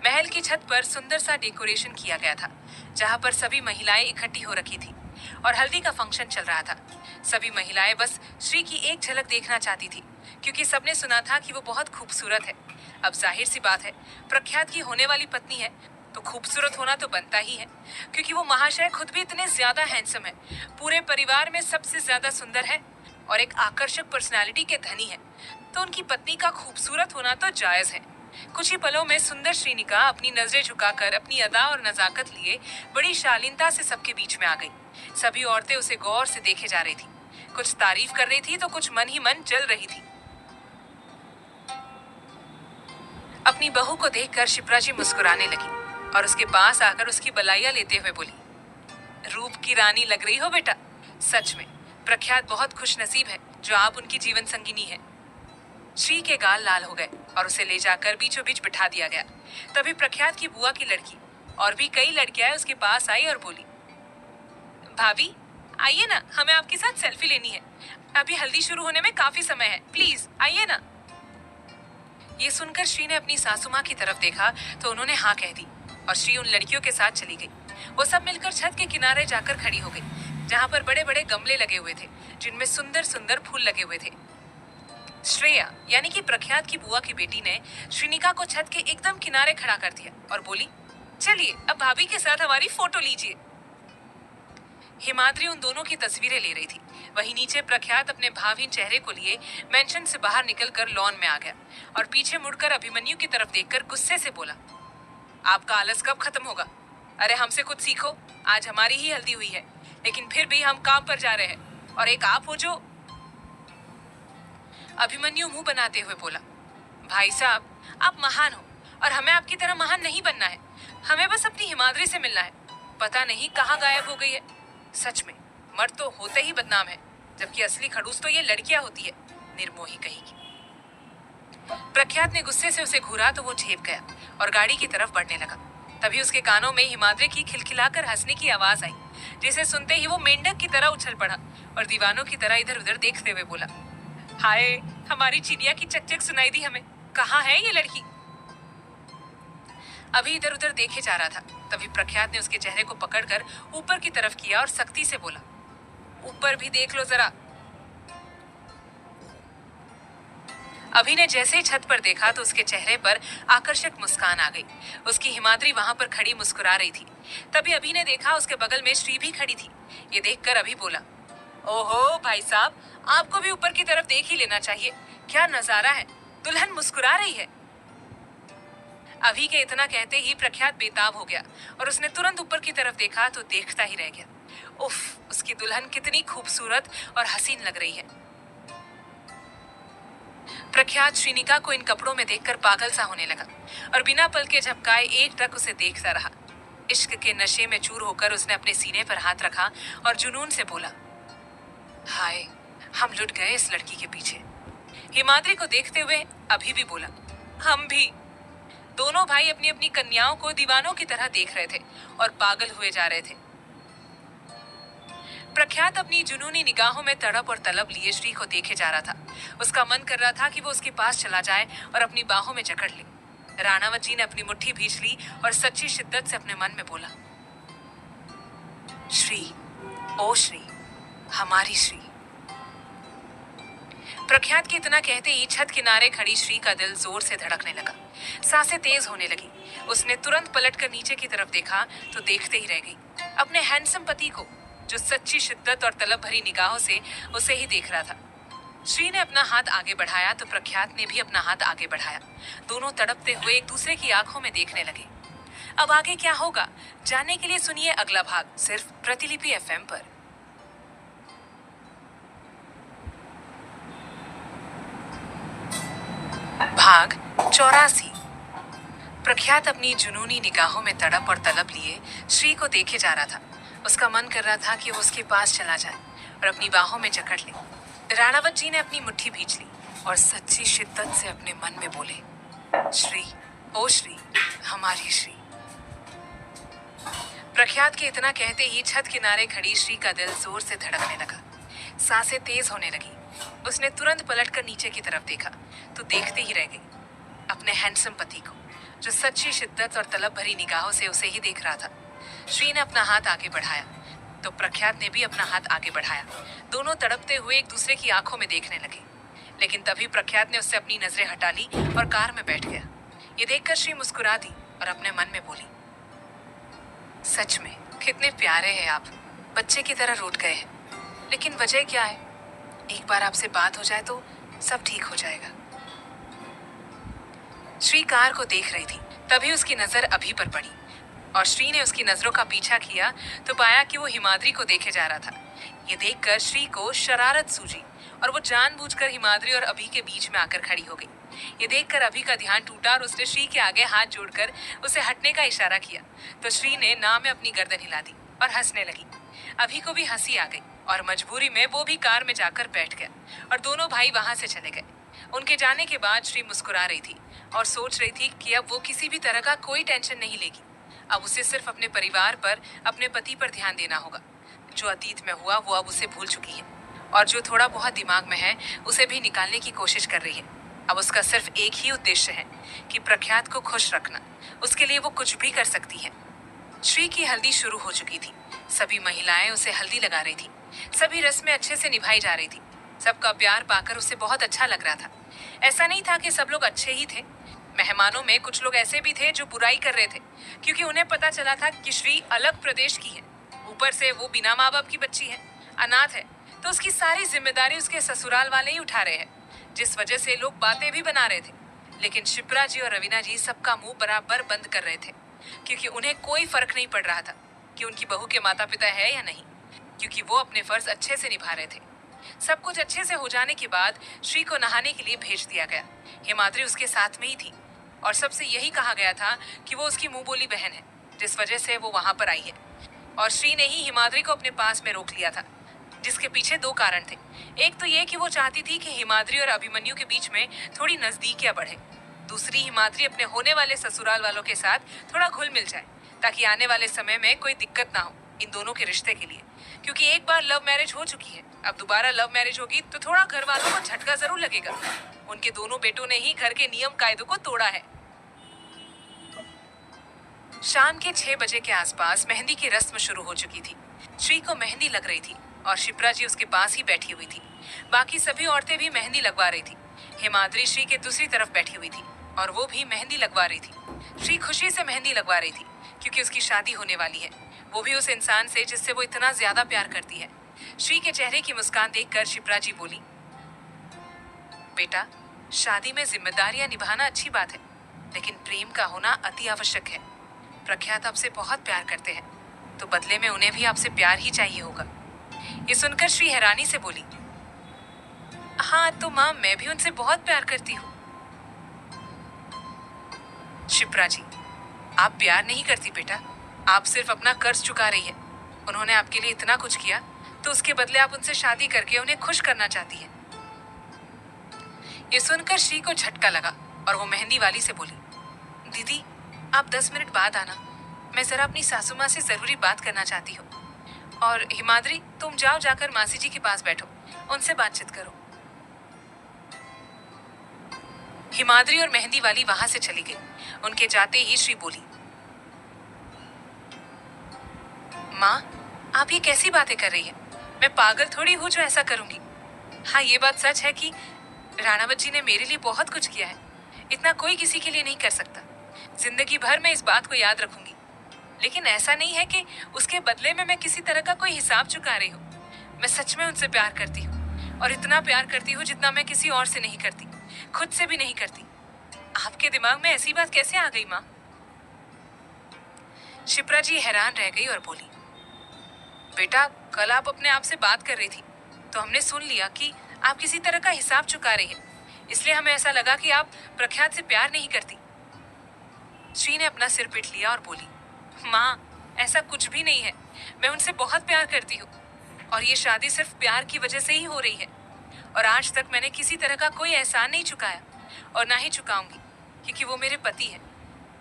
महल की छत पर सुंदर सा डेकोरेशन किया गया था, जहां पर सभी महिलाएं इकट्ठी हो रखी थी और हल्दी का फंक्शन चल रहा था। सभी महिलाएं बस श्री की एक झलक देखना चाहती थी, क्योंकि सबने सुना था कि वो बहुत खूबसूरत है। अब जाहिर सी बात है, प्रख्यात की होने वाली पत्नी है तो खूबसूरत होना तो बनता ही है, क्योंकि वो महाशय खुद भी इतने ज्यादा हैंडसम है, पूरे परिवार में सबसे ज्यादा सुंदर है और एक आकर्षक पर्सनालिटी के धनी है। तो उनकी पत्नी का खूबसूरत होना तो जायज है। कुछ ही पलों में सुंदर श्रीनिका अपनी नजरें झुकाकर अपनी अदा और नजाकत लिए बड़ी शालीनता से सबके बीच में आ गई। सभी औरतें उसे गौर से देखे जा रही थी, कुछ तारीफ कर रही थी तो कुछ मन ही मन जल रही थी। अपनी बहू को देखकर शिप्रा जी मुस्कुराने लगी और उसके पास आकर उसकी बलाइयां लेते हुए बोली, रूप की रानी लग रही हो बेटा। सच में प्रख्यात बहुत खुश नसीब है जो आप उनकी जीवन संगिनी है। श्री के गाल लाल हो गए और उसे ले जाकर बीचों बीच बिठा दिया गया। तभी प्रख्यात की बुआ की लड़की और भी कई लड़कियां उसके पास आई और बोली, भाभी आइए ना, हमें आपके साथ सेल्फी लेनी है। अभी हल्दी शुरू होने में काफी समय है, प्लीज आइए ना। ये सुनकर श्री ने अपनी सासू माँ की तरफ देखा तो उन्होंने हाँ कह दी और श्री उन लड़कियों के साथ चली गई। वो सब मिलकर छत के किनारे जाकर खड़ी हो गई, जहाँ पर बड़े बड़े गमले लगे हुए थे जिनमें सुंदर सुंदर फूल लगे हुए थे। श्रेया यानी कि प्रख्यात की बुआ की बेटी ने श्रीनिका को छत के एकदम किनारे खड़ा कर दिया और बोली, चलिए अब भाभी के साथ हमारी फोटो लीजिए। हिमाद्री उन दोनों की तस्वीरें ले रही थी। वहीं नीचे प्रख्यात अपने भावहीन चेहरे को लिए मेंशन से बाहर निकलकर लॉन में आ गया और पीछे मुड़कर अभिमन्यु की तरफ देखकर गुस्से से बोला, आपका आलस कब खत्म होगा? अरे हमसे कुछ सीखो, आज हमारी ही हल्दी हुई है, लेकिन फिर भी हम काम पर जा रहे हैं और एक आप हो जो। अभिमन्यु मुंह बनाते हुए बोला, भाई साहब आप महान हो और हमें आपकी तरह महान नहीं बनना है। हमें बस अपनी हिमाद्री से मिलना है। पता नहीं कहाँ गायब हो गई है। सच में मर्द तो होते ही बदनाम है, जबकि असली खड़ूस तो ये लड़कियां होती है, निर्मोही कहेगी। प्रख्यात ने गुस्से से उसे घूरा तो वो झेप गया और गाड़ी की तरफ बढ़ने लगा। तभी उसके कानों में हिमाद्री की खिलखिलाकर हंसने की आवाज आई, जिसे सुनते ही वो मेंढक की तरह उछल पड़ा और दीवानों की तरह इधर उधर देखते हुए बोला, हाय हमारी चिड़िया की चकचक सुनाई दी हमें, कहाँ है ये लड़की? अभी इधर उधर देखे जा रहा था। तभी प्रख्यात ने उसके चेहरे को पकड़कर ऊपर की तरफ किया और सख्ती से बोला, ऊपर भी देख लो जरा। अभी ने जैसे ही छत पर देखा तो उसके चेहरे पर आकर्षक मुस्कान आ गई। उसकी हिमाद्री वहां पर खड़ी मुस्कुरा रही थी। तभी अभी ने देखा उसके बगल में श्री भी खड़ी थी। ये देखकर अभी बोला, ओहो भाई साहब, आपको भी ऊपर की तरफ देख ही लेना चाहिए। क्या नजारा है, दुल्हन मुस्कुरा रही है। अभी के इतना कहते ही प्रख्यात बेताब हो गया और उसने तुरंत ऊपर की तरफ देखा तो देखता ही रह गया। उफ, उसकी दुल्हन कितनी खूबसूरत और हसीन लग रही है। प्रख्यात श्रीनिका को इन कपड़ों में देखकर पागल सा होने लगा और बिना पल के झपकाए एकटक उसे देखता रहा। इश्क के नशे में चूर होकर उसने अपने सीने पर हाथ रखा और जुनून से बोला, हाय हम लुट गए इस लड़की के पीछे। हिमाद्री को देखते हुए अभी भी बोला, हम भी। दोनों भाई अपनी अपनी कन्याओं को दीवानों की तरह देख रहे थे और पागल हुए जा रहे थे। प्रख्यात अपनी जुनूनी निगाहों में तड़प और तलब लिए श्री को देखे जा रहा था। उसका मन कर रहा था कि वो उसके पास चला जाए और अपनी बाहों में जकड़ ले। राणावत जी ने अपनी मुट्ठी भींच ली और सच्ची शिद्दत से अपने मन में बोला, श्री, ओ श्री, हमारी श्री। प्रख्यात के इतना कहते ही छत किनारे खड़ी श्री का दिल जोर से धड़कने लगा। सांसें तेज होने लगी। उसने तुरंत पलटकर नीचे की तरफ देखा तो देखते ही रह गई। अपने हैंडसम पति को, जो सच्ची शिद्दत और तलब भरी निगाहों से उसे ही देख रहा था। श्री ने अपना हाथ आगे बढ़ाया तो प्रख्यात ने भी अपना हाथ आगे बढ़ाया। दोनों तड़पते हुए एक दूसरे की आंखों में देखने लगे। अब आगे क्या होगा, जानने के लिए सुनिए अगला भाग, सिर्फ प्रतिलिपि एफएम पर। भाग 84। प्रख्यात अपनी जुनूनी निगाहों में तड़प और तलब लिए श्री को देखे जा रहा था। उसका मन कर रहा था कि वो उसके पास चला जाए और अपनी बाहों में जकड़ ले। राणावत जी ने अपनी मुट्ठी भींच ली और सच्ची शिद्दत से अपने मन में बोले, श्री, ओ श्री, हमारी श्री। प्रख्यात के इतना कहते ही छत किनारे खड़ी श्री का दिल जोर से धड़कने लगा। सांसें तेज होने लगी। उसने तुरंत पलटकर नीचे की तरफ देखा तो देखते ही रह गई। अपने हैंडसम पति को, जो सच्ची शिद्दत और तलब भरी निगाहों से उसे ही देख रहा था। श्री ने अपना हाथ आगे बढ़ाया तो प्रख्यात ने भी अपना हाथ आगे बढ़ाया। दोनों तड़पते हुए एक दूसरे की आंखों में देखने लगे। लेकिन तभी प्रख्यात ने उससे अपनी नजरें हटा ली और कार में बैठ गया। ये देखकर श्री मुस्कुरा दी और अपने मन में बोली, सच में कितने प्यारे हैं आप, बच्चे की तरह रूठ गए हैं। लेकिन वजह क्या है? एक बार आपसे बात हो जाए तो सब ठीक हो जाएगा। श्री कार को देख रही थी, तभी उसकी नजर अभी पर पड़ी और श्री ने उसकी नजरों का पीछा किया तो पाया कि वो हिमाद्री को देखे जा रहा था। ये देखकर श्री को शरारत सूझी और वो जानबूझकर हिमाद्री और अभी के बीच में आकर खड़ी हो गई। ये देखकर अभी का ध्यान टूटा और उसने श्री के आगे हाथ जोड़कर उसे हटने का इशारा किया तो श्री ने ना में अपनी गर्दन हिला दी और हंसने लगी। अभी को भी हंसी आ गई और मजबूरी में वो भी कार में जाकर बैठ गया और दोनों भाई वहां से चले गए। उनके जाने के बाद श्री मुस्कुरा रही थी और सोच रही थी कि अब वो किसी भी तरह का कोई टेंशन नहीं लेगी। अब उसे सिर्फ अपने परिवार पर, अपने पति पर ध्यान देना होगा। जो अतीत में हुआ वो अब उसे भूल चुकी है और जो थोड़ा बहुत दिमाग में है उसे भी निकालने की कोशिश कर रही है। अब उसका सिर्फ एक ही उद्देश्य है कि प्रख्यात को खुश रखना। उसके लिए वो कुछ भी कर सकती है। श्री की हल्दी शुरू हो चुकी थी। सभी महिलाएं उसे हल्दी लगा रही थी। सभी रस्में अच्छे से निभाई जा रही थी। सबका प्यार पाकर उसे बहुत अच्छा लग रहा था। ऐसा नहीं था कि सब लोग अच्छे ही थे। मेहमानों में कुछ लोग ऐसे भी थे जो बुराई कर रहे थे क्योंकि उन्हें पता चला था कि श्री अलग प्रदेश की है। ऊपर से वो बिना माँ बाप की बच्ची है, अनाथ है, तो उसकी सारी जिम्मेदारी उसके ससुराल वाले ही उठा रहे हैं, जिस वजह से लोग बातें भी बना रहे थे। लेकिन शिप्रा जी और रवीना जी सबका मुंह बराबर बंद कर रहे थे क्योंकि उन्हें कोई फर्क नहीं पड़ रहा था कि उनकी बहू के माता पिता है या नहीं, क्योंकि वो अपने फर्ज अच्छे से निभा रहे थे। सब कुछ अच्छे से हो जाने के बाद श्री को नहाने के लिए भेज दिया गया। हिमाद्री उसके साथ में ही थी और सबसे यही कहा गया था कि वो उसकी मुंह बोली बहन है, जिस वजह से वो वहां पर आई है। और श्री ने ही हिमाद्री को अपने पास में रोक लिया था, जिसके पीछे दो कारण थे। एक तो ये कि वो चाहती थी कि हिमाद्री और अभिमन्यु के बीच में थोड़ी नजदीकियां बढ़े। दूसरी, हिमाद्री अपने होने वाले ससुराल वालों के साथ थोड़ा घुल मिल जाए ताकि आने वाले समय में कोई दिक्कत ना हो इन दोनों के रिश्ते के लिए, क्योंकि एक बार लव मैरिज हो चुकी है। अब दोबारा लव मैरिज होगी तो थोड़ा घर वालों को झटका जरूर लगेगा। उनके दोनों बेटों ने ही घर के नियम कायदों को तोड़ा है। शाम के 6 बजे के आसपास मेहंदी की रस्म शुरू हो चुकी थी। श्री को मेहंदी लग रही थी और शिप्रा जी उसके पास ही बैठी हुई थी। बाकी सभी औरतें भी मेहंदी लगवा रही थी। हिमाद्री श्री के दूसरी तरफ बैठी हुई थी और वो भी मेहंदी लगवा रही थी। श्री खुशी से मेहंदी लगवा रही थी क्योंकि उसकी शादी होने वाली है, वो भी उस इंसान से जिससे वो इतना ज्यादा प्यार करती है। श्री के चेहरे की मुस्कान देखकर शिप्रा जी बोली, बेटा, शादी में जिम्मेदारियां निभाना अच्छी बात है, लेकिन प्रेम का होना अति आवश्यक है। प्रख्यात आपसे बहुत प्यार करते हैं, तो बदले में उन्हें भी आपसे प्यार ही चाहिए होगा। ये सुनकर श्री हैरानी से बोली, हाँ तो माँ, मैं भी उनसे बहुत प्यार करती हूँ। शिप्रा जी, आप प्यार नहीं करती बेटा, आप सिर्फ अपना कर्ज चुका रही है। उन्होंने आपके लिए इतना कुछ किया तो उसके बदले आप उनसे शादी करके उन्हें खुश करना चाहती हैं। ये सुनकर श्री को झटका लगा और वो मेहंदी वाली से बोली, दीदी, आप 10 मिनट बाद आना। मैं जरा अपनी सासू माँ से जरूरी बात करना चाहती हूँ। और हिमाद्री, तुम जाओ, जाकर मासी जी के पास बैठो, उनसे बातचीत करो। हिमाद्री और मेहंदी वाली वहां से चली गई। उनके जाते ही श्री बोली, माँ, आप ये कैसी बातें कर रही हैं? मैं पागल थोड़ी हूँ जो ऐसा करूंगी। हाँ, ये बात सच है कि राणावत जी ने मेरे लिए बहुत कुछ किया है। इतना कोई किसी के लिए नहीं कर सकता। जिंदगी भर मैं इस बात को याद रखूंगी। लेकिन ऐसा नहीं है कि उसके बदले में मैं किसी तरह का कोई हिसाब चुका रही हूँ। मैं सच में उनसे प्यार करती हूँ, और इतना प्यार करती हूँ जितना मैं किसी और से नहीं करती, खुद से भी नहीं करती। आपके दिमाग में ऐसी बात कैसे आ गई, माँ? शिप्रा जी हैरान रह गई और बोली, बेटा, कल आप अपने आप से बात कर रही थी तो हमने सुन लिया कि आप किसी तरह का हिसाब चुका रही हैं। इसलिए हमें ऐसा लगा कि आप प्रख्यात से प्यार नहीं करती। श्री ने अपना सिर पीट लिया और बोली, माँ, ऐसा कुछ भी नहीं है। मैं उनसे बहुत प्यार करती हूँ, और ये शादी सिर्फ प्यार की वजह से ही हो रही है। और आज तक मैंने किसी तरह का कोई एहसान नहीं चुकाया, और ना ही चुकाऊंगी, क्योंकि वो मेरे पति हैं।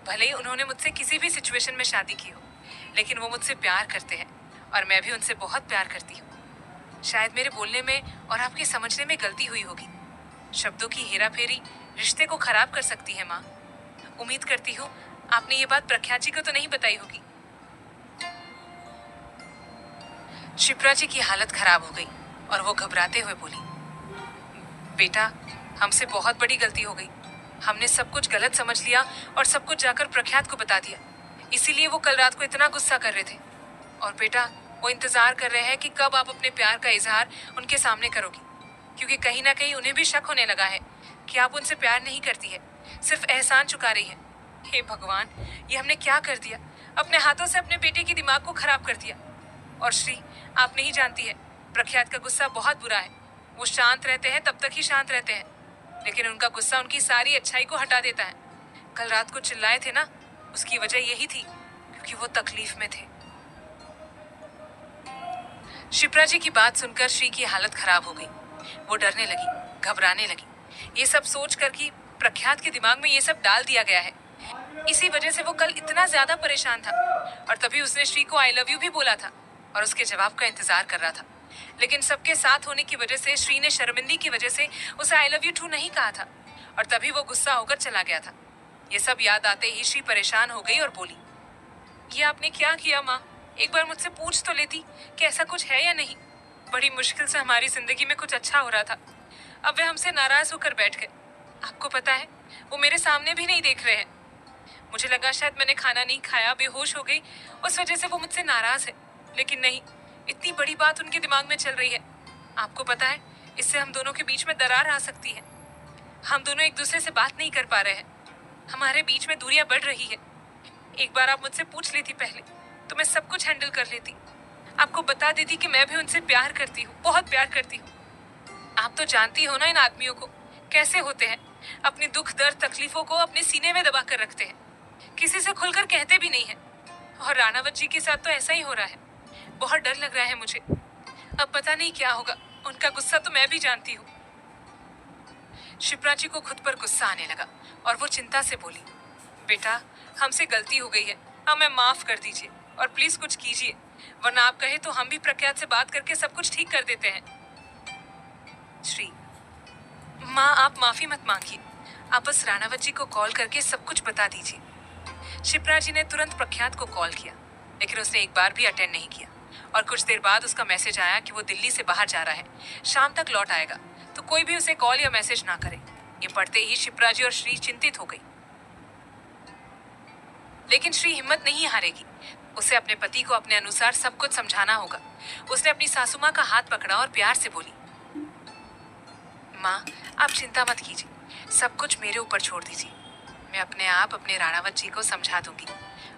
भले ही उन्होंने मुझसे किसी भी सिचुएशन में शादी की हो, लेकिन वो मुझसे प्यार करते हैं, और मैं भी उनसे बहुत प्यार करती हूँ। शायद मेरे बोलने में और आपके समझने में गलती हुई होगी। शब्दों की हेराफेरी रिश्ते को खराब कर सकती है, माँ। उम्मीद करती हूँ आपने ये बात प्रख्यात जी को तो नहीं बताई होगी। शिप्रा जी की हालत खराब हो गई और वो घबराते हुए बोली, बेटा, हमसे बहुत बड़ी गलती हो गई। हमने सब कुछ गलत समझ लिया और सब कुछ जाकर प्रख्यात को बता दिया। इसीलिए वो कल रात को इतना गुस्सा कर रहे थे। और बेटा, वो इंतजार कर रहे हैं कि कब आप अपने प्यार का इजहार उनके सामने करोगी, क्योंकि कहीं ना कहीं उन्हें भी शक होने लगा है कि आप उनसे प्यार नहीं करती है, सिर्फ एहसान चुका रही है। हे भगवान, ये हमने क्या कर दिया? अपने हाथों से अपने बेटे के दिमाग को खराब कर दिया। और श्री, आप नहीं जानती है, प्रख्यात का गुस्सा बहुत बुरा है। वो शांत रहते हैं तब तक ही शांत रहते हैं, लेकिन उनका गुस्सा उनकी सारी अच्छाई को हटा देता है। कल रात को चिल्लाए थे ना, उसकी वजह यही थी, क्योंकि वो तकलीफ में थे। शिप्रा जी की बात सुनकर श्री की हालत खराब हो गई। वो डरने लगी, घबराने लगी। ये सब सोच कर कि प्रख्यात के दिमाग में ये सब डाल दिया गया है, इसी वजह से वो कल इतना ज्यादा परेशान था। और तभी उसने श्री को आई लव यू भी बोला था और उसके जवाब का इंतजार कर रहा था। लेकिन सबके साथ होने की वजह से श्री ने शर्मिंदगी की वजह से उसे आई लव यू टू नहीं कहा था, और तभी वो गुस्सा होकर चला गया था। ये सब याद आते ही श्री परेशान हो गई और बोली, ये आपने क्या किया माँ? एक बार मुझसे पूछ तो लेती कि ऐसा कुछ है या नहीं। बड़ी मुश्किल से हमारी जिंदगी में कुछ अच्छा हो रहा था, अब वे हमसे नाराज होकर बैठ गए। आपको पता है, वो मेरे सामने भी नहीं देख रहे हैं। मुझे लगा शायद मैंने खाना नहीं खाया, बेहोश हो गई, उस वजह से वो मुझसे नाराज है। लेकिन नहीं, इतनी बड़ी बात उनके दिमाग में चल रही है। आपको पता है, इससे हम दोनों के बीच में दरार आ सकती है। हम दोनों एक दूसरे से बात नहीं कर पा रहे हैं, हमारे बीच में दूरियां बढ़ रही है। एक बार आप मुझसे पूछ लेती पहले, तो मैं सब कुछ हैंडल कर लेती। आपको बता देती कि मैं भी उनसे प्यार करती हूँ, बहुत प्यार करती हूँ। आप तो जानती हो ना इन आदमियों को कैसे होते हैं, अपनी दुख दर्द तकलीफों को अपने सीने में दबा कर रखते हैं, किसी से खुलकर कहते भी नहीं है। और राणावत जी के साथ तो ऐसा ही हो रहा है। बहुत डर लग रहा है मुझे, अब पता नहीं क्या होगा। उनका गुस्सा तो मैं भी जानती हूँ। शिप्रा जी को खुद पर गुस्सा आने लगा और वो चिंता से बोली, बेटा, हमसे गलती हो गई है, हमें माफ कर दीजिए और प्लीज कुछ कीजिए, वरना आप कहे तो हम भी प्रख्यात से बात करके सब कुछ ठीक कर देते हैं। श्री, माँ, आप माफी मत मांगिए, आप बस राणावत जी को कॉल करके सब कुछ बता दीजिए। शिप्रा जी ने तुरंत प्रख्यात को कॉल किया, लेकिन उसने एक बार भी अटेंड नहीं किया। और कुछ देर बाद उसका मैसेज आया कि वो दिल्ली से बाहर जा रहा है, शाम तक लौट आएगा, तो कोई भी उसे कॉल या मैसेज ना करे। ये पढ़ते ही शिप्रा जी और श्री चिंतित हो गई। लेकिन श्री हिम्मत नहीं हारेगी, उसे अपने पति को अपने अनुसार सब कुछ समझाना होगा। उसने अपनी सासू माँ का हाथ पकड़ा और प्यार से बोली, माँ, आप चिंता मत कीजिए, सब कुछ मेरे ऊपर छोड़ दीजिए। मैं अपने आप अपने राणावत जी को समझा दूंगी।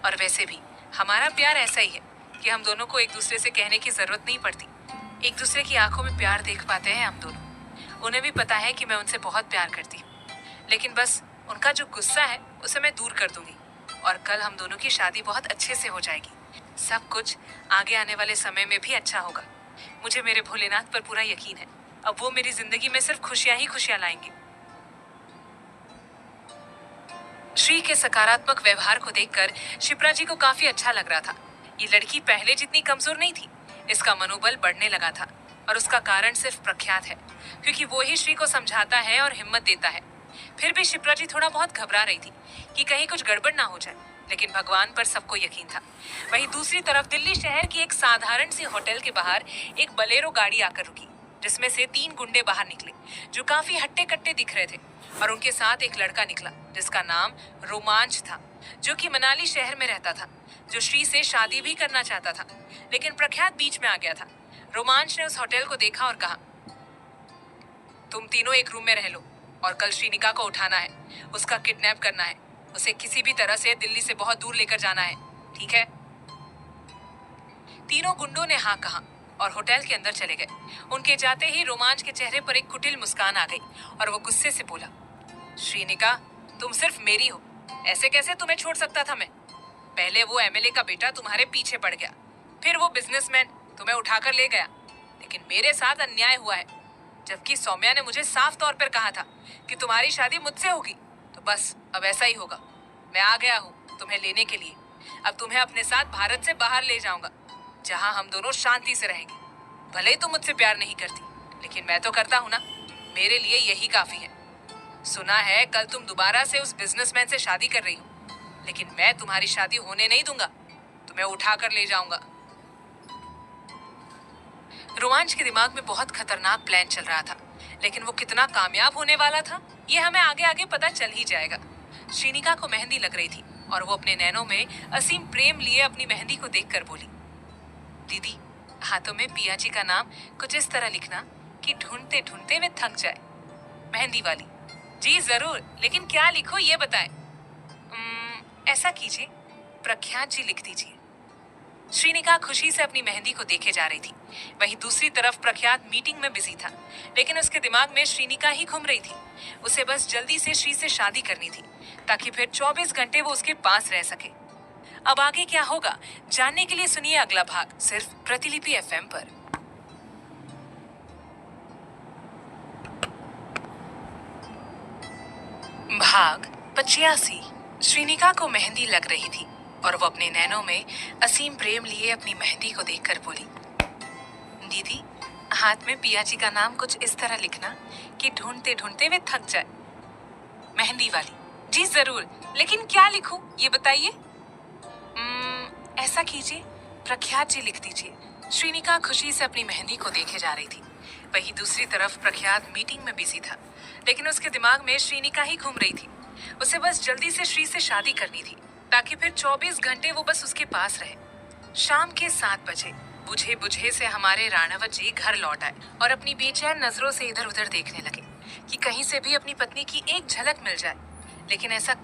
और वैसे भी हमारा प्यार ऐसा ही है कि हम दोनों को एक दूसरे से कहने की जरूरत नहीं पड़ती। एक दूसरे की आंखों में प्यार देख पाते हैं हम दोनों। उन्हें भी पता है कि मैं उनसे बहुत प्यार करती हूँ, लेकिन बस उनका जो गुस्सा है उसे मैं दूर कर दूंगी, और कल हम दोनों की शादी बहुत अच्छे से हो जाएगी। सब कुछ आगे आने वाले समय में भी अच्छा होगा। मुझे मेरे भोलेनाथ पर पूरा यकीन है, अब वो मेरी जिंदगी में सिर्फ खुशियां ही खुशियां लाएंगे। श्री के सकारात्मक व्यवहार को देखकर शिप्रा जी को काफी अच्छा लग रहा था। ये लड़की पहले जितनी कमजोर नहीं थी। इसका मनोबल बढ़ने लगा था और उसका कारण सिर्फ प्रख्यात है, क्योंकि वो ही श्री को समझाता है और हिम्मत देता है। फिर भी शिप्रा जी थोड़ा बहुत घबरा रही थी कि कहीं कुछ गड़बड़ ना हो जाए, लेकिन भगवान पर सबको यकीन था। वहीं दूसरी तरफ दिल्ली शहर की एक साधारण सी होटल के बाहर एक बलेरो गाड़ी आकर रुकी, जिसमें से 3 गुंडे बाहर निकले जो काफी हट्टे कट्टे दिख रहे थे, और उनके साथ एक लड़का निकला जिसका नाम रोमांच था, जो कि मनाली शहर में रहता था, जो श्री से शादी भी करना चाहता था, लेकिन प्रख्यात बीच में आ गया था। रोमांच ने उस होटल को देखा और कहा, तुम तीनों एक रूम में रह लो और कल श्रीनिका को उठाना है, उसका किडनैप करना है, उसे किसी भी तरह से दिल्ली से बहुत दूर लेकर जाना है, ठीक है? तीनों गुंडों ने हाँ कहा और होटल के अंदर चले गए। उनके जाते ही रोमांच के चेहरे पर एक कुटिल मुस्कान आ गई और वो गुस्से से बोला, श्रीनिका, तुम सिर्फ मेरी हो, ऐसे कैसे तुम्हें छोड़ सकता था मैं? पहले वो एमएलए का बेटा तुम्हारे पीछे पड़ गया, फिर वो बिजनेसमैन तुम्हें उठाकर ले गया, लेकिन मेरे साथ अन्याय हुआ है। जबकि सौम्या ने मुझे साफ तौर पर कहा था कि तुम्हारी शादी मुझसे होगी, तो बस अब ऐसा ही होगा। मैं आ गया हूँ तुम्हें लेने के लिए। अब तुम्हें अपने साथ भारत से बाहर ले जाऊंगा, जहाँ हम दोनों शांति से रहेंगे। भले ही तुम मुझसे प्यार नहीं करती, लेकिन मैं तो करता हूँ ना, मेरे लिए यही काफी है। सुना है कल तुम दोबारा से उस बिजनेसमैन से शादी कर रही हो, लेकिन मैं तुम्हारी शादी होने नहीं दूंगा, तुम्हें उठा कर ले जाऊंगा। रोमांच के दिमाग में बहुत खतरनाक प्लान चल रहा था, लेकिन वो कितना कामयाब होने वाला था ये हमें आगे आगे पता चल ही जाएगा। श्रीनिका को मेहंदी लग रही थी और वो अपने नैनों में असीम प्रेम लिए अपनी मेहंदी को देखकर बोली, दीदी, हाथों में पिया जी का नाम कुछ इस तरह लिखना कि ढूंढते ढूंढते वे थक जाए। मेहंदी वाली, जी जरूर, लेकिन क्या लिखो ये बताएं। ऐसा कीजिए, प्रख्यात जी लिख दीजिए। श्रीनिका खुशी से अपनी मेहंदी को देखे जा रही थी। वहीं दूसरी तरफ प्रख्यात मीटिंग में बिजी था, लेकिन उसके दिमाग में श्रीनिका ही घूम रही थी। उसे बस जल्दी से श्री से शादी करनी थी, ताकि फिर 24 घंटे वो उसके पास रह सके। अब आगे क्या होगा जानने के लिए सुनिए अगला भाग, सिर्फ प्रतिलिपि एफएम पर। भाग 85। श्रीनिका को मेहंदी लग रही थी और वो अपने नैनों में असीम प्रेम लिए अपनी मेहंदी को देखकर बोली, दीदी, हाथ में पिया जी का नाम कुछ इस तरह लिखना कि ढूंढते ढूंढते वे थक जाए। मेहंदी वाली, जी जरूर, लेकिन क्या लिखूं ये बताइए। ऐसा कीजिए, प्रख्यात जी लिख दीजिए। श्रीनिका खुशी से अपनी मेहंदी को देखे जा रही थी। वहीं दूसरी तरफ प्रख्यात मीटिंग में बिजी था, लेकिन उसके दिमाग में श्रीनिका ही घूम रही थी। उसे बस जल्दी से श्री से शादी करनी थी, ताकि फिर 24 घंटे वो बस उसके पास रहे। शाम के 7 बजे बुझे बुझे से हमारे राणावत जी घर लौट आए और अपनी बेचैन नजरों से इधर उधर देखने लगे कि कहीं से भी अपनी पत्नी की एक झलक मिल जाए, लेकिन ऐसा